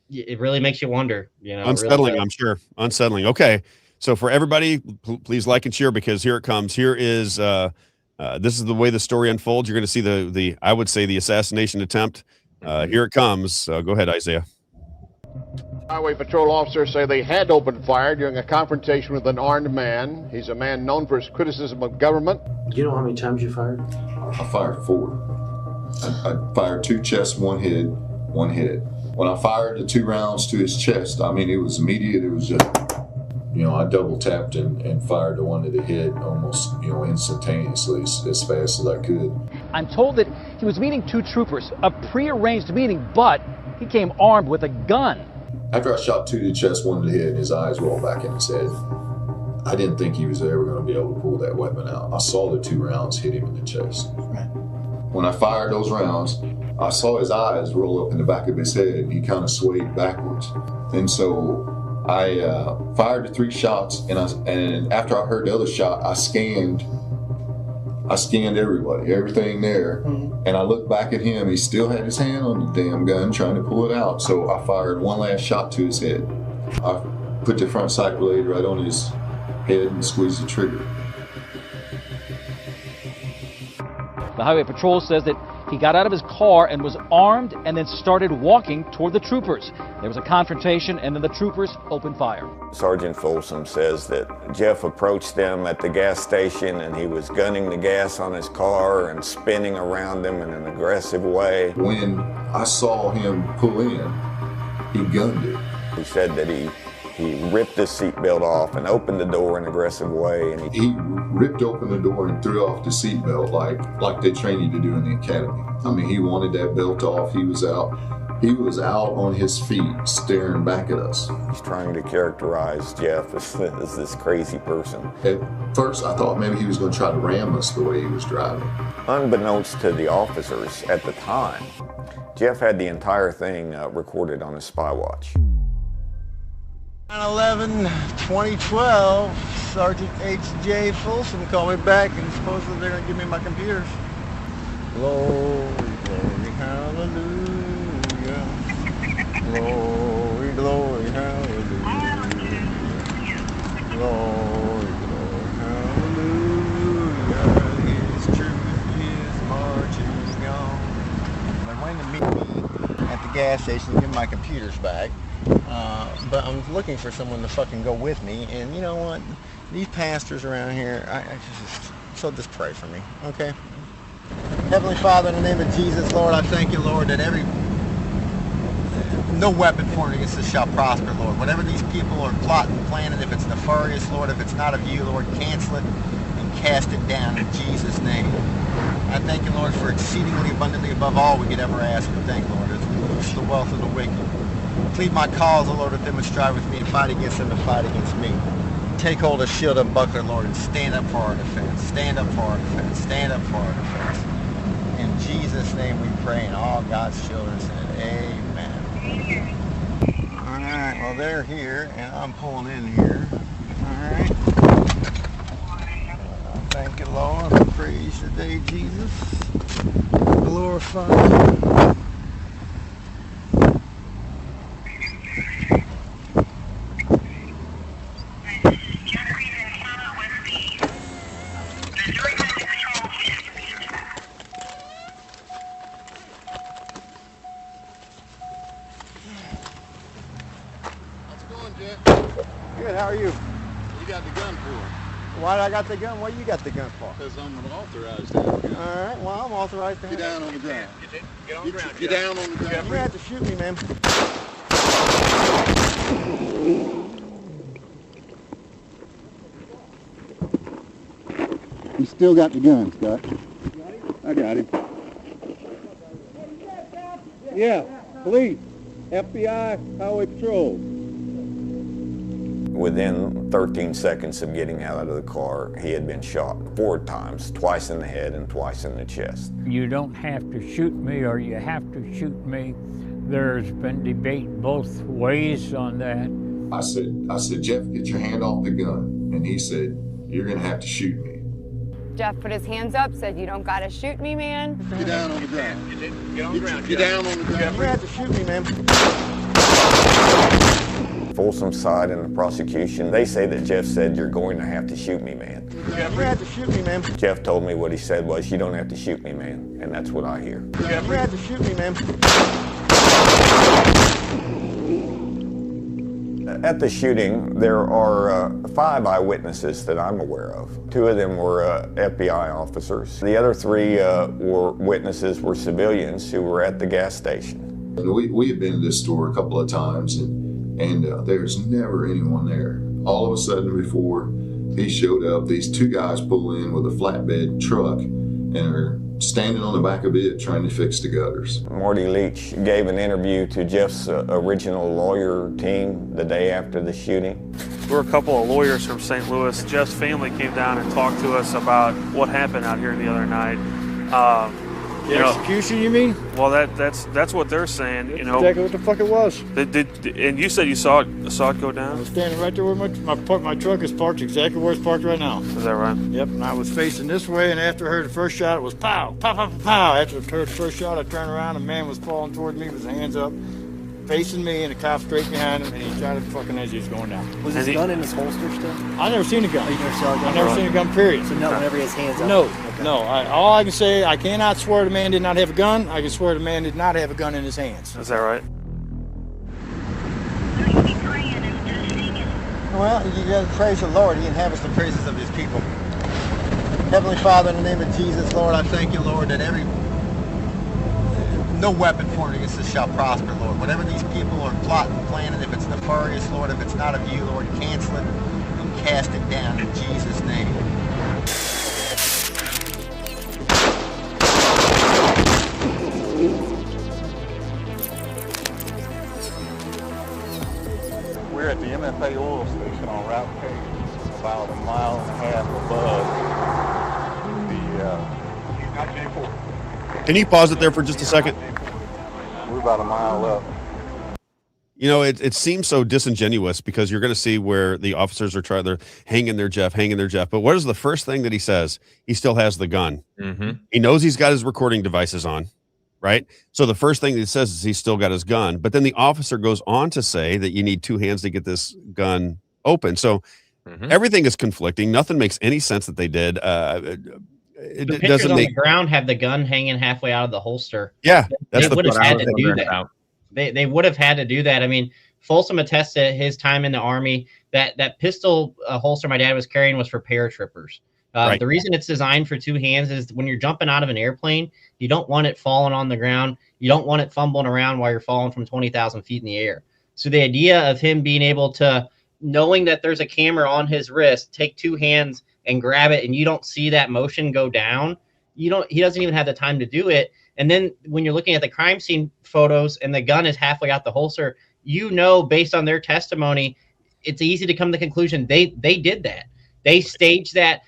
it really makes you wonder, you know. Unsettling, really I'm sure. Unsettling. Okay. So for everybody, please like and share, because here it comes. Here is this is the way the story unfolds. You're going to see the I would say the assassination attempt. Here it comes. Go ahead, Isaiah. Highway patrol officers say they had opened fire during a confrontation with an armed man. He's a man known for his criticism of government. Do you know how many times you fired? I fired 4. I fired 2 chests, 1 head, 1 head. When I fired the 2 rounds to his chest, I mean, it was immediate. It was just, you know, I double tapped and fired the one to the head almost, you know, instantaneously, as fast as I could. I'm told that he was meeting 2 troopers, a prearranged meeting, but he came armed with a gun. After I shot 2 to the chest, 1 to the head, and his eyes rolled back in his head, I didn't think he was ever going to be able to pull that weapon out. I saw the 2 rounds hit him in the chest. When I fired those rounds, I saw his eyes roll up in the back of his head, and he kind of swayed backwards. And so I fired the 3 shots, and after I heard the other shot, I scanned everybody, everything there, and I looked back at him. He still had his hand on the damn gun trying to pull it out, so I fired 1 last shot to his head. I put the front sight blade right on his head and squeezed the trigger. The highway patrol says that he got out of his car and was armed and then started walking toward the troopers. There was a confrontation, and then the troopers opened fire. Sergeant Folsom says that Jeff approached them at the gas station and he was gunning the gas on his car and spinning around them in an aggressive way. When I saw him pull in, he gunned it. He said that he ripped his seatbelt off and opened the door in an aggressive way. And he ripped open the door and threw off the seatbelt like they train you to do in the academy. I mean, he wanted that belt off. He was out on his feet staring back at us. He's trying to characterize Jeff as this crazy person. At first, I thought maybe he was going to try to ram us the way he was driving. Unbeknownst to the officers at the time, Jeff had the entire thing recorded on his spy watch. 9/11/2012, Sergeant H.J. Folsom called me back, and supposedly they're going to give me my computers. Glory, glory, hallelujah. Glory, glory, hallelujah. Glory, glory, hallelujah. His truth is marching on. They're wanting to meet me at the gas station to give me my computers back. But I'm looking for someone to fucking go with me, and you know what? These pastors around here, so just pray for me, okay? Heavenly Father, in the name of Jesus, Lord, I thank you, Lord, that no weapon formed against us shall prosper, Lord. Whatever these people are plotting and planning, if it's nefarious, Lord, if it's not of you, Lord, cancel it and cast it down in Jesus' name. I thank you, Lord, for exceedingly abundantly above all we could ever ask or think, Lord, as we loose the wealth of the wicked. Plead my cause, O Lord, that they would strive with me to fight against them, to fight against me. Take hold of shield and buckler, Lord, and stand up for our defense. Stand up for our defense. Stand up for our defense. In Jesus' name we pray, and all God's children said, amen. All right, well, they're here, and I'm pulling in here. All right. Thank you, Lord. I praise your day, Jesus. Glorify you. Good, how are you? You got the gun for? Why did I got the gun? What you got the gun for? Because I'm an authorized to have a gun. All right, well, I'm authorized to have Get down on the ground. Get on the ground. Get down on the ground. You're going to have to shoot me, man. You still got the gun, Scott. I got him. Yeah, police, FBI, highway patrol. Within 13 seconds of getting out of the car, he had been shot 4 times, twice in the head and twice in the chest. You don't have to shoot me or you have to shoot me. There's been debate both ways on that. I said, Jeff, get your hand off the gun. And he said, you're going to have to shoot me. Jeff put his hands up, said, "You don't gotta shoot me, man." Get down on the ground. Get on the ground. Get down on the ground. You have to shoot me, man. Folsom's side and the prosecution, they say that Jeff said, you're going to have to shoot me, man. You have to shoot me, man. Jeff told me what he said was, you don't have to shoot me, man. And that's what I hear. You have to shoot me, man. At the shooting, there are 5 eyewitnesses that I'm aware of. 2 of them were FBI officers. The other 3 witnesses were civilians who were at the gas station. And we had been to this store a couple of times, and there's never anyone there. All of a sudden, before he showed up, these 2 guys pull in with a flatbed truck and are standing on the back of it trying to fix the gutters. Marty Leach gave an interview to Jeff's original lawyer team the day after the shooting. We're a couple of lawyers from St. Louis. Jeff's family came down and talked to us about what happened out here the other night. Execution, you mean? Well, that's what they're saying. You know, Exactly what the fuck it was. And you said you saw it go I down. was standing right there where my truck is parked exactly where it's parked right now. Is that right? Yep, and I was facing this way, and after I heard the first shot, it was pow, pow, pow, pow, pow. After I heard the first shot, I turned around, and a man was falling toward me with his hands up, facing me, and a cop straight behind him, and he shot it fucking as he was going down. Was his gun in his holster still? I never seen a gun. Oh, you never saw a gun? I never seen a gun, period. So no, whenever he has hands up? No, Okay. no. All I can say, I cannot swear the man did not have a gun. I can swear the man did not have a gun in his hands. Is that right? Well, you got to praise the Lord. He inhabits the praises of his people. Heavenly Father, in the name of Jesus, Lord, I thank you, Lord, that no weapon formed against us shall prosper, Lord. Whatever these people are plotting, planning, if it's nefarious, Lord, if it's not of you, Lord, cancel it and cast it down in Jesus' name. We're at the MFA oil station on Route K, about 1.5 miles above the Can you pause it there for just a second? We're about 1 mile up. You know, it seems so disingenuous because you're going to see where the officers are they're hanging their Jeff. But what is the first thing that he says? He still has the gun. Mm-hmm. He knows he's got his recording devices on, right? So the first thing that he says is he's still got his gun. But then the officer goes on to say that you need 2 hands to get this gun open. So everything is conflicting. Nothing makes any sense that they did. The It pictures doesn't on make the ground have the gun hanging halfway out of the holster. Yeah, that's they would have had to do about. that. They would have had to do that. I mean, Folsom attests to his time in the Army. That pistol holster my dad was carrying was for paratroopers. Right. The reason it's designed for 2 hands is when you're jumping out of an airplane, you don't want it falling on the ground. You don't want it fumbling around while you're falling from 20,000 feet in the air. So the idea of him being able to, knowing that there's a camera on his wrist, take 2 hands and grab it, and you don't see that motion go down. He doesn't even have the time to do it. And then when you're looking at the crime scene photos and the gun is halfway out the holster, you know, based on their testimony, it's easy to come to the conclusion they did that. They staged that.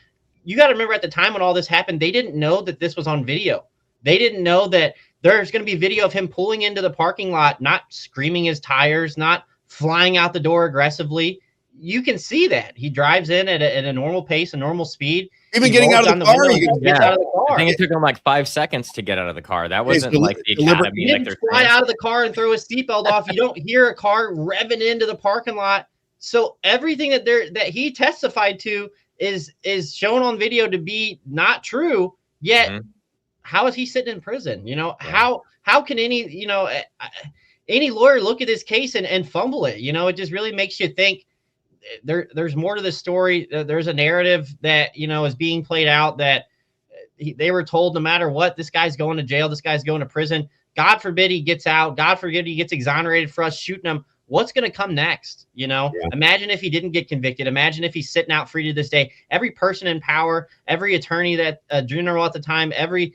You got to remember at the time when all this happened, they didn't know that this was on video. They didn't know that there's going to be video of him pulling into the parking lot, not screaming his tires, not flying out the door aggressively. You can see that. He drives in at a normal pace, a normal speed. Even getting out of the car, gets out of the car. I think it took him like 5 seconds to get out of the car. That wasn't like the academy. He didn't fly out of the car and throw his seatbelt off. You don't hear a car revving into the parking lot. So everything that he testified to is shown on video to be not true. Yet, how is he sitting in prison? You know, how can any lawyer look at this case and fumble it? You know, it just really makes you think. There's more to the story. There's a narrative that, you know, is being played out that they were told no matter what, this guy's going to jail. This guy's going to prison. God forbid he gets out. God forbid he gets exonerated for us shooting him. What's going to come next? You know, Imagine if he didn't get convicted. Imagine if he's sitting out free to this day. Every person in power, every attorney that general at the time, every,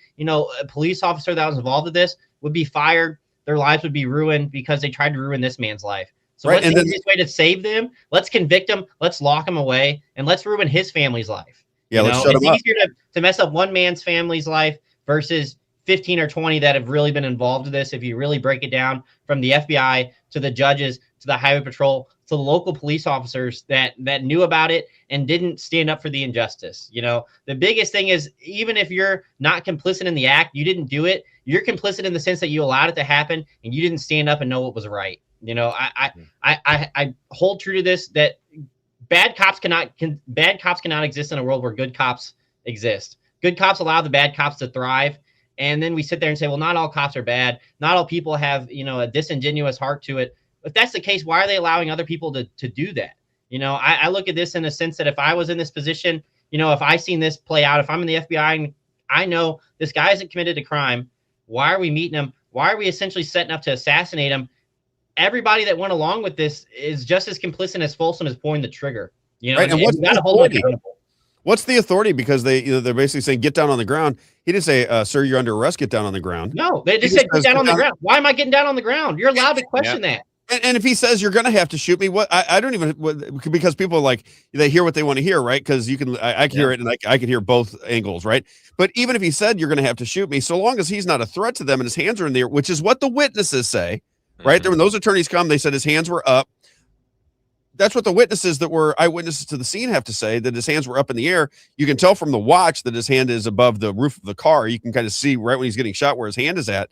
police officer that was involved with this would be fired. Their lives would be ruined because they tried to ruin this man's life. So what's the easiest way to save them? Let's convict him. Let's lock him away, and let's ruin his family's life. Yeah, let's shut him up. It's easier to mess up one man's family's life versus 15 or 20 that have really been involved in this. If you really break it down, from the FBI to the judges to the highway patrol to the local police officers that knew about it and didn't stand up for the injustice. The biggest thing is, even if you're not complicit in the act, you didn't do it. You're complicit in the sense that you allowed it to happen and you didn't stand up and know what was right. I hold true to this, that bad cops cannot exist in a world where good cops exist. Good cops allow the bad cops to thrive. And then we sit there and say, well, not all cops are bad. Not all people have, a disingenuous heart to it. If that's the case, why are they allowing other people to do that? I look at this in a sense that if I was in this position, if I seen this play out, if I'm in the FBI and I know this guy hasn't committed a crime, why are we meeting him? Why are we essentially setting up to assassinate him? Everybody that went along with this is just as complicit as Folsom is pulling the trigger. Right. And what's the authority? What's the authority? Because they're basically saying, get down on the ground. He didn't say, sir, you're under arrest, get down on the ground. No, they just said, get down on the ground. Why am I getting down on the ground? You're allowed to question that. And if he says you're going to have to shoot me, I don't even, because people they hear what they want to hear, right? Because I can hear it, and I can hear both angles, right? But even if he said you're going to have to shoot me, so long as he's not a threat to them and his hands are in the air, which is what the witnesses say, right? When those attorneys come, they said his hands were up. That's what the witnesses that were eyewitnesses to the scene have to say, that his hands were up in the air. You can tell from the watch that his hand is above the roof of the car. You can kind of see right when he's getting shot where his hand is at.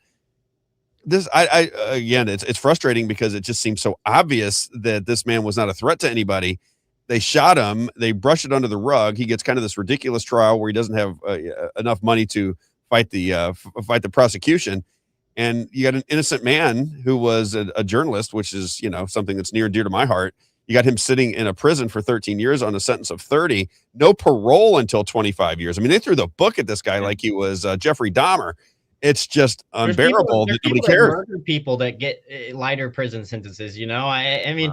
This, again, it's frustrating because it just seems so obvious that this man was not a threat to anybody. They shot him. They brush it under the rug. He gets kind of this ridiculous trial where he doesn't have enough money to fight the prosecution. And you got an innocent man who was a journalist, which is, something that's near and dear to my heart. You got him sitting in a prison for 13 years on a sentence of 30, no parole until 25 years. I mean, they threw the book at this guy like he was Jeffrey Dahmer. It's just unbearable that nobody cares. People that get lighter prison sentences, I mean,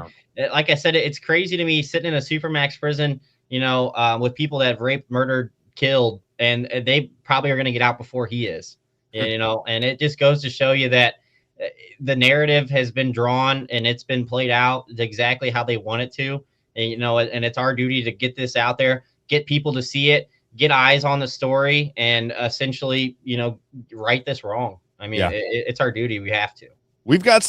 like I said, it's crazy to me sitting in a supermax prison, with people that have raped, murdered, killed, and they probably are going to get out before he is, and it just goes to show you that the narrative has been drawn and it's been played out exactly how they want it to. And, and it's our duty to get this out there, get people to see it, get eyes on the story, and essentially, right this wrong. I mean, it's our duty. We have to. We've got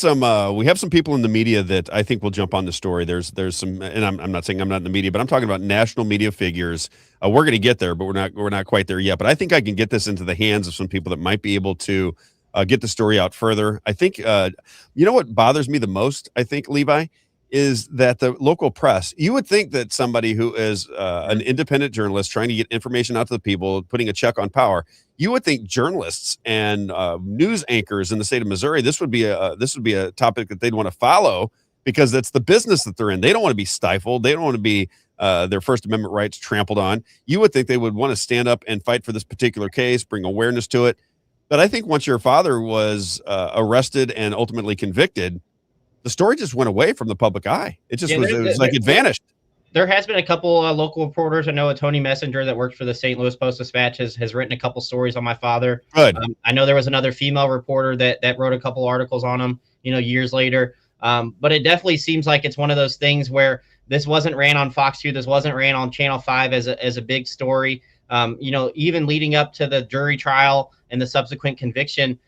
we have some people in the media that I think will jump on the story. There's some, and I'm not saying I'm not in the media, but I'm talking about national media figures. We're going to get there, but we're not quite there yet. But I think I can get this into the hands of some people that might be able to get the story out further. I think, what bothers me the most, I think, Levi, is that the local press, you would think that somebody who is an independent journalist trying to get information out to the people, putting a check on power, you would think journalists and news anchors in the state of Missouri, this would be a topic that they'd want to follow, because that's the business that they're in. They don't want to be stifled. They don't want to be their First Amendment rights trampled on. You would think they would want to stand up and fight for this particular case, bring awareness to it. But I think once your father was arrested and ultimately convicted, the story just went away from the public eye. It just it vanished. There has been a couple local reporters. I know a Tony Messenger that works for the St. Louis Post-Dispatch has written a couple stories on my father. Good. I know there was another female reporter that wrote a couple articles on him, years later. But it definitely seems like it's one of those things where this wasn't ran on Fox 2. This wasn't ran on Channel 5 as a big story. Even leading up to the jury trial and the subsequent conviction,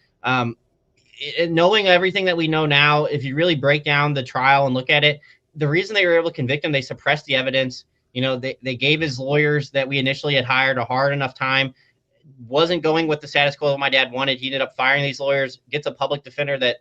knowing everything that we know now, if you really break down the trial and look at it, the reason they were able to convict him, they suppressed the evidence. They gave his lawyers that we initially had hired a hard enough time, wasn't going with the status quo that my dad wanted. He ended up firing these lawyers, gets a public defender that,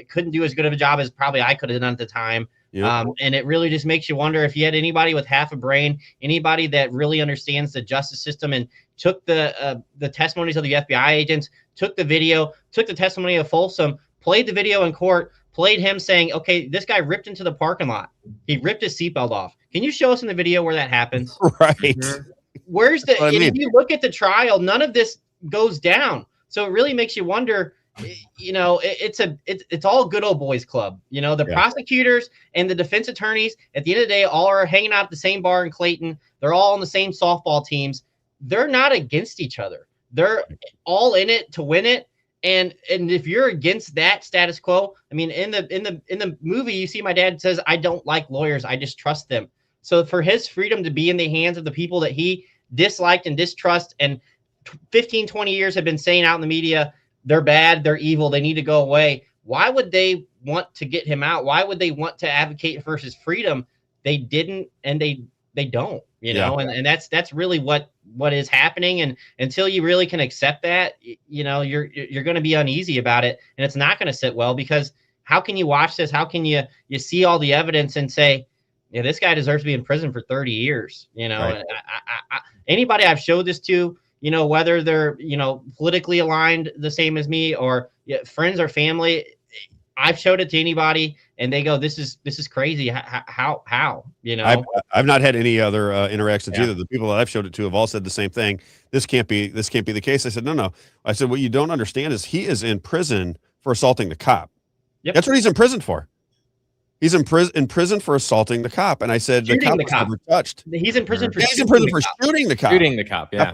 couldn't do as good of a job as probably I could have done at the time. Yep. And it really just makes you wonder if you had anybody with half a brain, anybody that really understands the justice system and took the testimonies of the FBI agents, took the video, took the testimony of Folsom, played the video in court, played him saying, okay, this guy ripped into the parking lot. He ripped his seatbelt off. Can you show us in the video where that happens? Right. Where's the, if you look at the trial, none of this goes down. So it really makes you wonder, it's all good old boys club. The prosecutors and the defense attorneys at the end of the day all are hanging out at the same bar in Clayton. They're all on the same softball teams. They're not against each other. They're all in it to win it. And if you're against that status quo, I mean, in the movie, you see my dad says, I don't like lawyers. I just trust them. So for his freedom to be in the hands of the people that he disliked and distrust and 15, 20 years have been saying out in the media, they're bad, they're evil, they need to go away. Why would they want to get him out? Why would they want to advocate for his freedom? They didn't, and they don't, you know, and that's really what is happening. And until you really can accept that, you know, you're going to be uneasy about it, and it's not going to sit well, because how can you watch this? How can you see all the evidence and say, yeah, this guy deserves to be in prison for 30 years, you know? Right. Anybody I've showed this to, you know, whether they're, you know, politically aligned the same as me or friends or family, I've showed it to anybody and they go, this is crazy. How, you know? I've not had any other interactions either. The people that I've showed it to have all said the same thing. This can't be the case. I said, no. I said, what you don't understand is he is in prison for assaulting the cop. Yep. That's what he's in prison for. He's in prison for assaulting the cop. And I said, the cop was never touched. He's in prison for shooting the cop. Shooting the cop. Yeah. I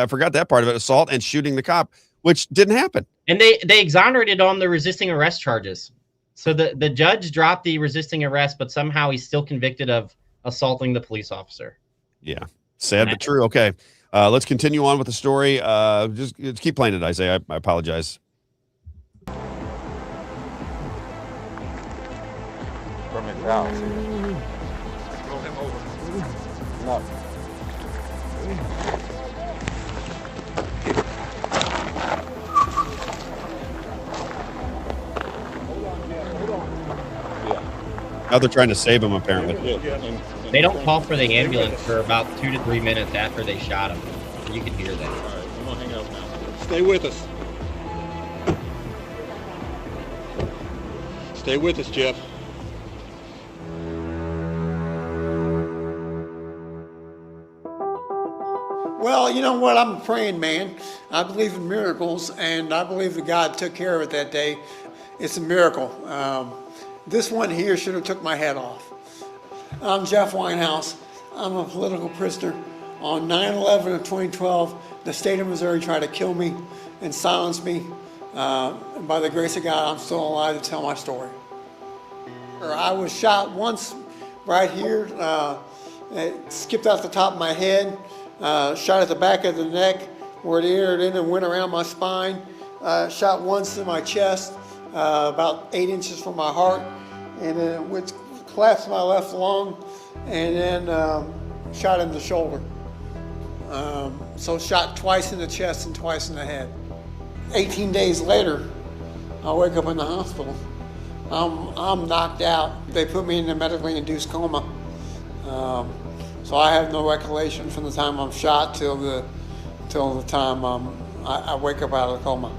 forgot that part of it. Assault and shooting the cop, which didn't happen. And they exonerated on the resisting arrest charges. So the judge dropped the resisting arrest, but somehow he's still convicted of assaulting the police officer. Yeah. Sad but true. Okay. Let's continue on with the story. Just keep playing it, Isaiah. I apologize. From his house. Throw him over. No. Now they're trying to save him, apparently. They don't call for the ambulance for about 2 to 3 minutes after they shot him. You can hear that. All right, I'm gonna hang out now. Stay with us. Stay with us, Jeff. Well, you know what? I'm a praying man. I believe in miracles, and I believe that God took care of it that day. It's a miracle. This one here should have took my head off. I'm Jeff Winehouse. I'm a political prisoner. On 9/11 of 2012, the state of Missouri tried to kill me and silence me. And by the grace of God, I'm still alive to tell my story. I was shot once right here. It skipped out the top of my head. Shot at the back of the neck where it entered in and went around my spine. Shot once in my chest, about 8 inches from my heart, and then it went, collapsed my left lung, and then shot in the shoulder. So shot twice in the chest and twice in the head. 18 days later, I wake up in the hospital. I'm knocked out. They put me in a medically induced coma. So I have no recollection from the time I'm shot till the time I wake up out of the coma.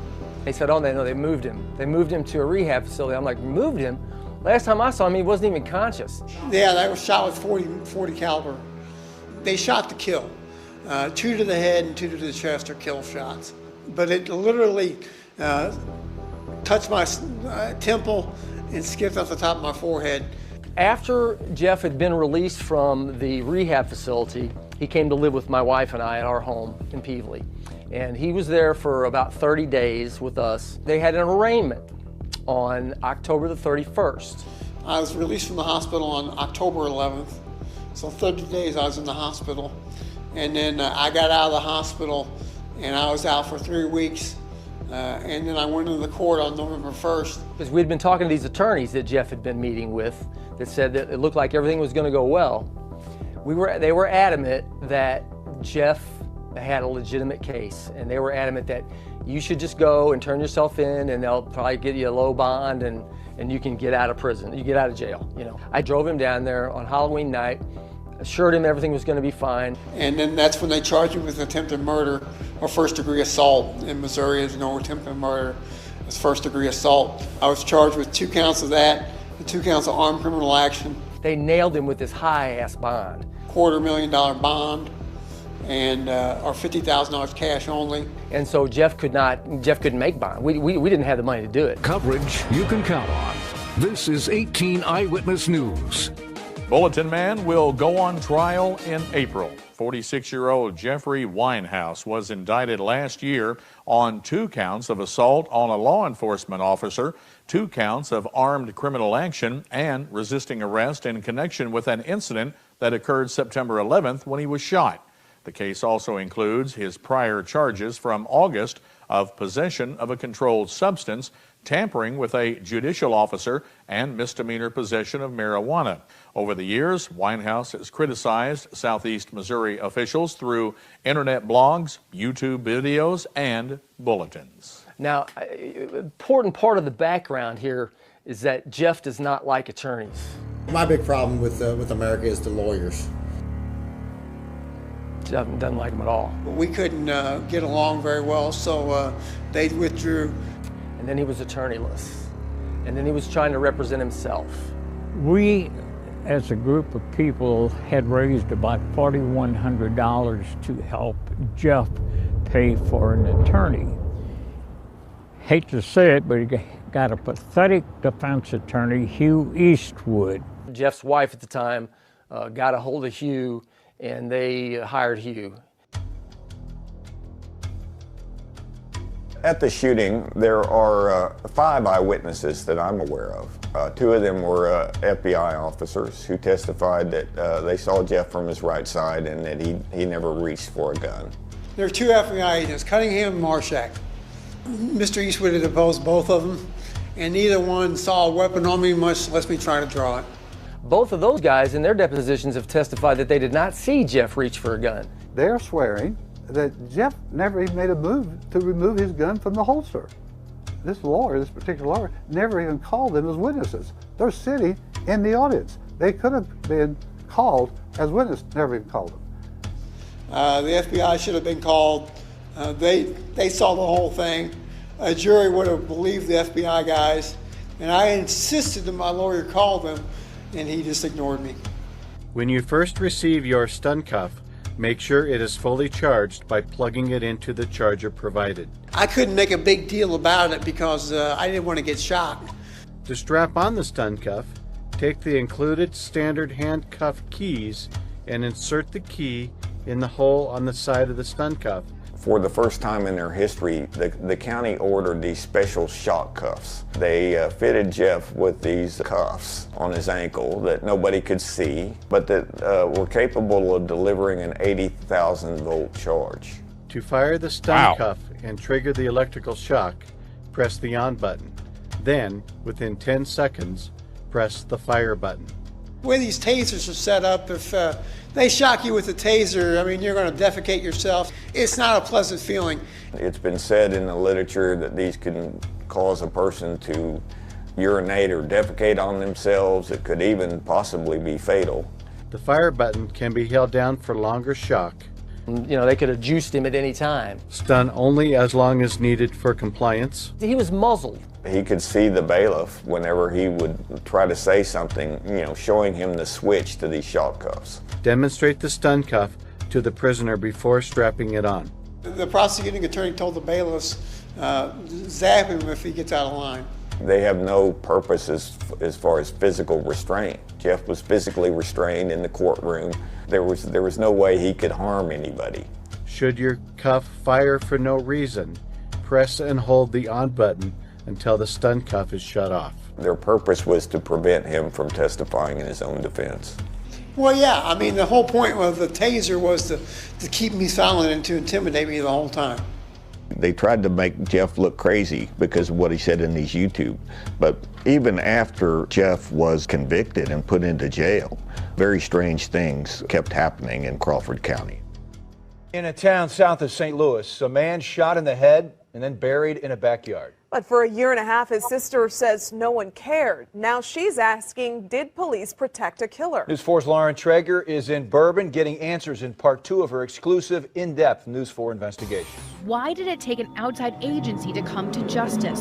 They said, oh, no, they moved him. They moved him to a rehab facility. I'm like, moved him? Last time I saw him, he wasn't even conscious. Yeah, they were shot with 40 caliber. They shot to kill. 2 to the head and 2 to the chest are kill shots. But it literally touched my temple and skipped off the top of my forehead. After Jeff had been released from the rehab facility, he came to live with my wife and I at our home in Peevely. And he was there for about 30 days with us. They had an arraignment on October the 31st. I was released from the hospital on October 11th. So 30 days I was in the hospital. And then I got out of the hospital and I was out for 3 weeks. And then I went into the court on November 1st. Because we'd been talking to these attorneys that Jeff had been meeting with that said that it looked like everything was going to go well. They were adamant that Jeff had a legitimate case, and they were adamant that you should just go and turn yourself in and they'll probably get you a low bond and you can get out of prison, you get out of jail, you know. I drove him down there on Halloween night, assured him everything was going to be fine. And then that's when they charged me with attempted murder or first-degree assault. In Missouri, there's no attempted murder, it's first-degree assault. I was charged with 2 counts of that and 2 counts of armed criminal action. They nailed him with this high-ass bond. $250,000 bond and or $50,000 cash only. And so Jeff couldn't make bond. We didn't have the money to do it. Coverage you can count on. This is 18 Eyewitness News. Bulletin Man will go on trial in April. 46-year-old Jeffrey Winehouse was indicted last year on 2 counts of assault on a law enforcement officer, 2 counts of armed criminal action, and resisting arrest in connection with an incident that occurred September 11th when he was shot. The case also includes his prior charges from August of possession of a controlled substance, tampering with a judicial officer, and misdemeanor possession of marijuana. Over the years, Winehouse has criticized Southeast Missouri officials through internet blogs, YouTube videos, and bulletins. Now, an important part of the background here is that Jeff does not like attorneys. My big problem with America is the lawyers. Jeff doesn't like them at all. We couldn't get along very well, so they withdrew. And then he was attorneyless. And then he was trying to represent himself. We, as a group of people, had raised about $4,100 to help Jeff pay for an attorney. Hate to say it, but he got a pathetic defense attorney, Hugh Eastwood. Jeff's wife at the time got a hold of Hugh, and they hired Hugh. At the shooting, there are 5 eyewitnesses that I'm aware of. 2 of them were FBI officers who testified that they saw Jeff from his right side and that he never reached for a gun. There are 2 FBI agents, Cunningham and Marshak. Mr. Eastwood had opposed both of them, and neither one saw a weapon on me, much less me trying to draw it. Both of those guys in their depositions have testified that they did not see Jeff reach for a gun. They're swearing that Jeff never even made a move to remove his gun from the holster. This lawyer, this particular lawyer, never even called them as witnesses. They're sitting in the audience. They could have been called as witnesses, never even called them. The FBI should have been called. They saw the whole thing. A jury would have believed the FBI guys, and I insisted that my lawyer call them, and he just ignored me. When you first receive your stun cuff, make sure it is fully charged by plugging it into the charger provided. I couldn't make a big deal about it because I didn't want to get shocked. To strap on the stun cuff, take the included standard handcuff keys and insert the key in the hole on the side of the stun cuff. For the first time in their history, the county ordered these special shock cuffs. They fitted Jeff with these cuffs on his ankle that nobody could see, but that were capable of delivering an 80,000 volt charge. To fire the stun cuff and trigger the electrical shock, press the on button. Then, within 10 seconds, press the fire button. The way these tasers are set up, if they shock you with a taser, I mean, you're going to defecate yourself. It's not a pleasant feeling. It's been said in the literature that these can cause a person to urinate or defecate on themselves. It could even possibly be fatal. The fire button can be held down for longer shock. You know, they could have juiced him at any time. Stun only as long as needed for compliance. He was muzzled. He could see the bailiff whenever he would try to say something, showing him the switch to these shock cuffs. Demonstrate the stun cuff to the prisoner before strapping it on. The prosecuting attorney told the bailiffs, zap him if he gets out of line. They have no purpose as far as physical restraint. Jeff was physically restrained in the courtroom. There was no way he could harm anybody. Should your cuff fire for no reason, press and hold the on button until the stun cuff is shut off. Their purpose was to prevent him from testifying in his own defense. Well, yeah, I mean, the whole point of the taser was to keep me silent and to intimidate me the whole time. They tried to make Jeff look crazy because of what he said in these YouTube. But even after Jeff was convicted and put into jail, very strange things kept happening in Crawford County. In a town south of St. Louis, a man shot in the head and then buried in a backyard. But for a year and a half, his sister says no one cared. Now she's asking, did police protect a killer? News 4's Lauren Traeger is in Bourbon getting answers in part 2 of her exclusive, in-depth News 4 investigation. Why did it take an outside agency to come to justice?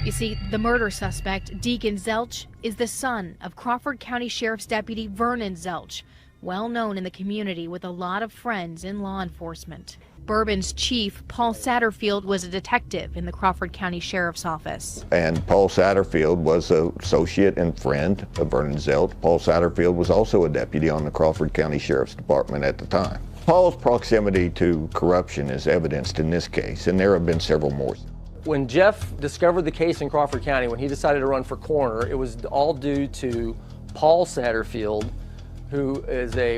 You see, the murder suspect, Deacon Zelch, is the son of Crawford County Sheriff's Deputy Vernon Zelch, well known in the community with a lot of friends in law enforcement. Bourbon's chief, Paul Satterfield, was a detective in the Crawford County Sheriff's Office. And Paul Satterfield was an associate and friend of Vernon Zelt. Paul Satterfield was also a deputy on the Crawford County Sheriff's Department at the time. Paul's proximity to corruption is evidenced in this case, and there have been several more. When Jeff discovered the case in Crawford County, when he decided to run for coroner, it was all due to Paul Satterfield, who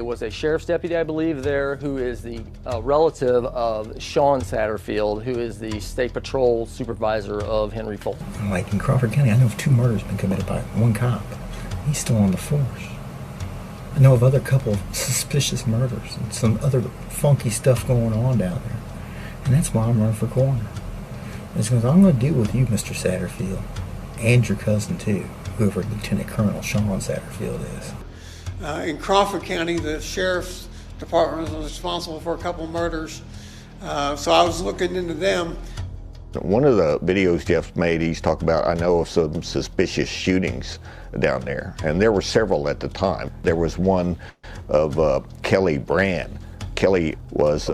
was a sheriff's deputy, I believe, there, who is the relative of Sean Satterfield, who is the state patrol supervisor of Henry Fulton. Like in Crawford County, I know of 2 murders been committed by one cop. He's still on the force. I know of other couple of suspicious murders and some other funky stuff going on down there. And that's why I'm running for coroner. It's because I'm going to deal with you, Mr. Satterfield, and your cousin too, whoever Lieutenant Colonel Sean Satterfield is. In Crawford County, the Sheriff's Department was responsible for a couple murders, so I was looking into them. One of the videos Jeff made, he's talked about, I know of some suspicious shootings down there, and there were several at the time. There was one of Kelly Brand. Kelly was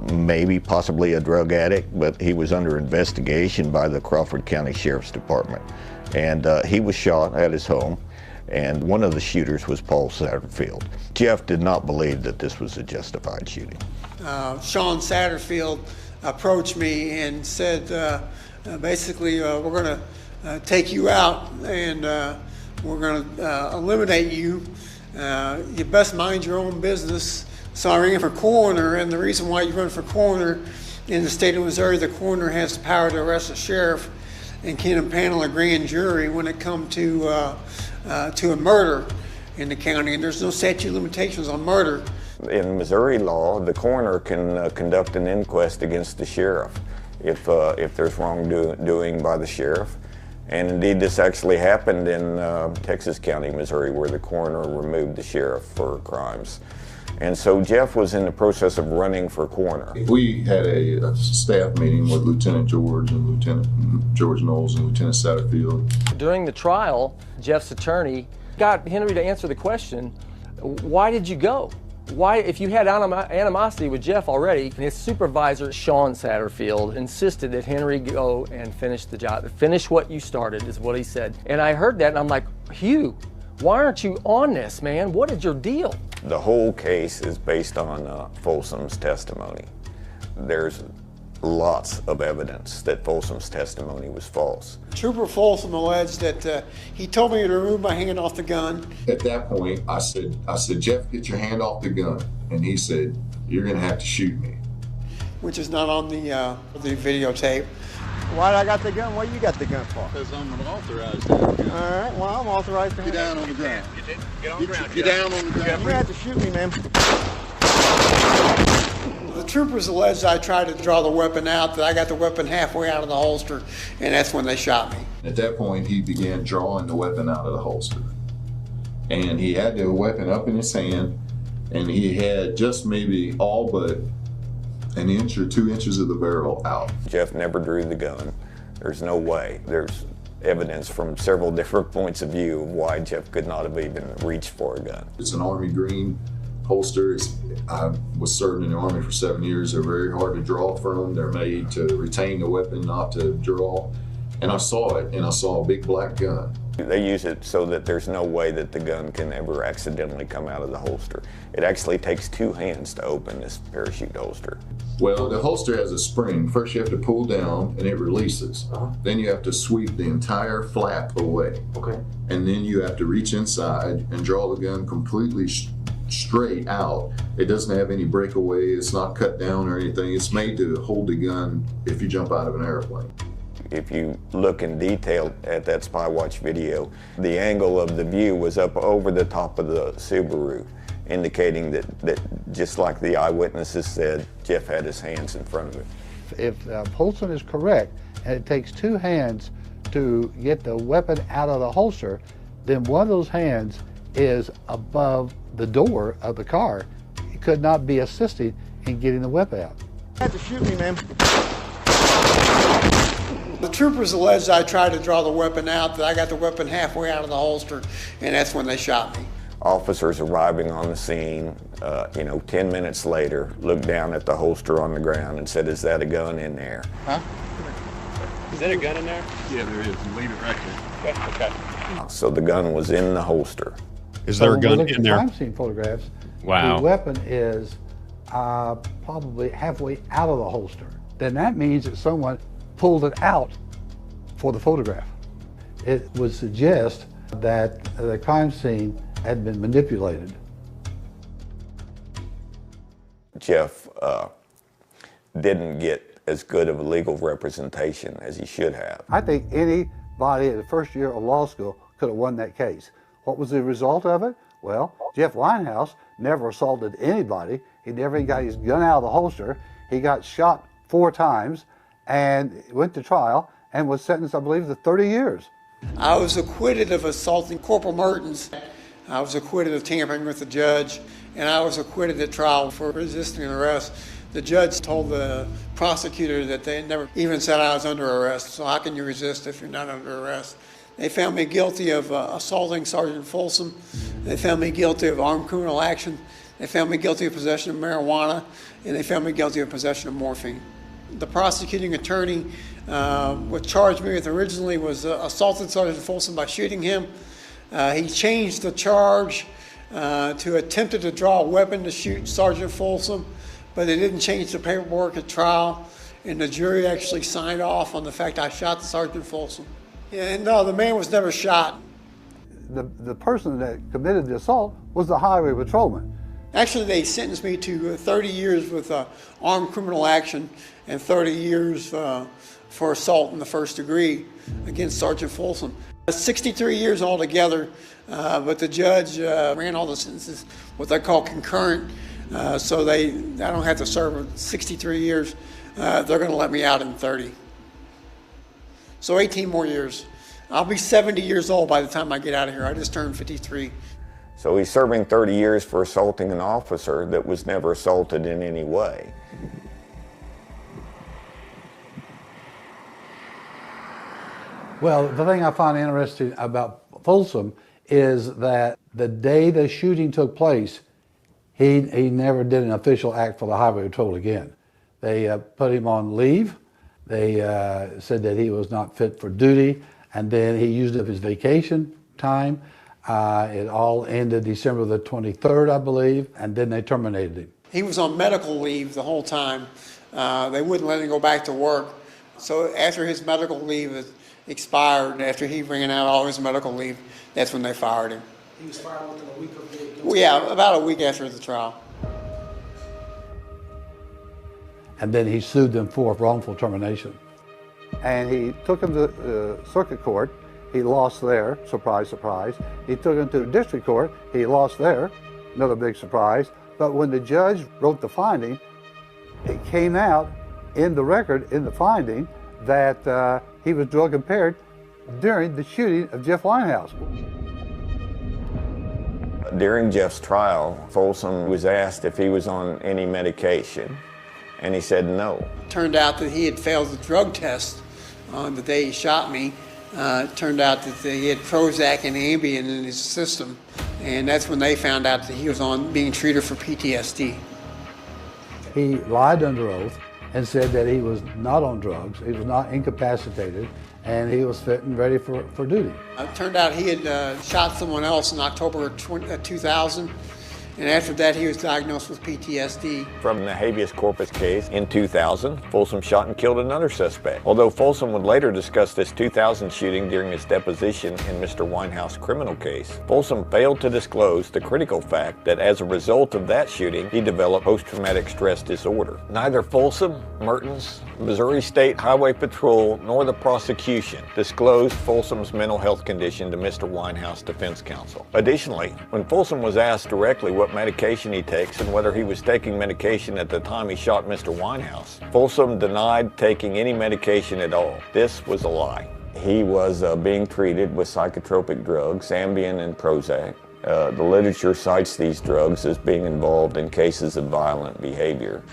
possibly a drug addict, but he was under investigation by the Crawford County Sheriff's Department. And he was shot at his home, and one of the shooters was Paul Satterfield. Jeff did not believe that this was a justified shooting. Sean Satterfield approached me and said, basically, we're going to take you out and we're going to eliminate you. You best mind your own business. So I ran for coroner, and the reason why you run for coroner in the state of Missouri, the coroner has the power to arrest a sheriff and can impanel a grand jury when it comes to a murder in the county, and there's no statute of limitations on murder. In Missouri law, the coroner can conduct an inquest against the sheriff if there's wrongdoing by the sheriff. And indeed, this actually happened in Texas County, Missouri, where the coroner removed the sheriff for crimes. And so Jeff was in the process of running for coroner. We had a staff meeting with Lieutenant George and Lieutenant George Knowles and Lieutenant Satterfield. During the trial, Jeff's attorney got Henry to answer the question, why did you go? Why, if you had animosity with Jeff already, and his supervisor, Sean Satterfield, insisted that Henry go and finish the job. Finish what you started, is what he said. And I heard that, and I'm like, Hugh, why aren't you on this, man? What is your deal? The whole case is based on Folsom's testimony. There's lots of evidence that Folsom's testimony was false. Trooper Folsom alleged that he told me to remove my hand off the gun. At that point, I said, Jeff, get your hand off the gun. And he said, you're gonna have to shoot me. Which is not on the videotape. Why I got the gun? What you got the gun for? Because I'm an authorized gun. All right, well, I'm authorized to Get down on the ground. Get on the ground. Get down on the ground. You're gonna have to shoot me, man. The troopers alleged I tried to draw the weapon out, that I got the weapon halfway out of the holster, and that's when they shot me. At that point, he began drawing the weapon out of the holster. And he had the weapon up in his hand, and he had just maybe all but an inch or 2 inches of the barrel out. Jeff never drew the gun. There's no way. There's evidence from several different points of view of why Jeff could not have even reached for a gun. It's an Army green holster. I was serving in the Army for 7 years. They're very hard to draw from. They're made to retain the weapon, not to draw. And I saw it, and I saw a big black gun. They use it so that there's no way that the gun can ever accidentally come out of the holster. It actually takes 2 hands to open this parachute holster. Well, the holster has a spring. First you have to pull down and it releases. Then you have to sweep the entire flap away. Okay. And then you have to reach inside and draw the gun completely straight out. It doesn't have any breakaway. It's not cut down or anything. It's made to hold the gun if you jump out of an airplane. If you look in detail at that Spy Watch video, the angle of the view was up over the top of the Subaru, indicating that just like the eyewitnesses said, Jeff had his hands in front of it. If Folsom is correct, and it takes 2 hands to get the weapon out of the holster, then one of those hands is above the door of the car. It could not be assisting in getting the weapon out. You have to shoot me, man. The troopers alleged I tried to draw the weapon out, that I got the weapon halfway out of the holster, and that's when they shot me. Officers arriving on the scene, 10 minutes later, looked down at the holster on the ground and said, "Is that a gun in there?" Huh? Is there a gun in there? Yeah, there is. You leave it right there. Okay. So the gun was in the holster. Is there a gun in there? Crime scene photographs. Wow. The weapon is probably halfway out of the holster. Then that means that someone pulled it out for the photograph. It would suggest that the crime scene had been manipulated. Jeff didn't get as good of a legal representation as he should have. I think anybody in the first year of law school could have won that case. What was the result of it? Well, Jeff Winehouse never assaulted anybody. He never got his gun out of the holster. He got shot 4 times and went to trial and was sentenced, I believe, to 30 years. I was acquitted of assaulting Corporal Mertens. I was acquitted of tampering with the judge, and I was acquitted at trial for resisting an arrest. The judge told the prosecutor that they never even said I was under arrest, so how can you resist if you're not under arrest? They found me guilty of assaulting Sergeant Folsom. They found me guilty of armed criminal action. They found me guilty of possession of marijuana, and they found me guilty of possession of morphine. The prosecuting attorney, what charged me with originally was assaulted Sergeant Folsom by shooting him. He changed the charge to attempted to draw a weapon to shoot Sergeant Folsom, but they didn't change the paperwork at trial, and the jury actually signed off on the fact I shot Sergeant Folsom. Yeah, no, the man was never shot. The person that committed the assault was the highway patrolman. Actually, they sentenced me to 30 years with armed criminal action and 30 years for assault in the first degree against Sergeant Folsom. 63 years altogether, but the judge ran all the sentences, what they call concurrent, so I don't have to serve 63 years. They're going to let me out in 30. So 18 more years. I'll be 70 years old by the time I get out of here. I just turned 53. So he's serving 30 years for assaulting an officer that was never assaulted in any way. Well, the thing I find interesting about Folsom is that the day the shooting took place, he never did an official act for the highway patrol again. They put him on leave. They said that he was not fit for duty, and then he used up his vacation time. It all ended December the 23rd, I believe, and then they terminated him. He was on medical leave the whole time. They wouldn't let him go back to work. So after his medical leave expired, after he ran out all his medical leave, that's when they fired him. He was fired within a week of the... Well, yeah, about a week after the trial. And then he sued them for wrongful termination. And he took him to circuit court. He lost there, surprise, surprise. He took him to the district court. He lost there, another big surprise. But when the judge wrote the finding, it came out in the record, in the finding, that he was drug impaired during the shooting of Jeff Winehouse. During Jeff's trial, Folsom was asked if he was on any medication, and he said no. Turned out that he had failed the drug test on the day he shot me. Turned out that he had Prozac and Ambien in his system, and that's when they found out that he was being treated for PTSD. He lied under oath and said that he was not on drugs, he was not incapacitated, and he was fit and ready for duty. It turned out he had shot someone else in October 2000, and after that he was diagnosed with PTSD. From the habeas corpus case in 2000, Folsom shot and killed another suspect. Although Folsom would later discuss this 2000 shooting during his deposition in Mr. Winehouse's criminal case, Folsom failed to disclose the critical fact that as a result of that shooting, he developed post-traumatic stress disorder. Neither Folsom, Mertens, Missouri State Highway Patrol, nor the prosecution disclosed Folsom's mental health condition to Mr. Winehouse defense counsel. Additionally, when Folsom was asked directly what medication he takes and whether he was taking medication at the time he shot Mr. Winehouse, Folsom denied taking any medication at all. This was a lie. He was being treated with psychotropic drugs, Ambien and Prozac. The literature cites these drugs as being involved in cases of violent behavior.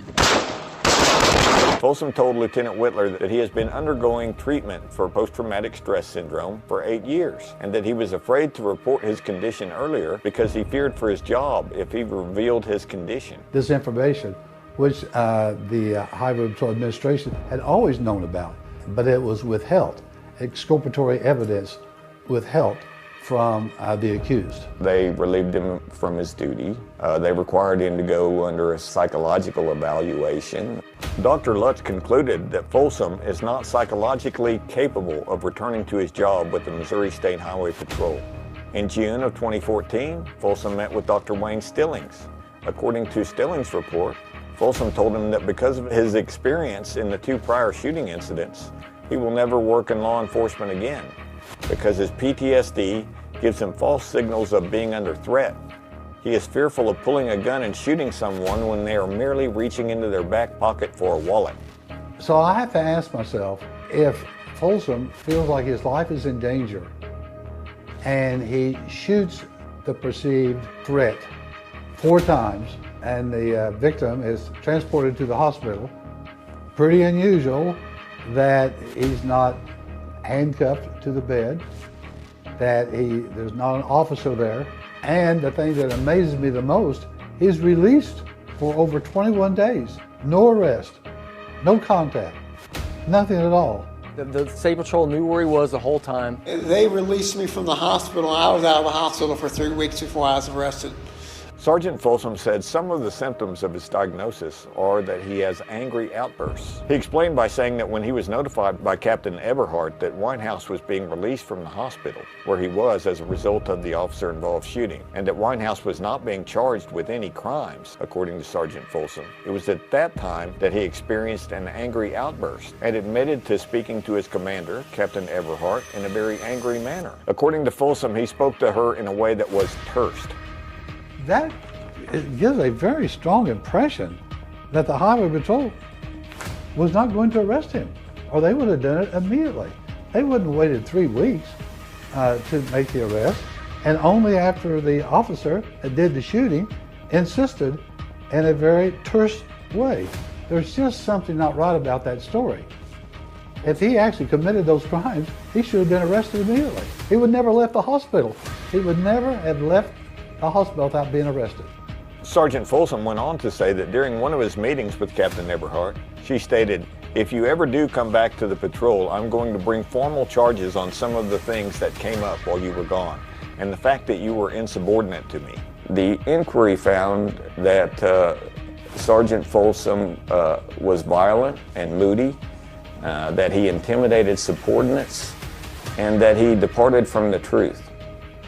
Folsom told Lieutenant Whitler that he has been undergoing treatment for post-traumatic stress syndrome for 8 years, and that he was afraid to report his condition earlier because he feared for his job if he revealed his condition. This information, which the Highway Patrol Administration had always known about, but it was withheld, exculpatory evidence withheld from the accused. They relieved him from his duty. They required him to go under a psychological evaluation. Dr. Lutz concluded that Folsom is not psychologically capable of returning to his job with the Missouri State Highway Patrol. In June of 2014, Folsom met with Dr. Wayne Stillings. According to Stillings' report, Folsom told him that because of his experience in the 2 prior shooting incidents, he will never work in law enforcement again, because his PTSD gives him false signals of being under threat. He is fearful of pulling a gun and shooting someone when they are merely reaching into their back pocket for a wallet. So I have to ask myself, if Folsom feels like his life is in danger and he shoots the perceived threat 4 times and the victim is transported to the hospital, pretty unusual that he's not handcuffed to the bed, that there's not an officer there, and the thing that amazes me the most, he's released for over 21 days. No arrest, no contact, nothing at all. The State Patrol knew where he was the whole time. They released me from the hospital. I was out of the hospital for 3 weeks before I was arrested. Sergeant Folsom said some of the symptoms of his diagnosis are that he has angry outbursts. He explained by saying that when he was notified by Captain Eberhardt that Winehouse was being released from the hospital, where he was as a result of the officer-involved shooting, and that Winehouse was not being charged with any crimes, according to Sergeant Folsom, it was at that time that he experienced an angry outburst and admitted to speaking to his commander, Captain Eberhardt, in a very angry manner. According to Folsom, he spoke to her in a way that was terse. That gives a very strong impression that the Highway Patrol was not going to arrest him, or they would have done it immediately. They wouldn't have waited 3 weeks to make the arrest, and only after the officer that did the shooting insisted in a very terse way. There's just something not right about that story. If he actually committed those crimes, he should have been arrested immediately. He would never have left the hospital. He would never have left the hospital without being arrested. Sergeant Folsom went on to say that during one of his meetings with Captain Eberhardt, she stated, "If you ever do come back to the patrol, I'm going to bring formal charges on some of the things that came up while you were gone, and the fact that you were insubordinate to me." The inquiry found that Sergeant Folsom was violent and moody, that he intimidated subordinates, and that he departed from the truth.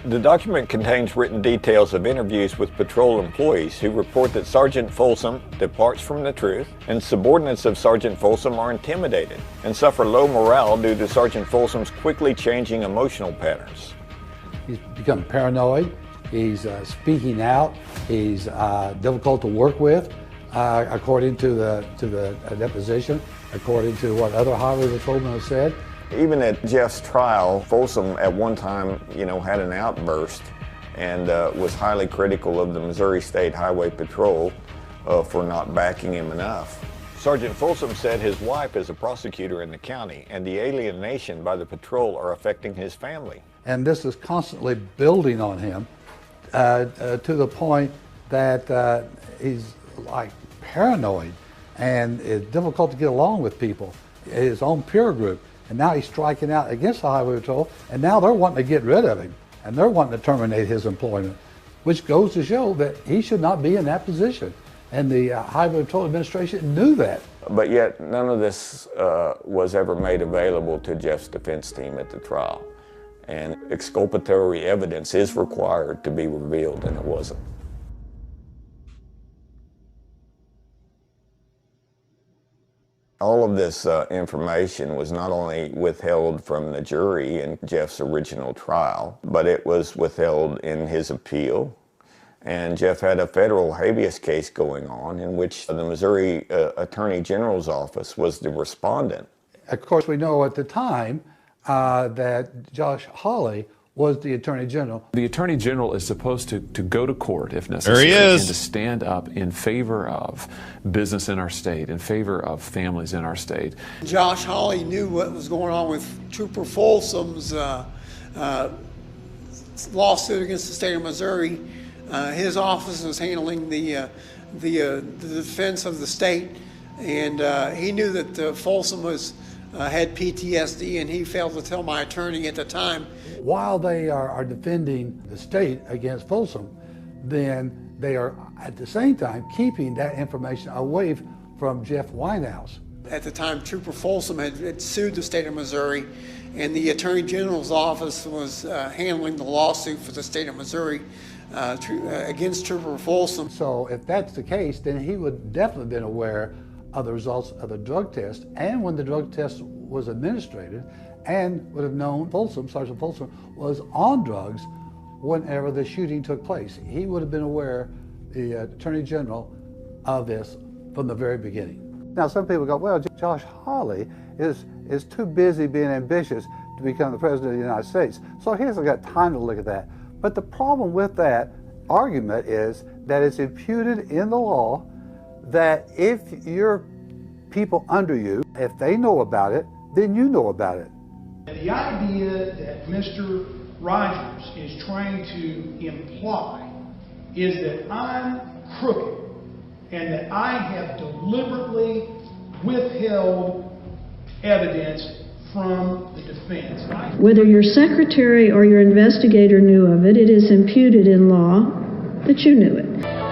The document contains written details of interviews with patrol employees who report that Sergeant Folsom departs from the truth, and subordinates of Sergeant Folsom are intimidated and suffer low morale due to Sergeant Folsom's quickly changing emotional patterns. He's become paranoid, he's speaking out, he's difficult to work with, according to the deposition, according to what other highway patrolmen have said. Even at Jeff's trial, Folsom at one time, had an outburst and was highly critical of the Missouri State Highway Patrol for not backing him enough. Sergeant Folsom said his wife is a prosecutor in the county, and the alienation by the patrol are affecting his family. And this is constantly building on him to the point that he's like paranoid and it's difficult to get along with people, his own peer group. And now he's striking out against the Highway Patrol, and now they're wanting to get rid of him, and they're wanting to terminate his employment, which goes to show that he should not be in that position. And the Highway Patrol Administration knew that. But yet, none of this was ever made available to Jeff's defense team at the trial. And exculpatory evidence is required to be revealed, and it wasn't. All of this information was not only withheld from the jury in Jeff's original trial, but it was withheld in his appeal. And Jeff had a federal habeas case going on in which the Missouri Attorney General's office was the respondent. Of course, we know at the time that Josh Hawley was the Attorney General. The Attorney General is supposed to go to court if necessary. There he is. And to stand up in favor of business in our state, in favor of families in our state. Josh Hawley knew what was going on with Trooper Folsom's lawsuit against the state of Missouri. His office was handling the defense of the state, and he knew that Folsom had PTSD, and he failed to tell my attorney at the time. While they are defending the state against Folsom, then they are at the same time keeping that information away from Jeff Winehouse. At the time, Trooper Folsom had sued the state of Missouri, and the Attorney General's office was handling the lawsuit for the state of Missouri against Trooper Folsom. So if that's the case, then he would definitely have been aware of the results of the drug test, and when the drug test was administered, and would have known Sergeant Folsom was on drugs whenever the shooting took place. He would have been aware, the Attorney General, of this from the very beginning. Now some people go, well, Josh Hawley is too busy being ambitious to become the President of the United States, so he hasn't got time to look at that. But the problem with that argument is that it's imputed in the law that if your people under you, if they know about it, then you know about it. The idea that Mr. Rogers is trying to imply is that I'm crooked and that I have deliberately withheld evidence from the defense. Whether your secretary or your investigator knew of it, it is imputed in law that you knew it.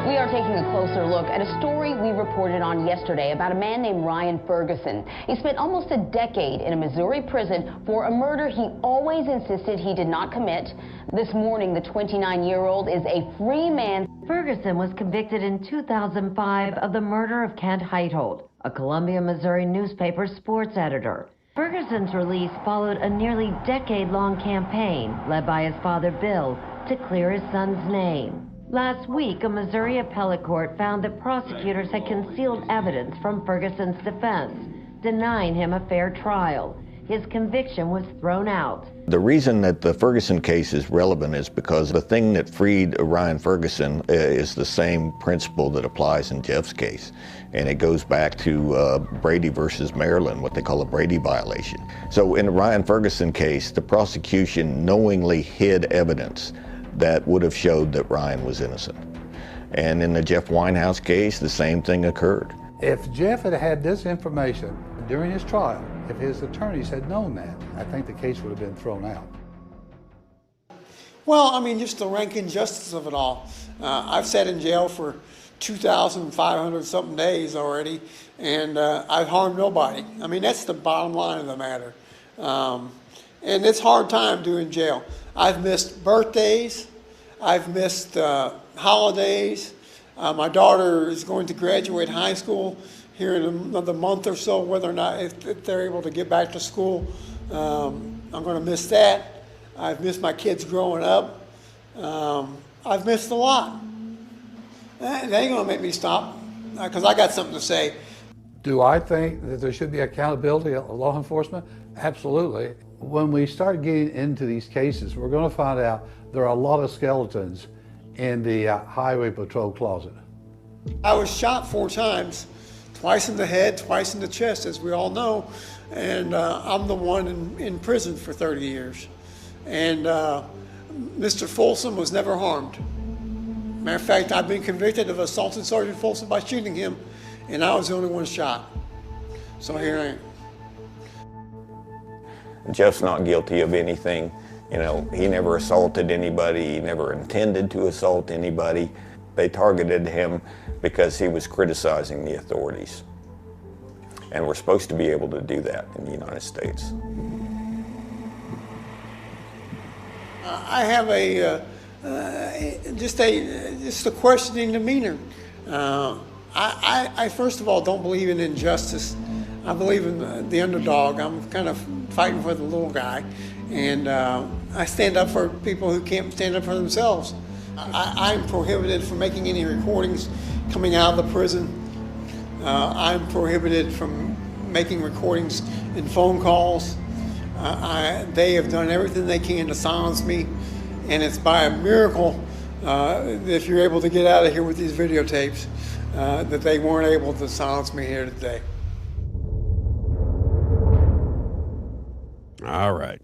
We are taking a closer look at a story we reported on yesterday about a man named Ryan Ferguson. He spent almost a decade in a Missouri prison for a murder he always insisted he did not commit. This morning, the 29-year-old is a free man. Ferguson was convicted in 2005 of the murder of Kent Heithold, a Columbia, Missouri newspaper sports editor. Ferguson's release followed a nearly decade-long campaign led by his father Bill to clear his son's name. Last week, a Missouri appellate court found that prosecutors had concealed evidence from Ferguson's defense, denying him a fair trial. His conviction was thrown out. The reason that the Ferguson case is relevant is because the thing that freed Ryan Ferguson is the same principle that applies in Jeff's case. And it goes back to Brady versus Maryland, what they call a Brady violation. So in the Ryan Ferguson case, the prosecution knowingly hid evidence that would have showed that Ryan was innocent. And in the Jeff Winehouse case, the same thing occurred. If Jeff had had this information during his trial, if his attorneys had known that, I think the case would have been thrown out. Well, I mean, just the rank injustice of it all. I've sat in jail for 2,500 something days already, and I've harmed nobody. I mean, that's the bottom line of the matter. And it's a hard time doing jail. I've missed birthdays. I've missed holidays. My daughter is going to graduate high school here in another month or so, whether or not if they're able to get back to school. I'm going to miss that. I've missed my kids growing up. I've missed a lot. They ain't going to make me stop because I got something to say. Do I think that there should be accountability of law enforcement? Absolutely. When we start getting into these cases, we're going to find out there are a lot of skeletons in the highway patrol closet. I was shot 4 times, twice in the head, twice in the chest, as we all know, and I'm the one in prison for 30 years. And Mr. Folsom was never harmed. Matter of fact, I've been convicted of assaulting Sergeant Folsom by shooting him, and I was the only one shot. So here I am. Jeff's not guilty of anything. You know, he never assaulted anybody. He never intended to assault anybody. They targeted him because he was criticizing the authorities. And we're supposed to be able to do that in the United States. I have just a questioning demeanor. I first of all don't believe in injustice. I believe in the underdog. I'm kind of fighting for the little guy, and I stand up for people who can't stand up for themselves. I'm prohibited from making any recordings coming out of the prison. I'm prohibited from making recordings in phone calls. They have done everything they can to silence me. and it's by a miracle if you're able to get out of here with these videotapes that they weren't able to silence me here today. All right.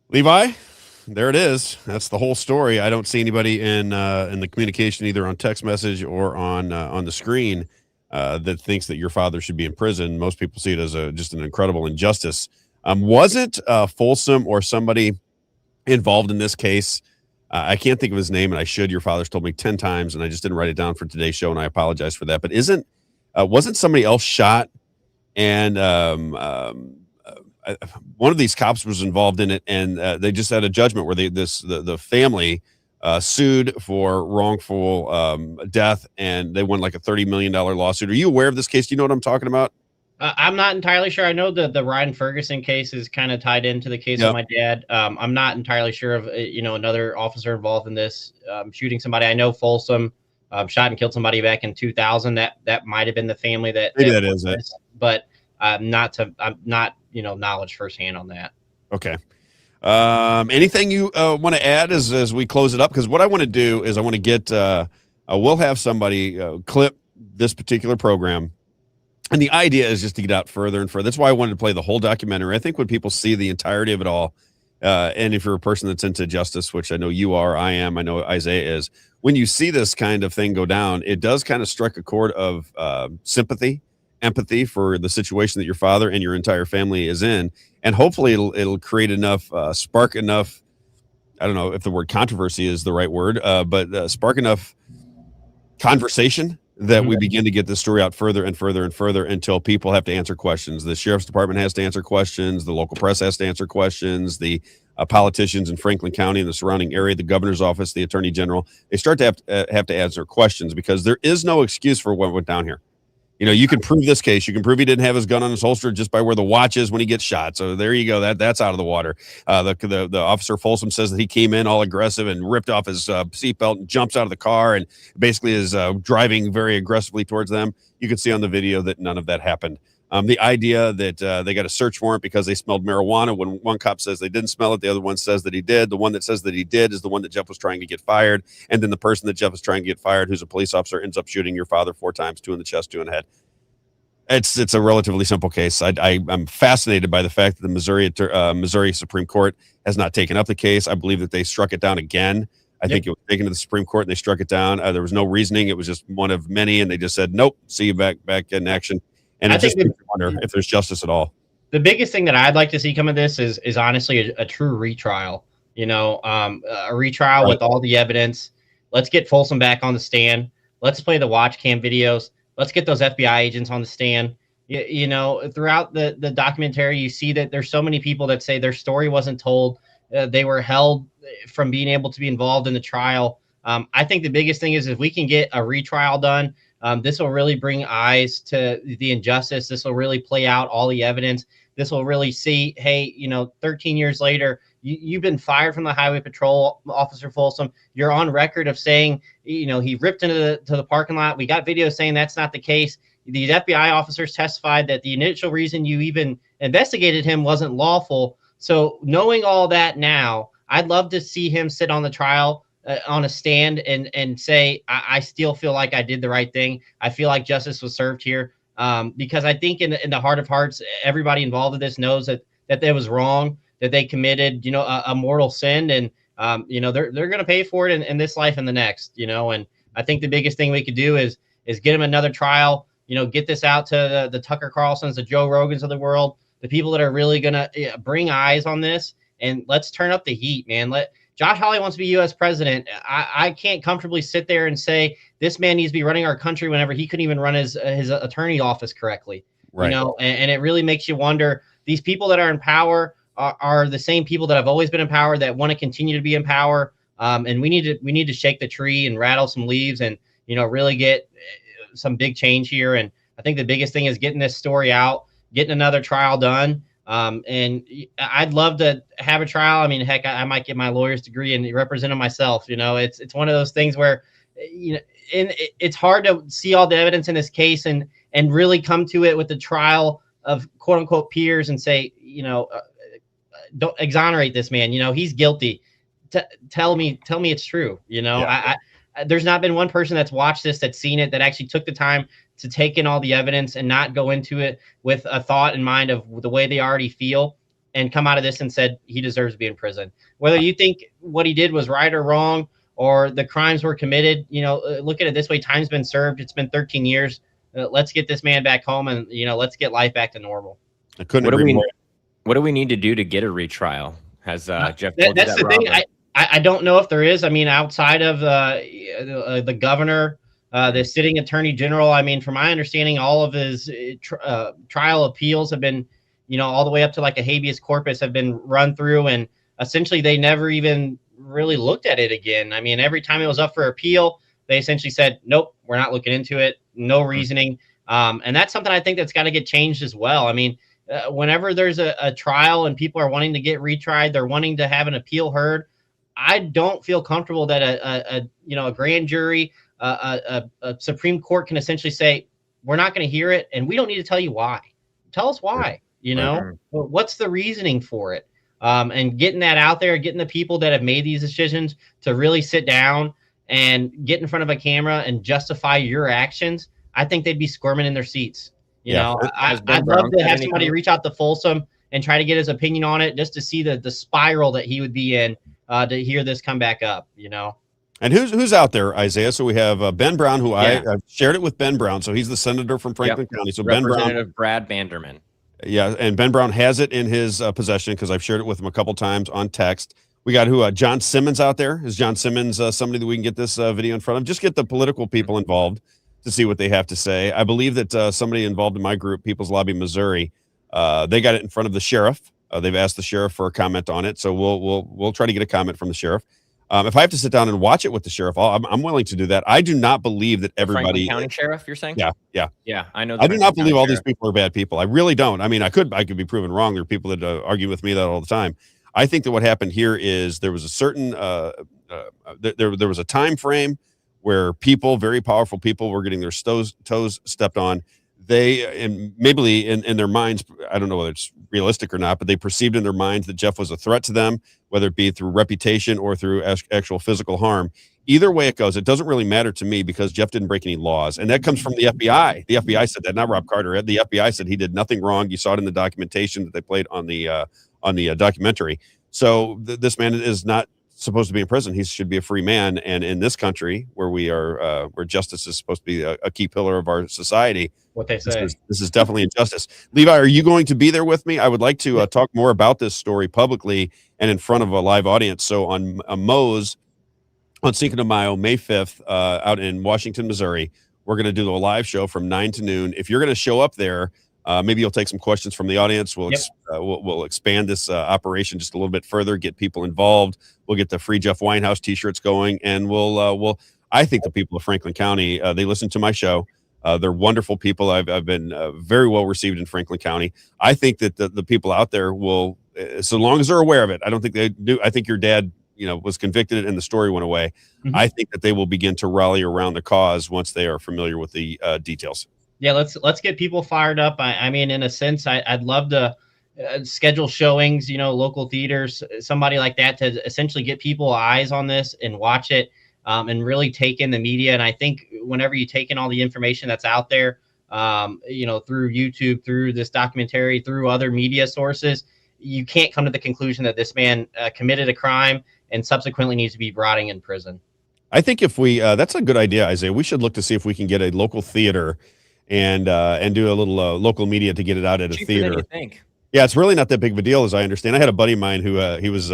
Levi, there it is. That's the whole story. I don't see anybody in the communication, either on text message or on the screen, that thinks that your father should be in prison. Most people see it as just an incredible injustice. Wasn't Folsom or somebody involved in this case? I can't think of his name, and I should. Your father's told me 10 times, and I just didn't write it down for today's show, and I apologize for that. But wasn't somebody else shot? And one of these cops was involved in it, and they just had a judgment where the family sued for wrongful death, and they won like a $30 million lawsuit. Are you aware of this case? Do you know what I'm talking about? I'm not entirely sure. I know the Ryan Ferguson case is kind of tied into the case of my dad. I'm not entirely sure of another officer involved in this shooting somebody. I know Folsom shot and killed somebody back in 2000. That might have been the family that is it. But I'm not knowledge firsthand on that. Okay. Anything you want to add as we close it up? Because what I want to do is I want to get we'll have somebody clip this particular program. And the idea is just to get out further and further. That's why I wanted to play the whole documentary. I think when people see the entirety of it all, and if you're a person that's into justice, which I know you are, I am, I know Isaiah is, when you see this kind of thing go down, it does kind of strike a chord of sympathy, empathy for the situation that your father and your entire family is in. And hopefully it'll create enough, spark enough, I don't know if the word controversy is the right word, but spark enough conversation that we begin to get this story out further and further and further until people have to answer questions. The sheriff's department has to answer questions. The local press has to answer questions. The politicians in Franklin County and the surrounding area, the governor's office, the attorney general, they start to have to answer questions, because there is no excuse for what went down here. You can prove this case. You can prove he didn't have his gun on his holster just by where the watch is when he gets shot. So there you go. That's out of the water. The officer Folsom says that he came in all aggressive and ripped off his seatbelt and jumps out of the car and basically is driving very aggressively towards them. You can see on the video that none of that happened. The idea that they got a search warrant because they smelled marijuana, when one cop says they didn't smell it, the other one says that he did. The one that says that he did is the one that Jeff was trying to get fired. And then the person that Jeff was trying to get fired, who's a police officer, ends up shooting your father 4 times, 2 in the chest, 2 in the head. It's a relatively simple case. I'm fascinated by the fact that the Missouri Supreme Court has not taken up the case. I believe that they struck it down again. I think it was taken to the Supreme Court and they struck it down. There was no reasoning. It was just one of many, and they just said, nope, see you back in action. And I just wonder if there's justice at all. The biggest thing that I'd like to see come of this is honestly a true retrial. A retrial with all the evidence. Let's get Folsom back on the stand. Let's play the watch cam videos. Let's get those FBI agents on the stand. Throughout the documentary, you see that there's so many people that say their story wasn't told. They were held from being able to be involved in the trial. I think the biggest thing is if we can get a retrial done, this will really bring eyes to the injustice. This will really play out all the evidence. This will really see, hey, 13 years later, you've been fired from the Highway Patrol, Officer Folsom. You're on record of saying, he ripped into the parking lot. We got videos saying that's not the case. These FBI officers testified that the initial reason you even investigated him wasn't lawful. So knowing all that now, I'd love to see him sit on the trial on a stand and say, I still feel like I did the right thing. I feel like justice was served here. Because I think in the heart of hearts, everybody involved in this knows that it was wrong, that they committed, a mortal sin, and they're going to pay for it in this life and the next, and I think the biggest thing we could do is get them another trial, get this out to the Tucker Carlsons, the Joe Rogans of the world, the people that are really going to bring eyes on this, and let's turn up the heat, man. Josh Hawley wants to be U.S. president. I can't comfortably sit there and say this man needs to be running our country whenever he couldn't even run his attorney office correctly. Right. And it really makes you wonder, these people that are in power are the same people that have always been in power, that want to continue to be in power. And we need to shake the tree and rattle some leaves and, really get some big change here. And I think the biggest thing is getting this story out, getting another trial done. And I'd love to have a trial. I mean, heck, I might get my lawyer's degree and represent him myself. It's one of those things where, it's hard to see all the evidence in this case and really come to it with the trial of quote unquote peers and say, don't exonerate this man. You know, he's guilty. Tell me it's true. You know, there's not been one person that's watched this, that's seen it, that actually took the time to take in all the evidence and not go into it with a thought in mind of the way they already feel and come out of this and said he deserves to be in prison. Whether you think what he did was right or wrong, or the crimes were committed, you know, look at it this way: time's been served. It's been 13 years. Let's get this man back home, and you know, let's get life back to normal. I couldn't agree more. What do we need to do to get a retrial? Has Jeff told you that's that, the thing. Robert? I don't know if there is. I mean, outside of the governor, the sitting attorney general, I mean, from my understanding, all of his trial appeals have been, you know, all the way up to like a habeas corpus have been run through, and essentially they never even really looked at it again. I mean, every time it was up for appeal, they essentially said, nope, we're not looking into it. No reasoning. And that's something I think that's got to get changed as well. I mean, whenever there's a trial and people are wanting to get retried, they're wanting to have an appeal heard. I don't feel comfortable that a grand jury, a Supreme Court can essentially say, we're not going to hear it, and we don't need to tell you why. Tell us why. You know, what's the reasoning for it? And getting that out there, getting the people that have made these decisions to really sit down and get in front of a camera and justify your actions, I think they'd be squirming in their seats. You know, I'd love to have somebody reach out to Folsom and try to get his opinion on it, just to see the spiral that he would be in to hear this come back up, you know. And who's out there, Isaiah? So we have Ben Brown, who I've shared it with Ben Brown. So he's the senator from Franklin County. So Representative Brad Banderman. Yeah, and Ben Brown has it in his possession because I've shared it with him a couple times on text. We got John Simmons out there. Is John Simmons somebody that we can get this video in front of? Just get the political people involved to see what they have to say. I believe that somebody involved in my group, People's Lobby Missouri, they got it in front of the sheriff. They've asked the sheriff for a comment on it, so we'll try to get a comment from the sheriff. If I have to sit down and watch it with the sheriff, I'm willing to do that. I do not believe that everybody. Franklin County Sheriff, you're saying? Yeah. I know. I do not believe all these people are bad people. I really don't. I mean, I could be proven wrong. There are people that argue with me that all the time. I think that what happened here is there was a certain there was a time frame where people, very powerful people, were getting their toes stepped on. They, and maybe in their minds, I don't know whether it's realistic or not, but they perceived in their minds that Jeff was a threat to them, whether it be through reputation or through actual physical harm. Either way it goes, it doesn't really matter to me because Jeff didn't break any laws. And that comes from the FBI. The FBI said that, not Robb Carter. The FBI said he did nothing wrong. You saw it in the documentation that they played on the documentary. So this man is not supposed to be in prison. He should be a free man. And in this country where we are, where justice is supposed to be a key pillar of our society, what they say, this is definitely injustice. Levi, are you going to be there with me? I would like to talk more about this story publicly and in front of a live audience. So on Moe's, on Cinco de Mayo, May 5th, out in Washington, Missouri, we're going to do a live show from 9 to noon. If you're going to show up there, maybe you'll take some questions from the audience. We'll expand this operation just a little bit further, get people involved. We'll get the free Jeff Winehouse t-shirts going, and I think the people of Franklin County, they listen to my show. They're wonderful people. I've been very well received in Franklin County. I think that the people out there will, so long as they're aware of it. I don't think they do. I think your dad, was convicted and the story went away. Mm-hmm. I think that they will begin to rally around the cause once they are familiar with the details. Yeah, let's get people fired up. I mean, in a sense, I'd love to schedule showings, local theaters, somebody like that, to essentially get people eyes on this and watch it, and really take in the media. And I think whenever you take in all the information that's out there, through YouTube, through this documentary, through other media sources, you can't come to the conclusion that this man committed a crime and subsequently needs to be rotting in prison. I think if we, that's a good idea, Isaiah. We should look to see if we can get a local theater and do a little local media to get it out at a theater. Than you think. Yeah, it's really not that big of a deal, as I understand. I had a buddy of mine who he was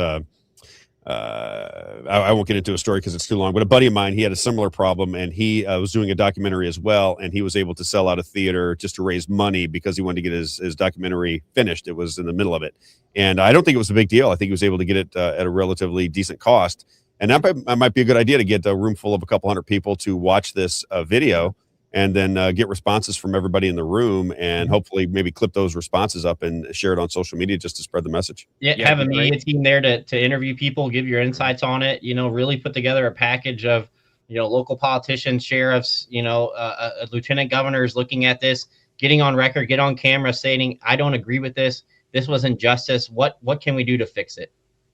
I won't get into a story because it's too long, but a buddy of mine, he had a similar problem, and he was doing a documentary as well, and he was able to sell out a theater just to raise money because he wanted to get his documentary finished. It was in the middle of it, and I don't think it was a big deal. I think he was able to get it at a relatively decent cost, and that might be a good idea, to get a room full of a couple hundred people to watch this video, and then get responses from everybody in the room, and hopefully maybe clip those responses up and share it on social media just to spread the message. Yeah, have a media team there to interview people, give your insights on it, really put together a package of, local politicians, sheriffs, lieutenant governors looking at this, getting on record, get on camera stating, I don't agree with this. This was injustice. What can we do to fix it?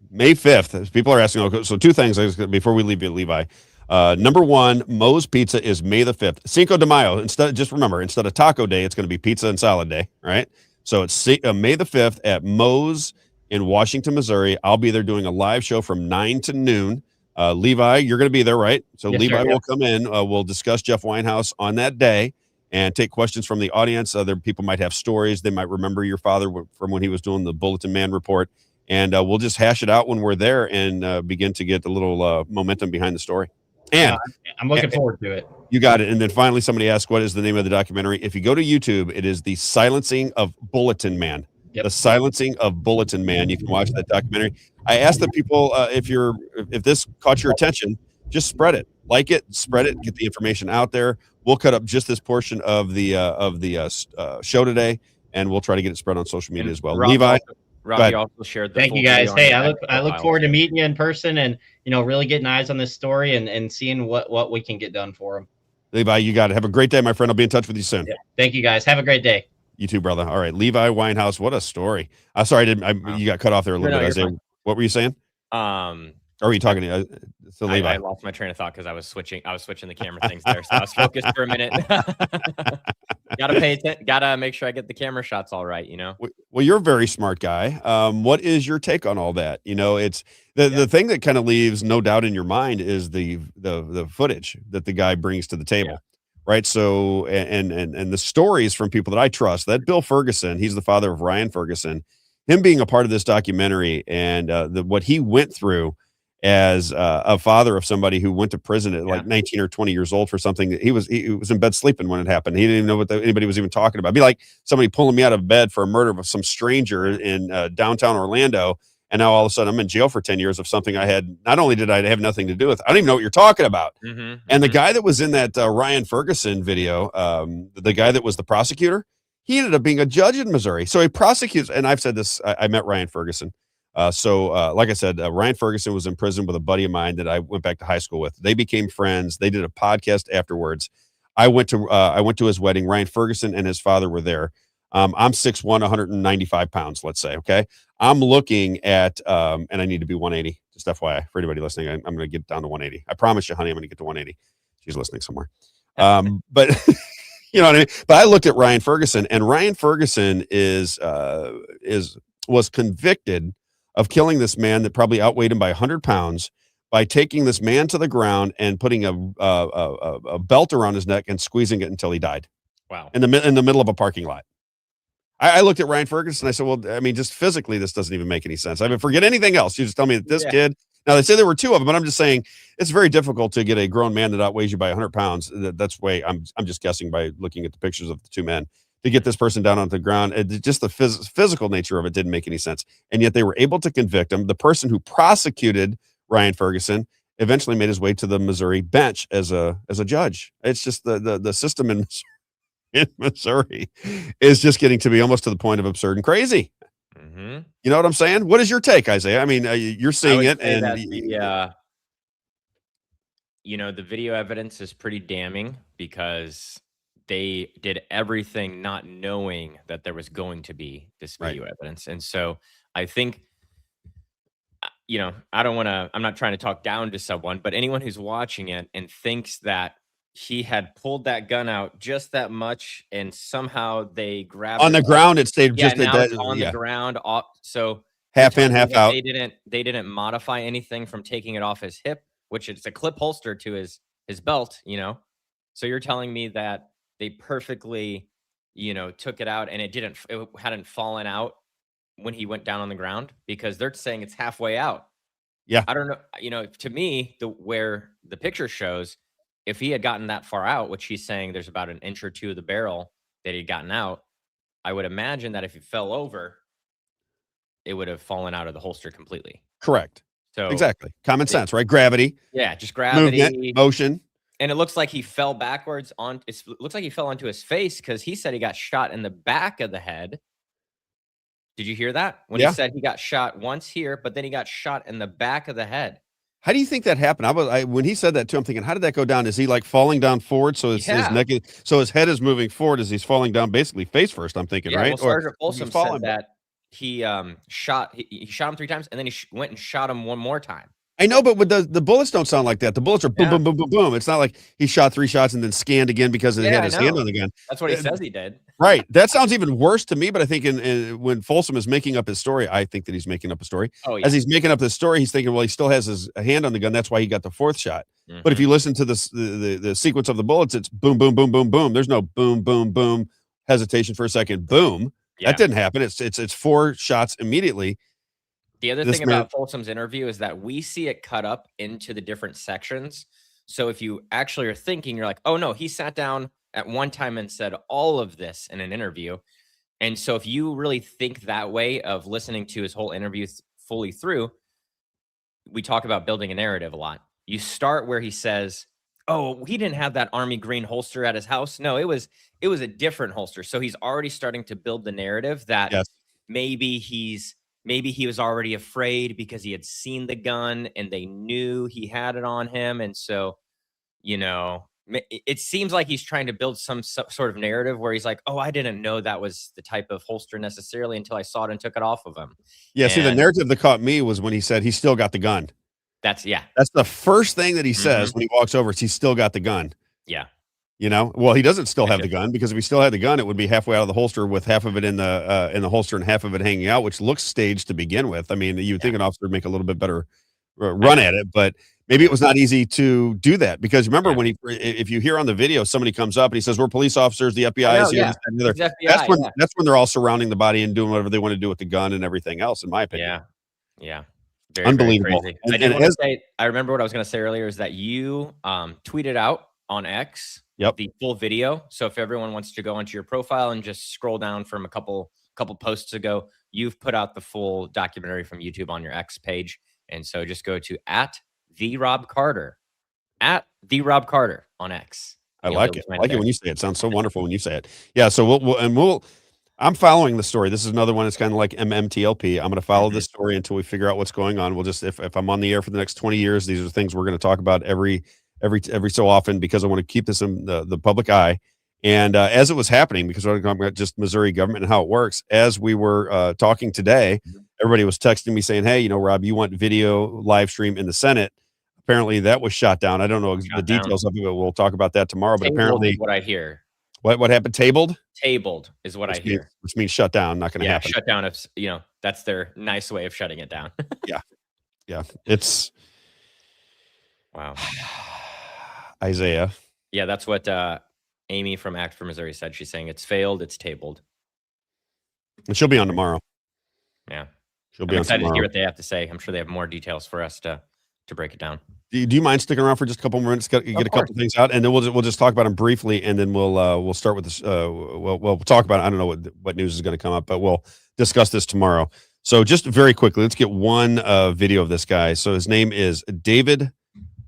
May 5th. People are asking. Okay, so two things before we leave you, Levi. Number one, Moe's Pizza is May the 5th. Cinco de Mayo. Just remember, instead of Taco Day, it's going to be Pizza and Salad Day, right? So it's May the 5th at Moe's in Washington, Missouri. I'll be there doing a live show from 9 to noon. Levi, you're going to be there, right? So Yes, Levi sir, will come in. We'll discuss Jeff Winehouse on that day and take questions from the audience. Other people might have stories. They might remember your father from when he was doing the Bulletin Man Report. And we'll just hash it out when we're there and begin to get a little momentum behind the story. And I'm looking forward to it. You got it. And then finally, somebody asked, what is the name of the documentary? If you go to YouTube, it is The Silencing of Bulletin Man. Yep. The Silencing of Bulletin Man. You can watch that documentary. I asked the people, if this caught your attention, just spread it, like it, spread it, get the information out there. We'll cut up just this portion of the show today, and we'll try to get it spread on social media as well. Levi. Robbie also shared the Thank you guys. Hey, I look forward to meeting you in person and really getting eyes on this story and seeing what we can get done for them. Levi, you got it. Have a great day, my friend. I'll be in touch with you soon. Yeah. Thank you guys. Have a great day. You too, brother. All right, Levi Winehouse. What a story. Sorry, you got cut off there a little bit. Isaiah, what were you saying? Or were you talking to Levi? I lost my train of thought because I was switching the camera things there, so I was focused for a minute. Gotta make sure I get the camera shots all right, Well, you're a very smart guy. What is your take on all that? It's the thing that kind of leaves no doubt in your mind is the footage that the guy brings to the table. Right. So and the stories from people that I trust, that Bill Ferguson, he's the father of Ryan Ferguson, him being a part of this documentary and what he went through as a father of somebody who went to prison at like 19 or 20 years old for something that he was in bed sleeping when it happened. He didn't even know what anybody was even talking about. It'd be like somebody pulling me out of bed for a murder of some stranger in downtown Orlando. And now all of a sudden I'm in jail for 10 years of something not only did I have nothing to do with, I don't even know what you're talking about. And the guy that was in that Ryan Ferguson video, the guy that was the prosecutor, he ended up being a judge in Missouri. So he prosecutes, and I've said this, I met Ryan Ferguson. Like I said, Ryan Ferguson was in prison with a buddy of mine that I went back to high school with. They became friends. They did a podcast afterwards. I went to his wedding. Ryan Ferguson and his father were there. I'm 6'1", 195 pounds, let's say. Okay. I'm looking at, and I need to be 180, just FYI for anybody listening. I'm going to get down to 180. I promise you, honey, I'm going to get to 180. She's listening somewhere. But you know what I mean? But I looked at Ryan Ferguson, and Ryan Ferguson was convicted of killing this man that probably outweighed him by 100 pounds by taking this man to the ground and putting a belt around his neck and squeezing it until he died. Wow. In the middle of a parking lot. I looked at Ryan Ferguson and I said, well, I mean, just physically, this doesn't even make any sense. I mean, forget anything else. You just tell me that this kid, now they say there were two of them, but I'm just saying it's very difficult to get a grown man that outweighs you by 100 pounds. That's I'm just guessing by looking at the pictures of the two men to get this person down on the ground. Just the physical nature of it didn't make any sense. And yet they were able to convict him. The person who prosecuted Ryan Ferguson eventually made his way to the Missouri bench as a judge. It's just the system in Missouri is just getting to be almost to the point of absurd and crazy. Mm-hmm. You know what I'm saying? What is your take, Isaiah? I mean, you're seeing it, and the video evidence is pretty damning because they did everything not knowing that there was going to be this video evidence. And so I think, I'm not trying to talk down to someone, but anyone who's watching it and thinks that he had pulled that gun out just that much and somehow they grabbed on the ground, it stayed just on the ground. So half in, half out. They didn't modify anything from taking it off his hip, which it's a clip holster to his belt, So you're telling me that they perfectly, took it out and it hadn't fallen out when he went down on the ground, because they're saying it's halfway out. Yeah. I don't know. To me, where the picture shows, if he had gotten that far out, which he's saying there's about an inch or two of the barrel that he'd gotten out, I would imagine that if he fell over, it would have fallen out of the holster completely. Correct. So exactly. Common sense, right? Gravity. Yeah, just gravity. Movement, motion. And it looks like he fell backwards it looks like he fell onto his face because he said he got shot in the back of the head. Did you hear that? When he said he got shot once here, but then he got shot in the back of the head. How do you think that happened? When he said that too, I'm thinking, how did that go down? Is he like falling down forward? So his neck so his head is moving forward as he's falling down, basically face first. I'm thinking, right? Well, Sergeant Folsom said that shot him 3 times, and then he went and shot him 1 more time. I know, but with the bullets don't sound like that. The bullets are boom, boom, boom, boom, boom. It's not like he shot 3 shots and then scanned again because he had his hand on the gun. That's what he says he did. Right. That sounds even worse to me, but I think when Folsom is making up his story, I think that he's making up a story. Oh, yeah. As he's making up this story, he's thinking, well, he still has his hand on the gun. That's why he got the 4th shot. But if you listen to the sequence of the bullets, it's boom, boom, boom, boom, boom. There's no boom, boom, boom, hesitation for a second, boom. Yeah. That didn't happen. It's 4 shots immediately. The other thing about Folsom's interview is that we see it cut up into the different sections. So if you actually are thinking, you're like, oh no, he sat down at one time and said all of this in an interview. And so if you really think that way of listening to his whole interview fully through, we talk about building a narrative a lot. You start where he says, oh, he didn't have that army green holster at his house. No, it was a different holster. So he's already starting to build the narrative that maybe he was already afraid because he had seen the gun and they knew he had it on him. And so, it seems like he's trying to build some sort of narrative where he's like, oh, I didn't know that was the type of holster necessarily until I saw it and took it off of him. Yeah. See, the narrative that caught me was when he said he still got the gun. That's the first thing that he says when he walks over. He's still got the gun. Yeah. Well, he doesn't still have the gun, because if he still had the gun, it would be halfway out of the holster with half of it in the holster and half of it hanging out, which looks staged to begin with. I mean, you would think an officer would make a little bit better run at it, but maybe it was not easy to do that, because remember when if you hear on the video, somebody comes up and he says, we're police officers, the FBI is here. This, that, and the other. That's when they're all surrounding the body and doing whatever they want to do with the gun and everything else, in my opinion. Yeah. Very, unbelievable. Very crazy. I remember what I was going to say earlier is that you tweeted out on X the full video. So if everyone wants to go onto your profile and just scroll down from a couple posts ago, you've put out the full documentary from YouTube on your X page. And so just go to @TheRobb Carter on X. I like it. I like it when you say it. It sounds so wonderful when you say it. Yeah. So I'm following the story. This is another one. It's kind of like MMTLP. I'm going to follow this story until we figure out what's going on. We'll just, if I'm on the air for the next 20 years, these are things we're going to talk about every so often, because I want to keep this in the public eye. And as it was happening, because we're talking about just Missouri government and how it works, as we were talking today, everybody was texting me saying, hey, Rob, you want video live stream in the Senate? Apparently that was shot down. I don't know the details of it. We'll talk about that tomorrow. But apparently, what I hear. What happened? Tabled is what I hear. Which means shut down. Not going to happen. Shut down. If that's their nice way of shutting it down. Yeah. It's wow. Isaiah. Yeah, that's what Amy from Act for Missouri said. She's saying it's failed. It's tabled. And she'll be on tomorrow. Yeah, she'll be I'm on excited tomorrow. to hear what they have to say. I'm sure they have more details for us to break it down. Do you mind sticking around for just a couple more minutes? Get a couple things out, and then we'll just talk about them briefly, and then we'll start with this. We'll talk about it. I don't know what news is going to come up, but we'll discuss this tomorrow. So just very quickly, let's get one video of this guy. So his name is David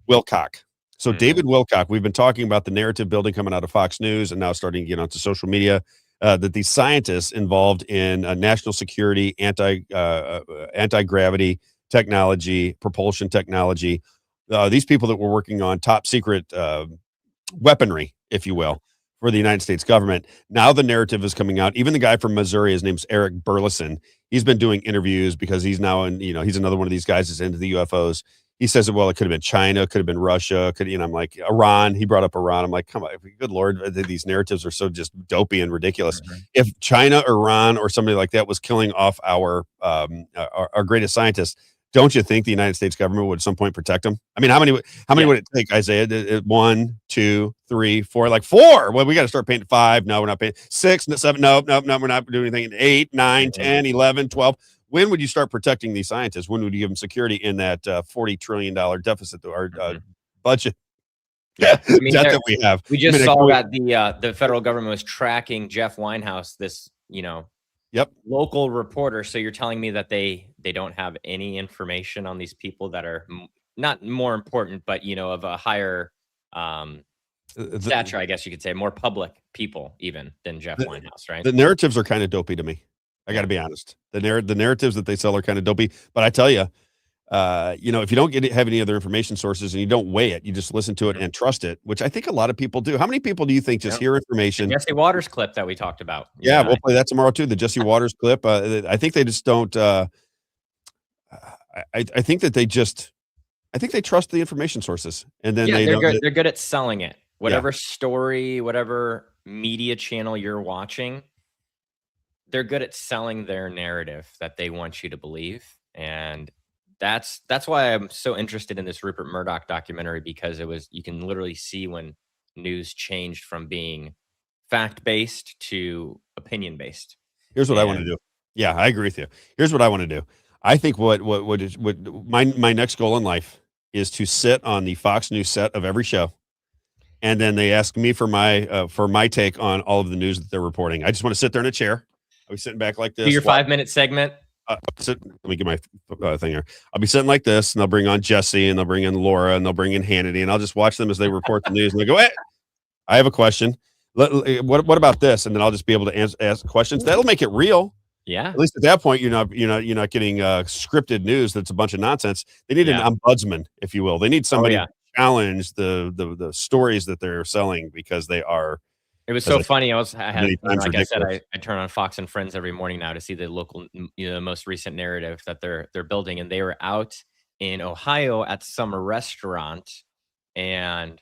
Wilcock. So David Wilcock, we've been talking about the narrative building coming out of Fox News and now starting to get onto social media, that these scientists involved in national security, anti-gravity technology, propulsion technology, these people that were working on top secret weaponry, if you will, for the United States government. Now the narrative is coming out. Even the guy from Missouri, his name's Eric Burleson. He's been doing interviews because he's now he's another one of these guys that's into the UFOs. He says, well, it could have been China, could have been Russia, I'm like, Iran. He brought up Iran. I'm like, come on, good Lord, these narratives are so just dopey and ridiculous. If China, Iran, or somebody like that was killing off our greatest scientists, don't you think the United States government would at some point protect them? I mean, how many would it take, Isaiah? 1, 2, 3, 4, like 4. Well, we got to start paying 5. No, we're not paying 6, 7. No, we're not doing anything. 8, 9, 10, 11, 12. When would you start protecting these scientists? When would you give them security in that $40 trillion deficit or budget? Yeah, that we have. We just saw that the federal government was tracking Jeff Winehouse, this local reporter. So you're telling me that they don't have any information on these people that are not more important, but of a higher stature, I guess you could say, more public people even than Jeff Winehouse, right? The narratives are kind of dopey to me. I got to be honest. The narratives that they sell are kind of dopey. But I tell you, if you don't have any other information sources and you don't weigh it, you just listen to it and trust it, which I think a lot of people do. How many people do you think just hear information? The Jesse Waters clip that we talked about. Yeah, we'll play that tomorrow too. The Jesse Waters clip. I think they just don't. I think that I think they trust the information sources, and then they're good at selling it. Whatever story, whatever media channel you're watching, they're good at selling their narrative that they want you to believe, and that's why I'm so interested in this Rupert Murdoch documentary, because you can literally see when news changed from being fact-based to opinion-based. Here's what I want to do. Yeah, I agree with you. Here's what I want to do. I think what my next goal in life is to sit on the Fox News set of every show, and then they ask me for my take on all of the news that they're reporting. I just want to sit there in a chair. I'll be sitting back like this. Do your 5-minute segment. Let me get my thing here. I'll be sitting like this, and they'll bring on Jesse, and they'll bring in Laura, and they'll bring in Hannity, and I'll just watch them as they report the news, and they go, "Hey, I have a question. What about this?" And then I'll just be able to ask questions. That'll make it real. Yeah. At least at that point, you're not getting scripted news that's a bunch of nonsense. They need an ombudsman, if you will. They need somebody to challenge the stories that they're selling, because they are. It was so funny. Like I said, I turn on Fox and Friends every morning now to see the local, most recent narrative that they're building. And they were out in Ohio at some restaurant, and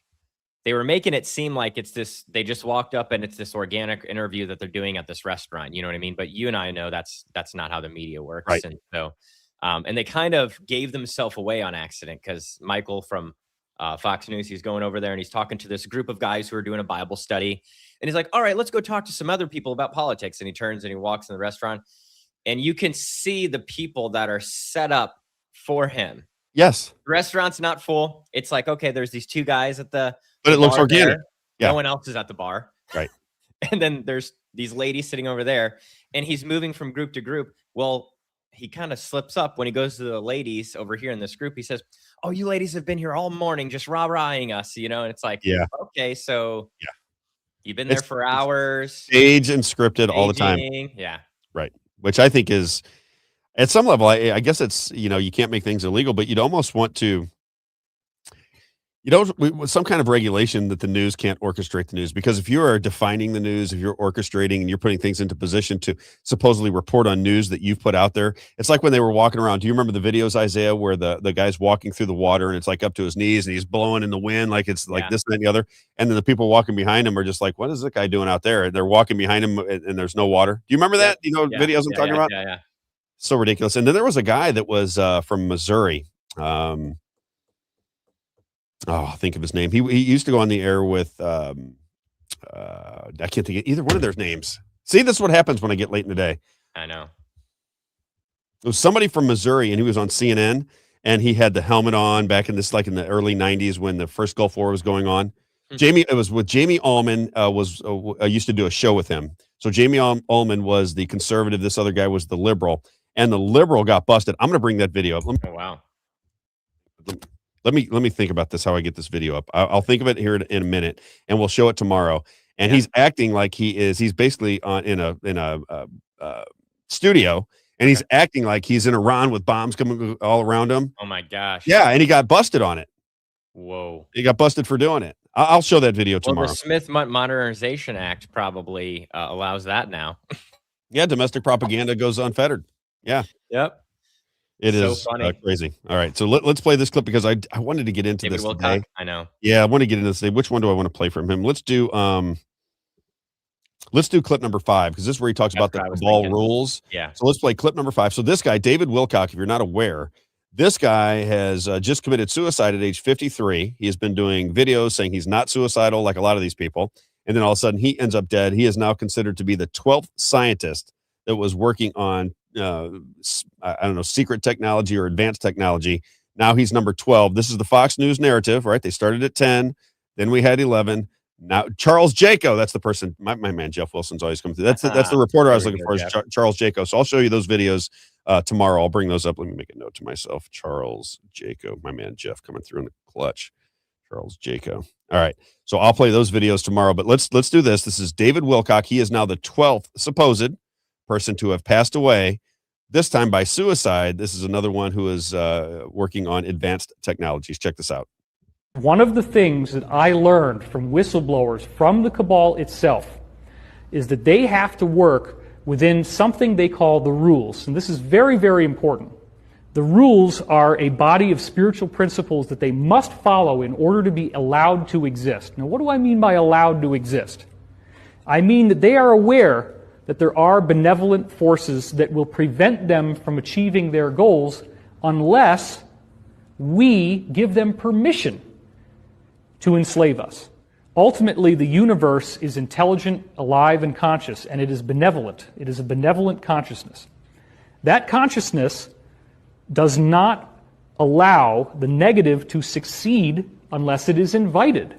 they were making it seem like it's this. They just walked up and it's this organic interview that they're doing at this restaurant. You know what I mean? But you and I know that's not how the media works. Right. And so, and they kind of gave themselves away on accident, because Michael from Fox News, he's going over there and he's talking to this group of guys who are doing a Bible study. And he's like, all right, let's go talk to some other people about politics. And he turns and he walks in the restaurant, and you can see the people that are set up for him. Yes. The restaurant's not full. It's like, okay, there's these two guys at but it looks organic. Yeah. No one else is at the bar. Right. And then there's these ladies sitting over there, and he's moving from group to group. Well, he kind of slips up when he goes to the ladies over here in this group. He says, "Oh, you ladies have been here all morning just rah-rahing us," and it's like, okay, so you've been there for hours. Staged and scripted all the time. Yeah. Right. Which I think is, at some level, I guess it's, you can't make things illegal, but you'd almost want to, with some kind of regulation that the news can't orchestrate the news. Because if you are defining the news, if you're orchestrating and you're putting things into position to supposedly report on news that you've put out there, it's like when they were walking around. Do you remember the videos, Isaiah, where the guy's walking through the water and it's like up to his knees and he's blowing in the wind like it's like this and the other, and then the people walking behind him are just like, what is that guy doing out there? And they're walking behind him and there's no water. Do you remember that? Videos I'm talking about? Yeah. So ridiculous. And then there was a guy that was from Missouri. Think of his name. He used to go on the air with I can't think of either one of their names. See, this is what happens when I get late in the day. I know. It was somebody from Missouri, and he was on CNN, and he had the helmet on back in the early 90s when the first Gulf War was going on. It was with Jamie Allman. I used to do a show with him. So Jamie Allman was the conservative. This other guy was the liberal, and the liberal got busted. I'm going to bring that video up. Oh, wow. Let me think about this, how I get this video up. I'll think of it here in a minute, and we'll show it tomorrow. And he's acting like he's basically in a studio, and he's acting like he's in Iran with bombs coming all around him. Oh my gosh. Yeah, and he got busted on it. Whoa. He got busted for doing it. I'll show that video tomorrow. Well, the Smith Modernization Act probably allows that now. Yeah, domestic propaganda goes unfettered. Yeah. Yep. It so is funny. Crazy. All right, so let's play this clip, because I wanted to get into David this Wilcock, today. I know. Yeah, I want to get into this today. Which one do I want to play from him? Let's do clip number 5, because this is where he talks about the ball rules. Yeah. So let's play clip number 5. So this guy, David Wilcock, if you're not aware, this guy has just committed suicide at age 53. He has been doing videos saying he's not suicidal like a lot of these people, and then all of a sudden he ends up dead. He is now considered to be the 12th scientist that was working on secret technology or advanced technology. Now he's number 12. This is the Fox News narrative, right? They started at 10, then we had 11. Now Charles Jaco, that's the person. My man Jeff Wilson's always come through. That's the reporter I was looking for, is Charles Jaco. So I'll show you those videos tomorrow. I'll bring those up. Let me make a note to myself. Charles Jaco, my man Jeff coming through in the clutch. Charles Jaco. All right. So I'll play those videos tomorrow. But let's do this. This is David Wilcock. He is now the 12th supposed person to have passed away this time by suicide. This is another one who is working on advanced technologies. Check this out. One of the things that I learned from whistleblowers from the cabal itself is that they have to work within something they call the rules. And this is very, very important. The rules are a body of spiritual principles that they must follow in order to be allowed to exist. Now, what do I mean by allowed to exist? I mean that they are aware that there are benevolent forces that will prevent them from achieving their goals unless we give them permission to enslave us. Ultimately, the universe is intelligent, alive, and conscious, and it is benevolent. It is a benevolent consciousness. That consciousness does not allow the negative to succeed unless it is invited.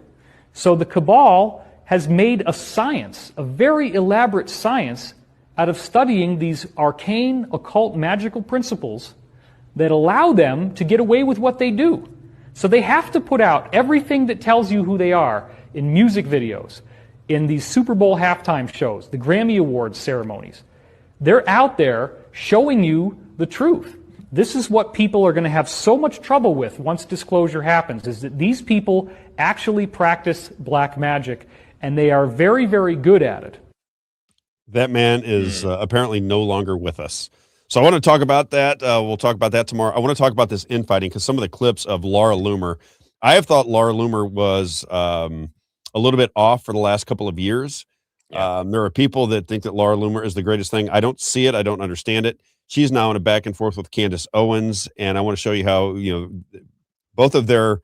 So the cabal has made a science, a very elaborate science, out of studying these arcane, occult, magical principles that allow them to get away with what they do. So they have to put out everything that tells you who they are in music videos, in these Super Bowl halftime shows, the Grammy Awards ceremonies. They're out there showing you the truth. This is what people are going to have so much trouble with once disclosure happens, is that these people actually practice black magic, and they are very, very good at it. That man is apparently no longer with us. So I want to talk about that. We'll talk about that tomorrow. I want to talk about this infighting because some of the clips of Laura Loomer, I have thought Laura Loomer was a little bit off for the last couple of years. Yeah. There are people that think that Laura Loomer is the greatest thing. I don't see it. I don't understand it. She's now in a back and forth with Candace Owens, and I want to show you how, both of their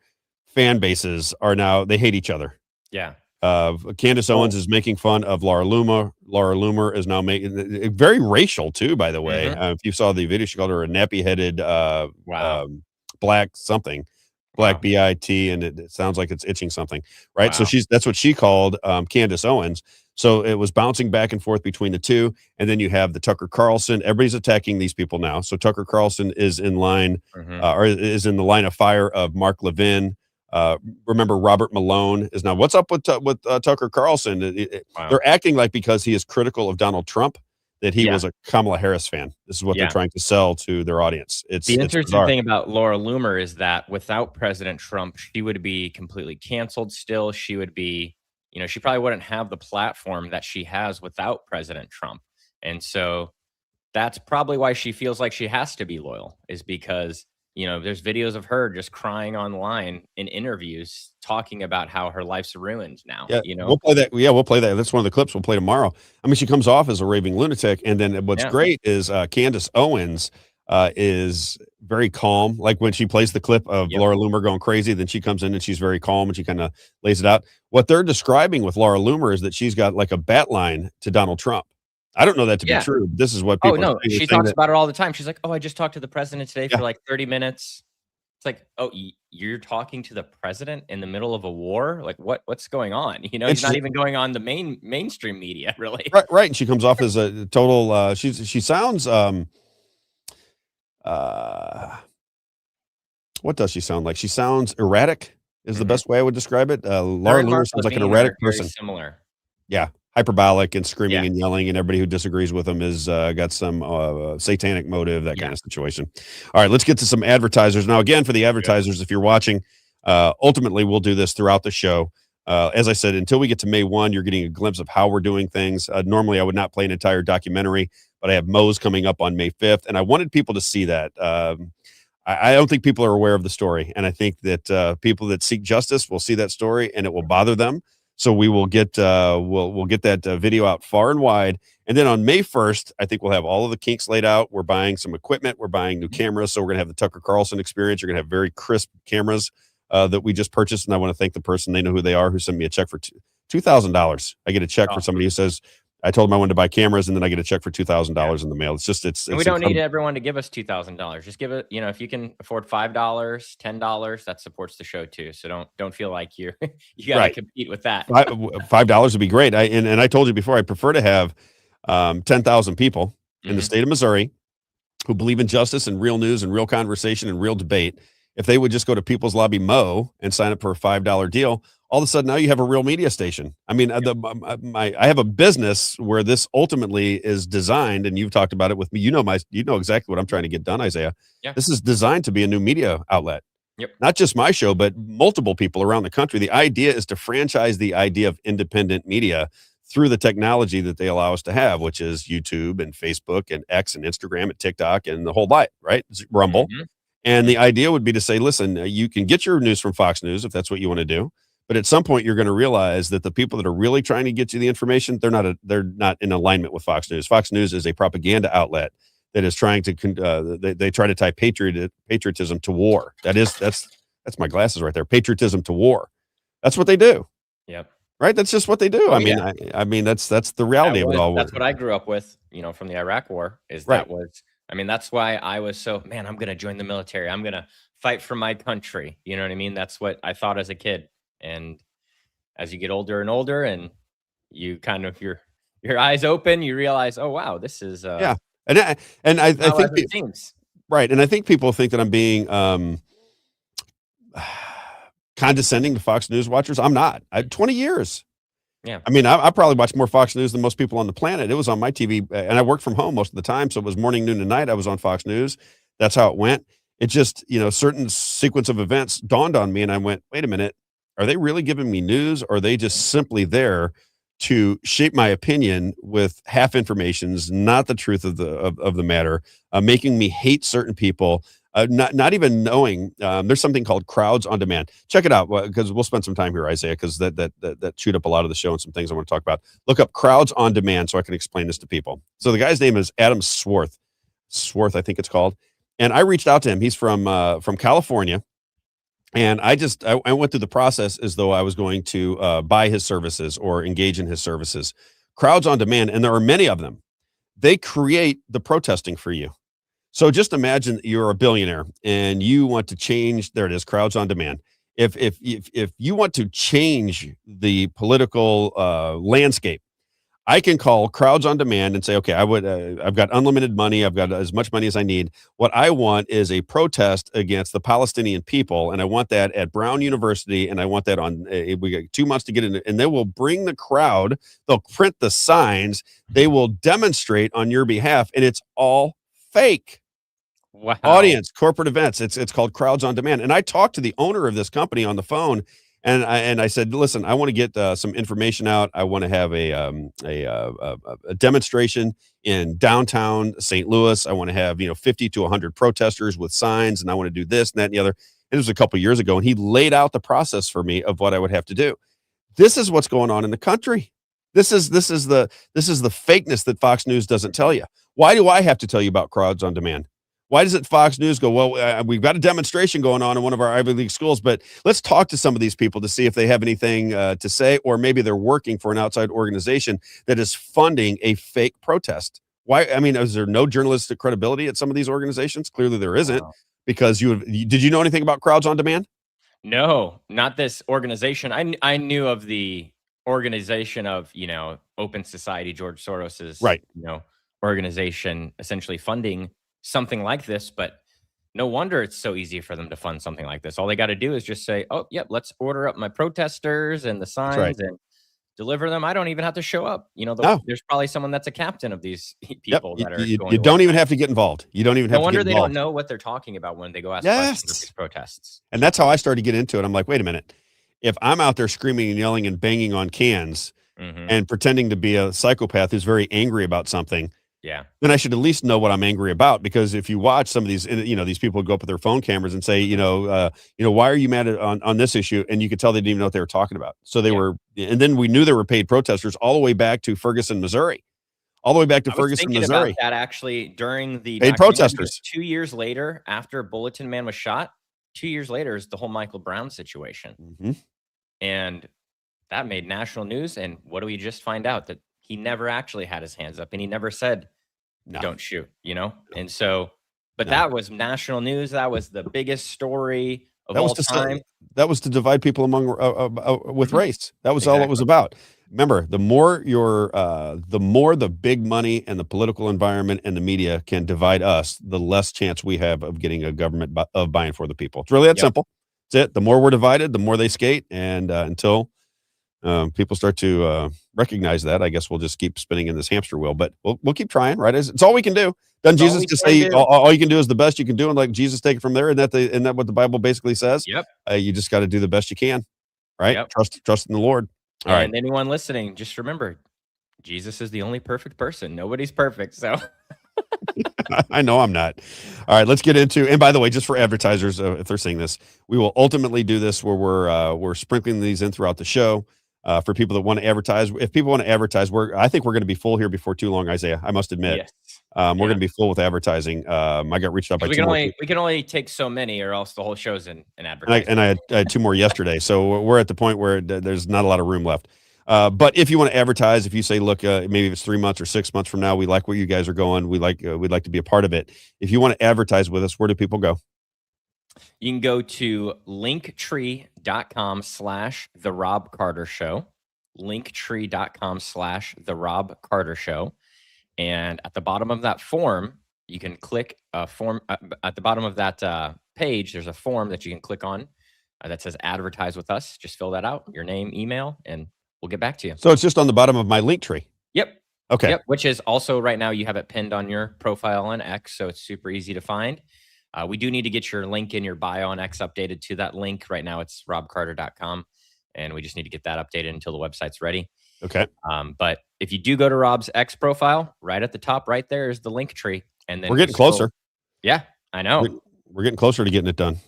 fan bases are now, they hate each other. Yeah. Candace Owens is making fun of Laura Loomer. Laura Loomer is now making it very racial too, by the way. If you saw the video, she called her a nappy-headed black something, black BIT, and it sounds like it's itching something, right? So that's what she called Candace Owens. So it was bouncing back and forth between the two, and then you have the Tucker Carlson. Everybody's attacking these people now. So Tucker Carlson is in line, or is in the line of fire of Mark Levin. Remember, Robert Malone is now. What's up with Tucker Carlson? They're acting like because he is critical of Donald Trump that he was a Kamala Harris fan. This is what they're trying to sell to their audience. It's the interesting bizarre. thing about Laura Loomer is that without President Trump, she would be completely canceled. Still, she would be. She probably wouldn't have the platform that she has without President Trump, and so that's probably why she feels like she has to be loyal. Is because. There's videos of her just crying online in interviews, talking about how her life's ruined now. Yeah, we'll play that. Yeah, we'll play that. That's one of the clips we'll play tomorrow. I mean, she comes off as a raving lunatic, and then what's great is Candace Owens is very calm. Like when she plays the clip of Laura Loomer going crazy, then she comes in and she's very calm and she kind of lays it out. What they're describing with Laura Loomer is that she's got like a bat line to Donald Trump. I don't know that to be true. This is what people. Oh no, she talks about it all the time. She's like, "Oh, I just talked to the president today for like 30 minutes." It's like, "Oh, you're talking to the president in the middle of a war? Like, what's going on? He's not even going on the mainstream media, really." Right. And she comes off as a total. She sounds. What does she sound like? She sounds erratic. Is the best way I would describe it. Laura Loomer sounds like an erratic person. Similar. Yeah. Hyperbolic and screaming and yelling, and everybody who disagrees with him is got some satanic motive, that kind of situation. All right, let's get to some advertisers. Now, again, for the advertisers, if you're watching, ultimately, we'll do this throughout the show. As I said, until we get to May 1, you're getting a glimpse of how we're doing things. Normally, I would not play an entire documentary, but I have Moe's coming up on May 5th, and I wanted people to see that. I don't think people are aware of the story, and I think that people that seek justice will see that story, and it will bother them. So we will get we'll get that video out far and wide, and then on May 1st, I think we'll have all of the kinks laid out. We're buying some equipment, we're buying new cameras, so we're gonna have the Tucker Carlson experience. You're gonna have very crisp cameras that we just purchased, and I want to thank the person, they know who they are, who sent me a check for $2,000. I get a check for somebody who says, I told them I wanted to buy cameras, and then I get a check for $2,000 in the mail. It's we don't need everyone to give us $2,000. Just give it, if you can afford $5, $10, that supports the show too. So don't feel like you got to compete with that. $5 would be great. And I told you before, I prefer to have 10,000 people in the state of Missouri who believe in justice and real news and real conversation and real debate. If they would just go to People's Lobby Mo and sign up for a $5 deal, all of a sudden now you have a real media station. I mean, I have a business where this ultimately is designed, and you've talked about it with me. You know exactly what I'm trying to get done, Isaiah. Yeah. This is designed to be a new media outlet. Yep. Not just my show, but multiple people around the country. The idea is to franchise the idea of independent media through the technology that they allow us to have, which is YouTube and Facebook and X and Instagram and TikTok and the whole lot, right? Rumble. And the idea would be to say, listen, you can get your news from Fox News if that's what you want to do. But at some point, you're going to realize that the people that are really trying to get you the information, they're not in alignment with Fox News. Fox News is a propaganda outlet that is trying to they try to tie patriotism to war. That's my glasses right there. Patriotism to war. That's what they do. Yep. Right. That's just what they do. I mean, that's the reality of it all. That's what I grew up with, from the Iraq War. That's why I was so, man, I'm going to join the military. I'm going to fight for my country. You know what I mean? That's what I thought as a kid. And as you get older and older, and you kind of your eyes open, you realize, oh wow, this is yeah. And I think it seems. Right. And I think people think that I'm being condescending to Fox News watchers. I'm not. I had 20 years. Yeah. I mean, I probably watch more Fox News than most people on the planet. It was on my TV, and I worked from home most of the time, so it was morning, noon, and night. I was on Fox News. That's how it went. It just, certain sequence of events dawned on me, and I went, wait a minute, are they really giving me news, or are they just simply there to shape my opinion with half informations, not the truth of the matter, making me hate certain people, not even knowing. There's something called Crowds on Demand. Check it out, because we'll spend some time here, Isaiah, because that chewed up a lot of the show and some things I want to talk about. Look up Crowds on Demand so I can explain this to people. So the guy's name is Adam Swarth, I think it's called. And I reached out to him. He's from California. And I went through the process as though I was going to buy his services or engage in his services. Crowds on Demand, and there are many of them. They create the protesting for you. So just imagine you're a billionaire and you want to change. There it is, Crowds on Demand. If you want to change the political landscape, I can call Crowds on Demand and say, okay, I've got unlimited money. I've got as much money as I need. What I want is a protest against the Palestinian people. And I want that at Brown University. And I want that we got 2 months to get in, and they will bring the crowd. They'll print the signs. They will demonstrate on your behalf. And it's all fake. Wow. Audience, corporate events. It's called Crowds on Demand. And I talked to the owner of this company on the phone. And I said, listen, I want to get some information out. I want to have a demonstration in downtown St. Louis. I want to have 50 to 100 protesters with signs, and I want to do this and that and the other. It was a couple of years ago, and he laid out the process for me of what I would have to do. This is what's going on in the country. This is the fakeness that Fox News doesn't tell you. Why do I have to tell you about Crowds on Demand? Why doesn't Fox News go, well, we've got a demonstration going on in one of our Ivy League schools, but let's talk to some of these people to see if they have anything to say, or maybe they're working for an outside organization that is funding a fake protest. Why? I mean, is there no journalistic credibility at some of these organizations? Clearly there isn't, because did you know anything about Crowds on Demand? No, not this organization. I knew of the organization of, Open Society, George Soros's, right. Organization essentially funding something like this, but no wonder it's so easy for them to fund something like this. All they got to do is just say, oh, yep, let's order up my protesters and the signs and deliver them. I don't even have to show up. There's probably someone that's a captain of these people that are going. You don't even have to get involved. You don't even have to get involved. No wonder they don't know what they're talking about when they go ask questions at these protests. And that's how I started to get into it. I'm like, wait a minute. If I'm out there screaming and yelling and banging on cans and pretending to be a psychopath who's very angry about something, then I should at least know what I'm angry about. Because if you watch some of these, these people go up with their phone cameras and say, why are you mad on this issue? And you could tell they didn't even know what they were talking about. So they were, and then we knew there were paid protesters all the way back to Ferguson, Missouri. All the way back to Ferguson, Missouri. About that actually during the paid protesters. 2 years later, after Bulletin Man was shot, 2 years later is the whole Michael Brown situation. And that made national news. And what do we just find out? That he never actually had his hands up, and he never said, don't shoot, And so, but that was national news. That was the biggest story of all time. That was to divide people among with race. That was all it was about. Remember, the more the big money and the political environment and the media can divide us, the less chance we have of getting a government of buying for the people. It's really that simple. That's it. The more we're divided, the more they skate. And until people start to recognize that, I guess we'll just keep spinning in this hamster wheel. But we'll keep trying, right? It's all we can do. Doesn't Jesus just say all you can do is the best you can do, and like Jesus take it from there? Isn't that what the Bible basically says? Yep. You just got to do the best you can, right? Yep. Trust in the Lord. All right. And anyone listening, just remember, Jesus is the only perfect person. Nobody's perfect. So I know I'm not. All right, let's get into. And by the way, just for advertisers, if they're seeing this, we will ultimately do this where we're sprinkling these in throughout the show. For people that want to advertise, if people want to advertise, I think we're going to be full here before too long, Isaiah. I must admit, yes. We're going to be full with advertising. I got reached out by we can only take so many, or else the whole show's in advertising. And I had 2 more yesterday, so we're at the point where there's not a lot of room left. But if you want to advertise, if you say, look, maybe it's 3 months or 6 months from now, we like where you guys are going. We'd like to be a part of it. If you want to advertise with us, where do people go? You can go to linktree.com/The Robb Carter Show, linktree.com/The Robb Carter Show. And at the bottom of that form, you can click a form at the bottom of that page. There's a form that you can click on that says advertise with us. Just fill that out, your name, email, and we'll get back to you. So it's just on the bottom of my link tree. Yep. Okay. Yep. Which is also right now you have it pinned on your profile on X, so it's super easy to find. We do need to get your link in your bio on X updated to that link. Right now it's robbcarter.com, and we just need to get that updated until the website's ready. Okay. But if you do go to Robb's X profile, right at the top, right there is the link tree, and then we're getting closer. Yeah, I know. We're getting closer to getting it done.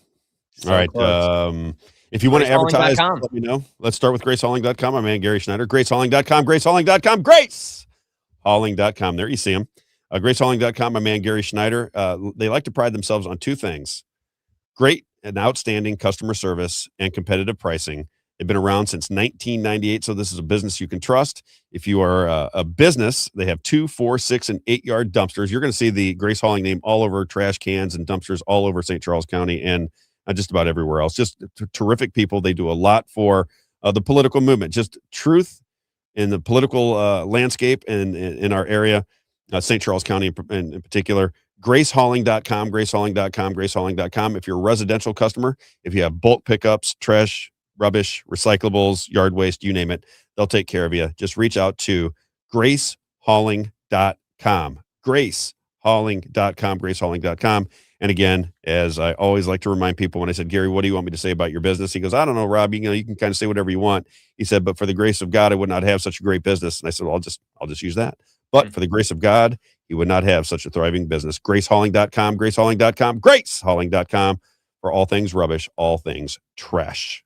So all right. Close. If you want to advertise, let me know. Let's start with GraceHauling.com. My man, Gary Schneider. GraceHauling.com. GraceHauling.com. GraceHauling.com. There you see him. GraceHauling.com. My man, Gary Schneider. They like to pride themselves on 2 things: great and outstanding customer service and competitive pricing. They've been around since 1998, so this is a business you can trust. If you are a business, they have 2, 4, 6, and 8 yard dumpsters. You're going to see the Grace Hauling name all over trash cans and dumpsters all over St. Charles County and just about everywhere else. Just terrific people. They do a lot for the political movement, just truth in the political landscape and in our area, St. Charles County in particular. GraceHauling.com, GraceHauling.com, GraceHauling.com. If you're a residential customer, if you have bulk pickups, trash, rubbish, recyclables, yard waste, you name it, they'll take care of you. Just reach out to GraceHauling.com. GraceHauling.com, GraceHauling.com. And again, as I always like to remind people, when I said, Gary, what do you want me to say about your business? He goes, I don't know, Rob, you can kind of say whatever you want. He said, but for the grace of God, I would not have such a great business. And I said, well, I'll just use that. But for the grace of God, he would not have such a thriving business. GraceHauling.com, GraceHauling.com, GraceHauling.com for all things rubbish, all things trash.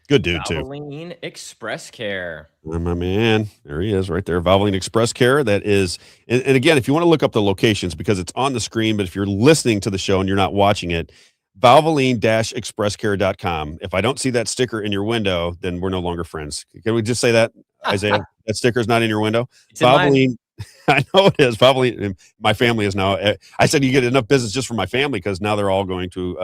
Good dude, Valvoline Express Care. My man, there he is right there. Valvoline Express Care. That is, and again, if you want to look up the locations, because it's on the screen, but if you're listening to the show and you're not watching it, Valvoline-expresscare.com. If I don't see that sticker in your window, then we're no longer friends. Can we just say that, Isaiah? That sticker's not in your window. It's Valvoline. I know it is. Valvoline. My family is now. I said you get enough business just for my family because now they're all going to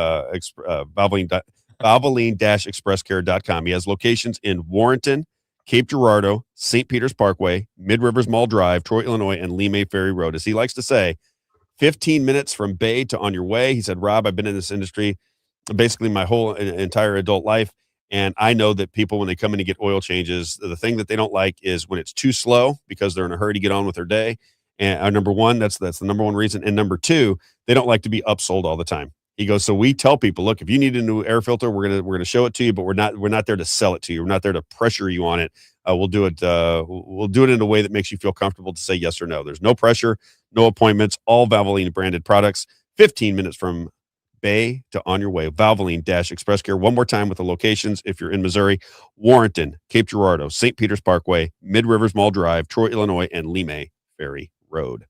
Valvoline-expresscare.com. He has locations in Warrenton, Cape Girardeau, St. Peter's Parkway, Mid Rivers Mall Drive, Troy, Illinois, and Lee Ferry Road. As he likes to say, 15 minutes from Bay to on your way. He said, Rob, I've been in this industry basically my whole entire adult life, and I know that people, when they come in to get oil changes, the thing that they don't like is when it's too slow because they're in a hurry to get on with their day. And number one, that's the number one reason. And number two, they don't like to be upsold all the time. He goes, so we tell people, look, if you need a new air filter, we're gonna show it to you, but we're not there to sell it to you. We're not there to pressure you on it. We'll do it in a way that makes you feel comfortable to say yes or no. There's no pressure, no appointments, all Valvoline branded products. 15 minutes from Bay to on your way. Valvoline-Express Care. One more time with the locations. If you're in Missouri, Warrenton, Cape Girardeau, St. Peter's Parkway, Mid Rivers Mall Drive, Troy, Illinois, and Lee Ferry Road.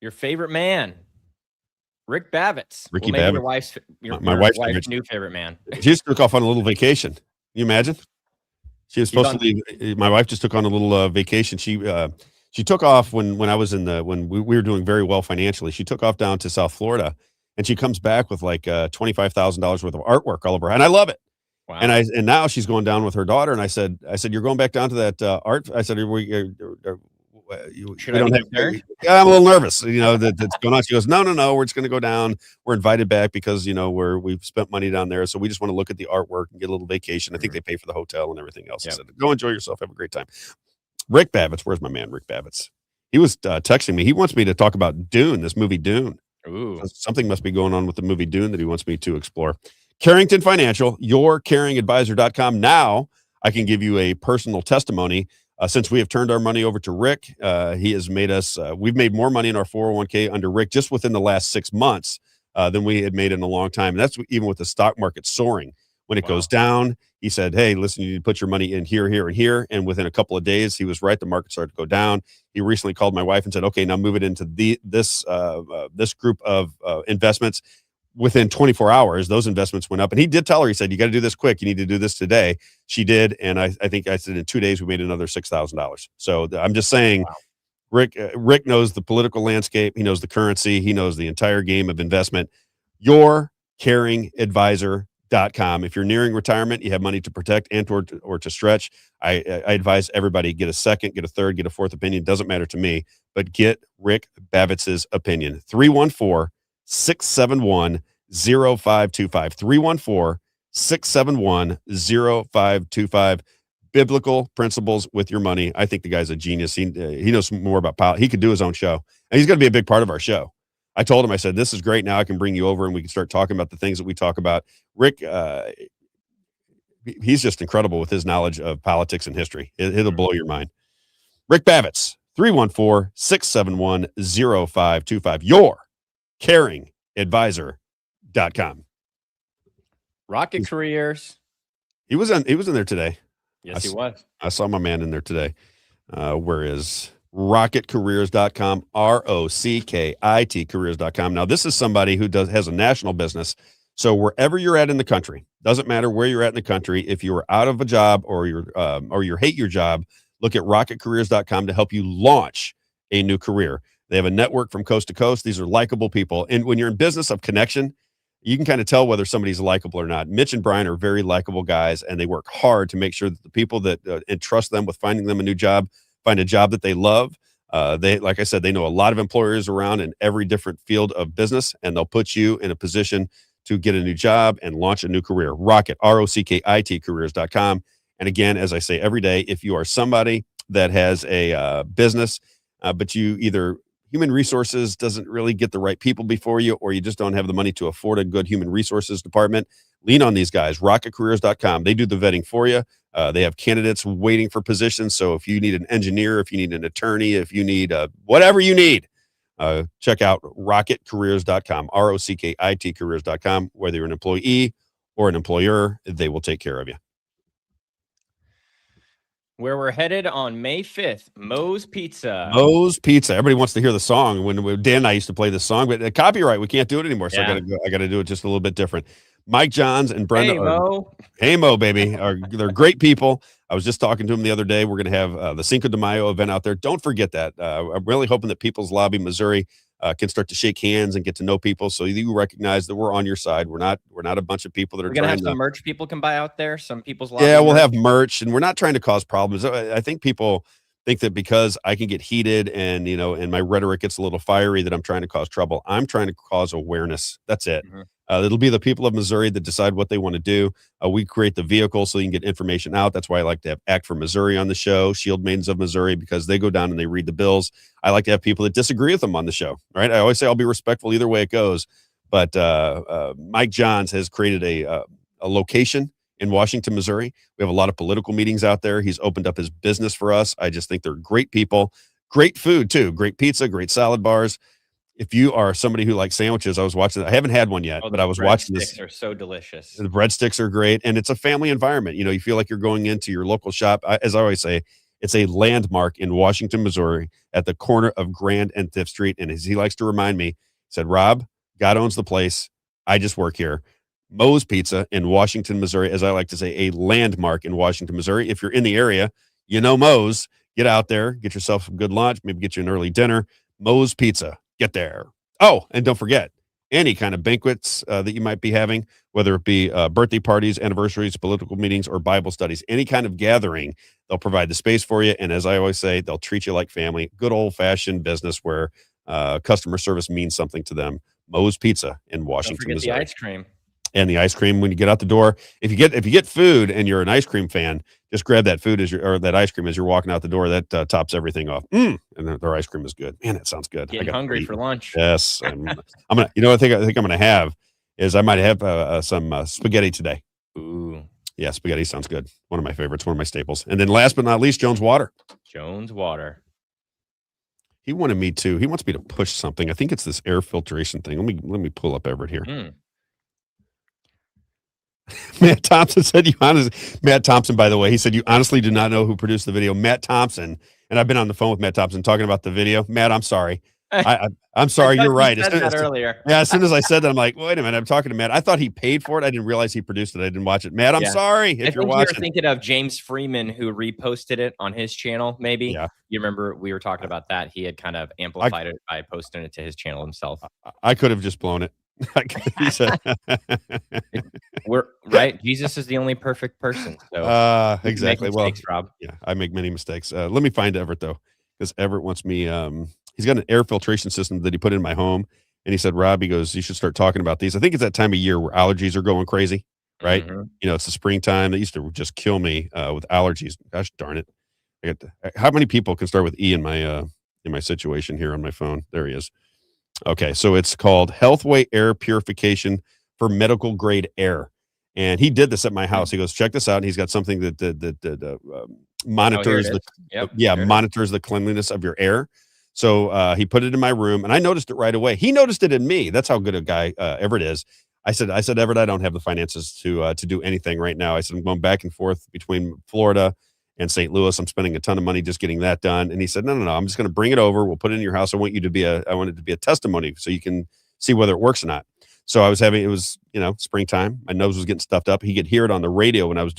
Your favorite man, Rick Bavitz. Ricky maybe Bavitz. Your wife's new favorite man. She just took off on a little vacation. Can you imagine? She was supposed to leave. My wife just took on a little vacation. She took off when I was when we were doing very well financially. She took off down to South Florida, and she comes back with like $25,000 worth of artwork all over her, and I love it. Wow. And now she's going down with her daughter, and I said, you're going back down to that art? I said, Should I be concerned? Yeah, I'm a little nervous, that's going on. She goes, no, we're just going to go down. We're invited back because, we've spent money down there. So we just want to look at the artwork and get a little vacation. I think they pay for the hotel and everything else. I said, go enjoy yourself. Have a great time. Rick Babbitts. Where's my man, Rick Babbitts? He was texting me. He wants me to talk about Dune, this movie Dune. Ooh. Something must be going on with the movie Dune that he wants me to explore. Carrington Financial, yourcaringadvisor.com. Now I can give you a personal testimony. Since we have turned our money over to Rick, he has made us, we've made more money in our 401k under Rick just within the last 6 months than we had made in a long time. And that's even with the stock market soaring. When it goes down, he said, hey, listen, you need to put your money in here, here, and here. And within a couple of days, he was right. The market started to go down. He recently called my wife and said, okay, now move it into this group of investments. Within 24 hours, those investments went up. And he did tell her, he said, you got to do this quick. You need to do this today. She did. And I think I said in 2 days, we made another $6,000. So I'm just saying, wow. Rick knows the political landscape. He knows the currency. He knows the entire game of investment. yourcaringadvisor.com. If you're nearing retirement, you have money to protect and or to stretch. I advise everybody get a second, get a third, get a fourth opinion. Doesn't matter to me, but get Rick Babbitts' opinion. 314-671-0525. 314-671-0525. Biblical principles with your money. I think the guy's a genius. He knows more about politics. He could do his own show, and he's going to be a big part of our show. I told him, I said, this is great. Now I can bring you over and we can start talking about the things that we talk about. Rick, he's just incredible with his knowledge of politics and history. It'll blow your mind. Rick Babbitts, 314-671-0525. yourcaringadvisor.com. Rocket Careers. He was in there today. Yes, he was. I saw my man in there today. Where is rocketcareers.com, ROCKIT careers.com. Now, this is somebody who has a national business. So wherever you're at in the country, doesn't matter where you're at in the country, if you are out of a job or you hate your job, look at rocketcareers.com to help you launch a new career. They have a network from coast to coast. These are likable people. And when you're in business of connection, you can kind of tell whether somebody's likable or not. Mitch and Brian are very likable guys, and they work hard to make sure that the people that entrust them with finding them a new job find a job that they love. They, like I said, they know a lot of employers around in every different field of business, and they'll put you in a position to get a new job and launch a new career. Rocket, ROCKIT careers.com. And again, as I say every day, if you are somebody that has a business, but you either human resources doesn't really get the right people before you, or you just don't have the money to afford a good human resources department, lean on these guys, rocketcareers.com. They do the vetting for you. They have candidates waiting for positions. So if you need an engineer, if you need an attorney, if you need whatever you need, check out rocketcareers.com, ROCKIT careers.com. Whether you're an employee or an employer, they will take care of you. Where we're headed on May 5th, Moe's Pizza. Moe's Pizza. Everybody wants to hear the song. When Dan and I used to play this song, but copyright, we can't do it anymore. So I got to do it just a little bit different. Mike Johns and Brenda. Hey, Mo, baby. They're great people. I was just talking to them the other day. We're going to have the Cinco de Mayo event out there. Don't forget that. I'm really hoping that People's Lobby, Missouri, can start to shake hands and get to know people, so you recognize that we're on your side. We're not a bunch of people that are going to have some merch people can buy out there. Some People's Lobby. Yeah, we'll have merch, and we're not trying to cause problems. I think people think that because I can get heated and and my rhetoric gets a little fiery that I'm trying to cause trouble. I'm trying to cause awareness. That's it. Mm-hmm. It'll be the people of Missouri that decide what they want to do. We create the vehicle so you can get information out. That's why I like to have Act for Missouri on the show, Shield Maidens of Missouri, because they go down and they read the bills. I like to have people that disagree with them on the show, right? I always say I'll be respectful either way it goes. But Mike Johns has created a location in Washington, Missouri. We have a lot of political meetings out there. He's opened up his business for us. I just think they're great people. Great food, too. Great pizza, great salad bars. If you are somebody who likes sandwiches, I was watching. I haven't had one yet, but I was watching this. The breadsticks are so delicious. The breadsticks are great, and it's a family environment. You feel like you're going into your local shop. As I always say, it's a landmark in Washington, Missouri, at the corner of Grand and Fifth Street. And as he likes to remind me, he said, "Rob, God owns the place. I just work here." Moe's Pizza in Washington, Missouri, as I like to say, a landmark in Washington, Missouri. If you're in the area, Moe's. Get out there, get yourself some good lunch, maybe get you an early dinner. Moe's Pizza. Get there. Oh, and don't forget, any kind of banquets that you might be having, whether it be birthday parties, anniversaries, political meetings, or Bible studies, any kind of gathering, they'll provide the space for you. And as I always say, they'll treat you like family. Good old-fashioned business where customer service means something to them. Moe's Pizza in Washington, Don't forget Missouri. the ice cream. And the ice cream when you get out the door. If you get food and you're an ice cream fan, just grab that food or that ice cream as you're walking out the door. That tops everything off. And their ice cream is good. Man, that sounds good. Getting hungry for lunch. Yes, I'm gonna. You know, I think I'm gonna have is I might have some spaghetti today. Ooh, yeah, spaghetti sounds good. One of my favorites. One of my staples. And then last but not least, Jones Water. Jones Water. He wanted me to. He wants me to push something. I think it's this air filtration thing. Let me pull up Everett here. Matt Thompson said Matt Thompson, by the way, he said you honestly do not know who produced the video. Matt Thompson, and I've been on the phone with Matt Thompson talking about the video. Matt, I'm sorry. I'm sorry. You're right. Said that earlier. Yeah, as soon as I said that, I'm like, wait a minute. I'm talking to Matt. I thought he paid for it. I didn't realize he produced it. I didn't watch it. Matt, I'm sorry if you're watching. You're thinking of James Freeman, who reposted it on his channel. Maybe. Yeah. You remember we were talking about that. He had kind of amplified it by posting it to his channel himself. I could have just blown it. He said, we're right. Jesus is the only perfect person. So exactly. Mistakes, Rob. Yeah, I make many mistakes. Let me find Everett though, because Everett wants me. He's got an air filtration system that he put in my home, and he said, Rob, he goes, you should start talking about these. I think it's that time of year where allergies are going crazy, right? You know, it's the springtime. They used to just kill me with allergies. Gosh darn it! How many people can start with E in my situation here on my phone? There he is. Okay, so it's called Healthway Air Purification for Medical Grade Air, and he did this at my house. He goes, check this out. And he's got something that monitors monitors the cleanliness of your air. So he put it in my room, and I noticed it right away. He noticed it in me. That's how good a guy Everett is. I said, Everett, I don't have the finances to do anything right now. I said, I'm going back and forth between Florida and St. Louis. I'm spending a ton of money just getting that done. And he said, no, I'm just going to bring it over. We'll put it in your house. I want it to be a testimony so you can see whether it works or not. So it was, springtime. My nose was getting stuffed up. He could hear it on the radio when I was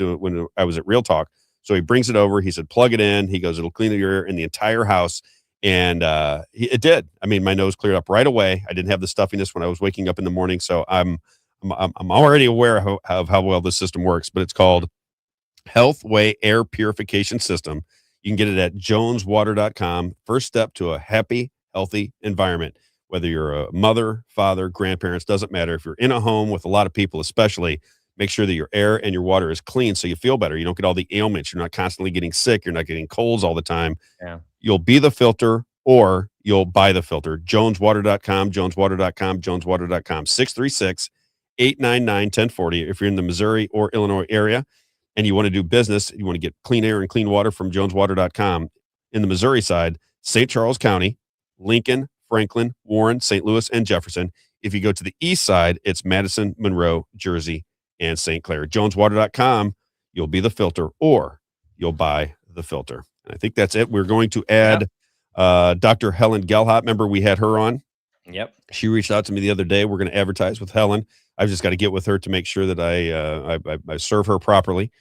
at Real Talk. So he brings it over. He said, plug it in. He goes, it'll clean your air in the entire house. And it did. I mean, my nose cleared up right away. I didn't have the stuffiness when I was waking up in the morning. So I'm already aware of how well this system works, but it's called Healthway Air Purification System. You can get it at joneswater.com. First step to a happy, healthy environment. Whether you're a mother, father, grandparents, doesn't matter. If you're in a home with a lot of people, especially, make sure that your air and your water is clean so you feel better. You don't get all the ailments. You're not constantly getting sick. You're not getting colds all the time. Yeah. You'll be the filter or you'll buy the filter. Joneswater.com, joneswater.com, joneswater.com, 636-899-1040. If you're in the Missouri or Illinois area, and you want to do business, you want to get clean air and clean water from joneswater.com. In the Missouri side, St. Charles County, Lincoln, Franklin, Warren, St. Louis, and Jefferson. If you go to the east side, it's Madison, Monroe, Jersey, and St. Clair. Joneswater.com, you'll be the filter or you'll buy the filter. And I think that's it. We're going to add Dr. Helen Gelhop. Remember, we had her on. Yep. She reached out to me the other day. We're going to advertise with Helen. I've just got to get with her to make sure that I serve her properly.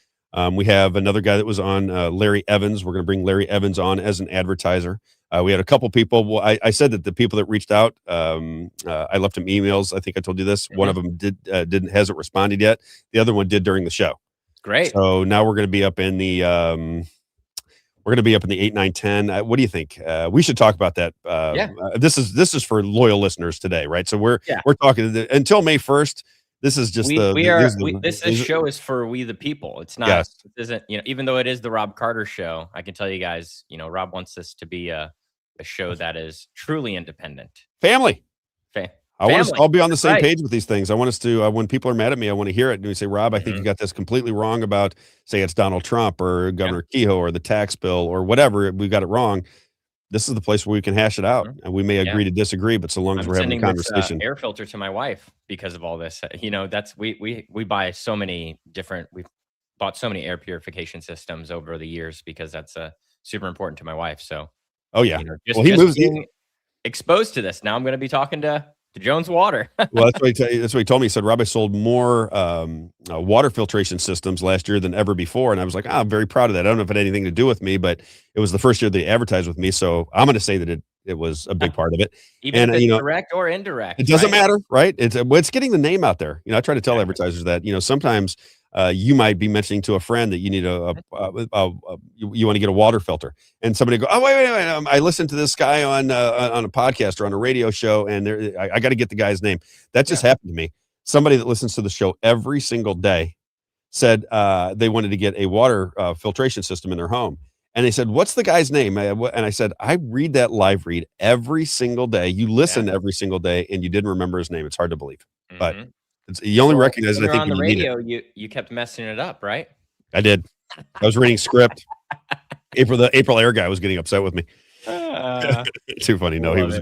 We have another guy that was on, Larry Evans. We're going to bring Larry Evans on as an advertiser. We had a couple people. Well, I said that the people that reached out, I left them emails. I think I told you this. One of them hasn't responded yet. The other one did during the show. Great. So now we're going to be up in the 8, 9, 10. What do you think? We should talk about that. This is for loyal listeners today, right? So we're talking until May 1st. This is just this show is for we the people. It's not. It isn't. Even though it is the Robb Carter Show, I can tell you guys. Rob wants this to be a show that is truly independent. Family. I want us all be on the same right. page with these things. I want us to, when people are mad at me, I want to hear it. And we say, Rob, I think you got this completely wrong about, say it's Donald Trump or Governor Kehoe or the tax bill or whatever. We got it wrong. This is the place where we can hash it out. And we may agree to disagree, but so long as we're having a conversation. Air filter to my wife because of all this. That's we buy so many different. We've bought so many air purification systems over the years because that's super important to my wife. So, just being exposed to this. Now I'm going to be talking to Jones Water. Well, that's what he told me. He said, Rob, I sold more water filtration systems last year than ever before. And I was like, I'm very proud of that. I don't know if it had anything to do with me, but it was the first year they advertised with me. So I'm going to say that It was a big part of it. Even And if it's you know, direct or indirect. it doesn't right? matter, right? It's getting the name out there. You know, I try to tell advertisers that, you know, sometimes you might be mentioning to a friend that you need you want to get a water filter, and somebody go, oh wait, I listened to this guy on a podcast or on a radio show, and I got to get the guy's name. That just happened to me. Somebody that listens to the show every single day said they wanted to get a water filtration system in their home. And they said, what's the guy's name? And I said, I read that live read every single day. You listen every single day, and you didn't remember his name. It's hard to believe. But you only recognize it, I think, on the when you need it. radio, you kept messing it up, right? I did. I was reading script. The April Air guy was getting upset with me. Too funny. No, he was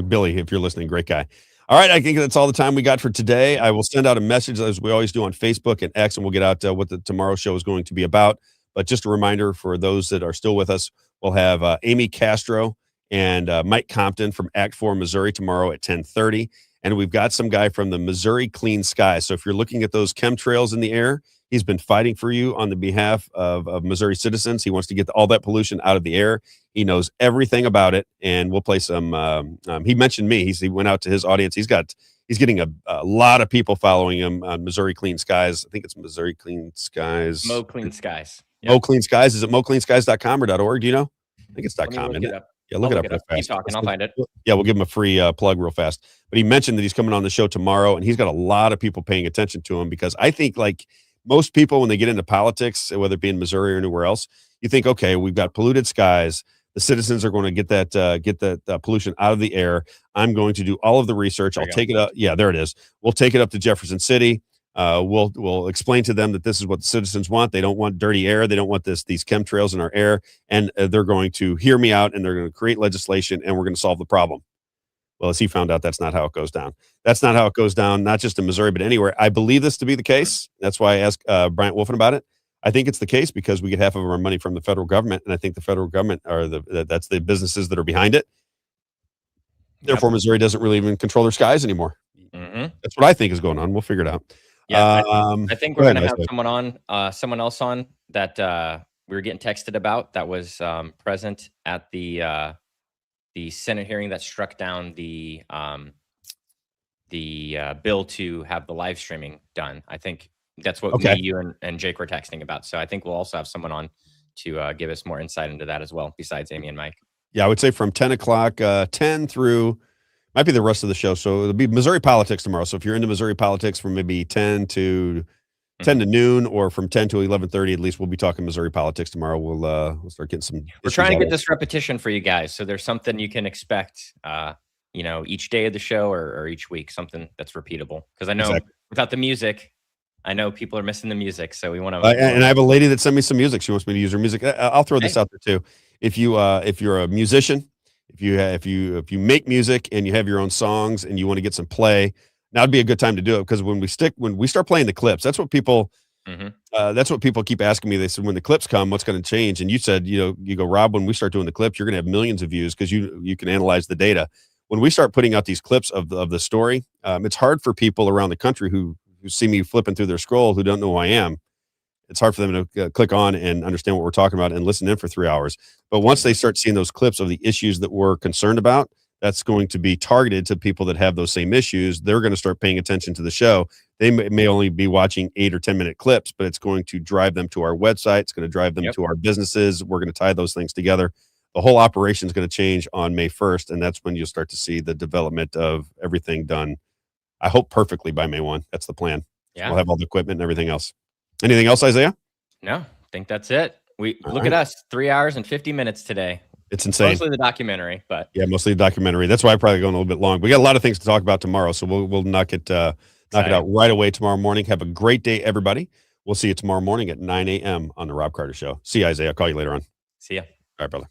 Billy, if you're listening, great guy. All right, I think that's all the time we got for today. I will send out a message, as we always do, on Facebook and X, and we'll get out what the tomorrow show is going to be about. But just a reminder for those that are still with us, we'll have Amy Castro and Mike Compton from Act 4, Missouri tomorrow at 10:30. And we've got some guy from the Missouri Clean Skies. So if you're looking at those chemtrails in the air, he's been fighting for you on the behalf of Missouri citizens. He wants to get all that pollution out of the air. He knows everything about it. And we'll play some, he mentioned me. He went out to his audience. He's getting a lot of people following him on Missouri Clean Skies. I think it's Missouri Clean Skies. Mo Clean Skies. Mo Clean Skies. Is it mocleanskies.com or .org? Do you know? I think it's .com, isn't it? Yeah, look it up real fast. Keep talking. I'll find it. Yeah, we'll give him a free plug real fast. But he mentioned that he's coming on the show tomorrow, and he's got a lot of people paying attention to him, because I think, like most people, when they get into politics, whether it be in Missouri or anywhere else, you think, okay, we've got polluted skies. The citizens are going to get that pollution out of the air. I'm going to do all of the research. I'll take it up. Yeah, there it is. We'll take it up to Jefferson City. We'll explain to them that this is what the citizens want. They don't want dirty air. They don't want these chemtrails in our air. And they're going to hear me out, and they're going to create legislation, and we're going to solve the problem. Well, as he found out, that's not how it goes down. That's not how it goes down, not just in Missouri, but anywhere. I believe this to be the case. That's why I asked Bryant Wolfen about it. I think it's the case because we get half of our money from the federal government, and I think the federal government that's the businesses that are behind it. Therefore, Missouri doesn't really even control their skies anymore. That's what I think is going on. We'll figure it out. Yeah, I think we're going to have someone else on that we were getting texted about that was present at the Senate hearing that struck down the bill to have the live streaming done. I think that's what you and Jake were texting about. So I think we'll also have someone on to give us more insight into that as well, besides Amy and Mike. Yeah, I would say from 10 o'clock, 10 through, might be the rest of the show. So it'll be Missouri politics tomorrow. So if you're into Missouri politics from maybe 10 to noon, or from 10 to 11:30, at least we'll be talking Missouri politics tomorrow. We'll start getting some. We're trying to get this repetition for you guys. So there's something you can expect, each day of the show or each week, something that's repeatable. Because I know without the music, I know people are missing the music. So we want to. And I have a lady that sent me some music. She wants me to use her music. I'll throw this out there too. If you're a musician, if you make music and you have your own songs and you want to get some play, now'd be a good time to do it, because when we start playing the clips, that's what people keep asking me. They said, when the clips come, what's going to change? And you said, you go, Rob, when we start doing the clips, you're going to have millions of views because you can analyze the data. When we start putting out these clips of the story, it's hard for people around the country who see me flipping through their scroll, who don't know who I am. It's hard for them to click on and understand what we're talking about and listen in for 3 hours. But once they start seeing those clips of the issues that we're concerned about, that's going to be targeted to people that have those same issues. They're going to start paying attention to the show. They may only be watching 8 or 10-minute clips, but it's going to drive them to our website. It's going to drive them to our businesses. We're going to tie those things together. The whole operation is going to change on May 1st, and that's when you'll start to see the development of everything done, I hope, perfectly by May 1. That's the plan. Yeah. We'll have all the equipment and everything else. Anything else, Isaiah? No, I think that's it. Look at us, 3 hours and 50 minutes today. It's insane. Mostly the documentary, but yeah, mostly the documentary. That's why I'm probably going a little bit long. We got a lot of things to talk about tomorrow, so we'll knock it out right away tomorrow morning. Have a great day, everybody. We'll see you tomorrow morning at 9 a.m. on the Robb Carter Show. See you, Isaiah. I'll call you later on. See ya. All right, brother.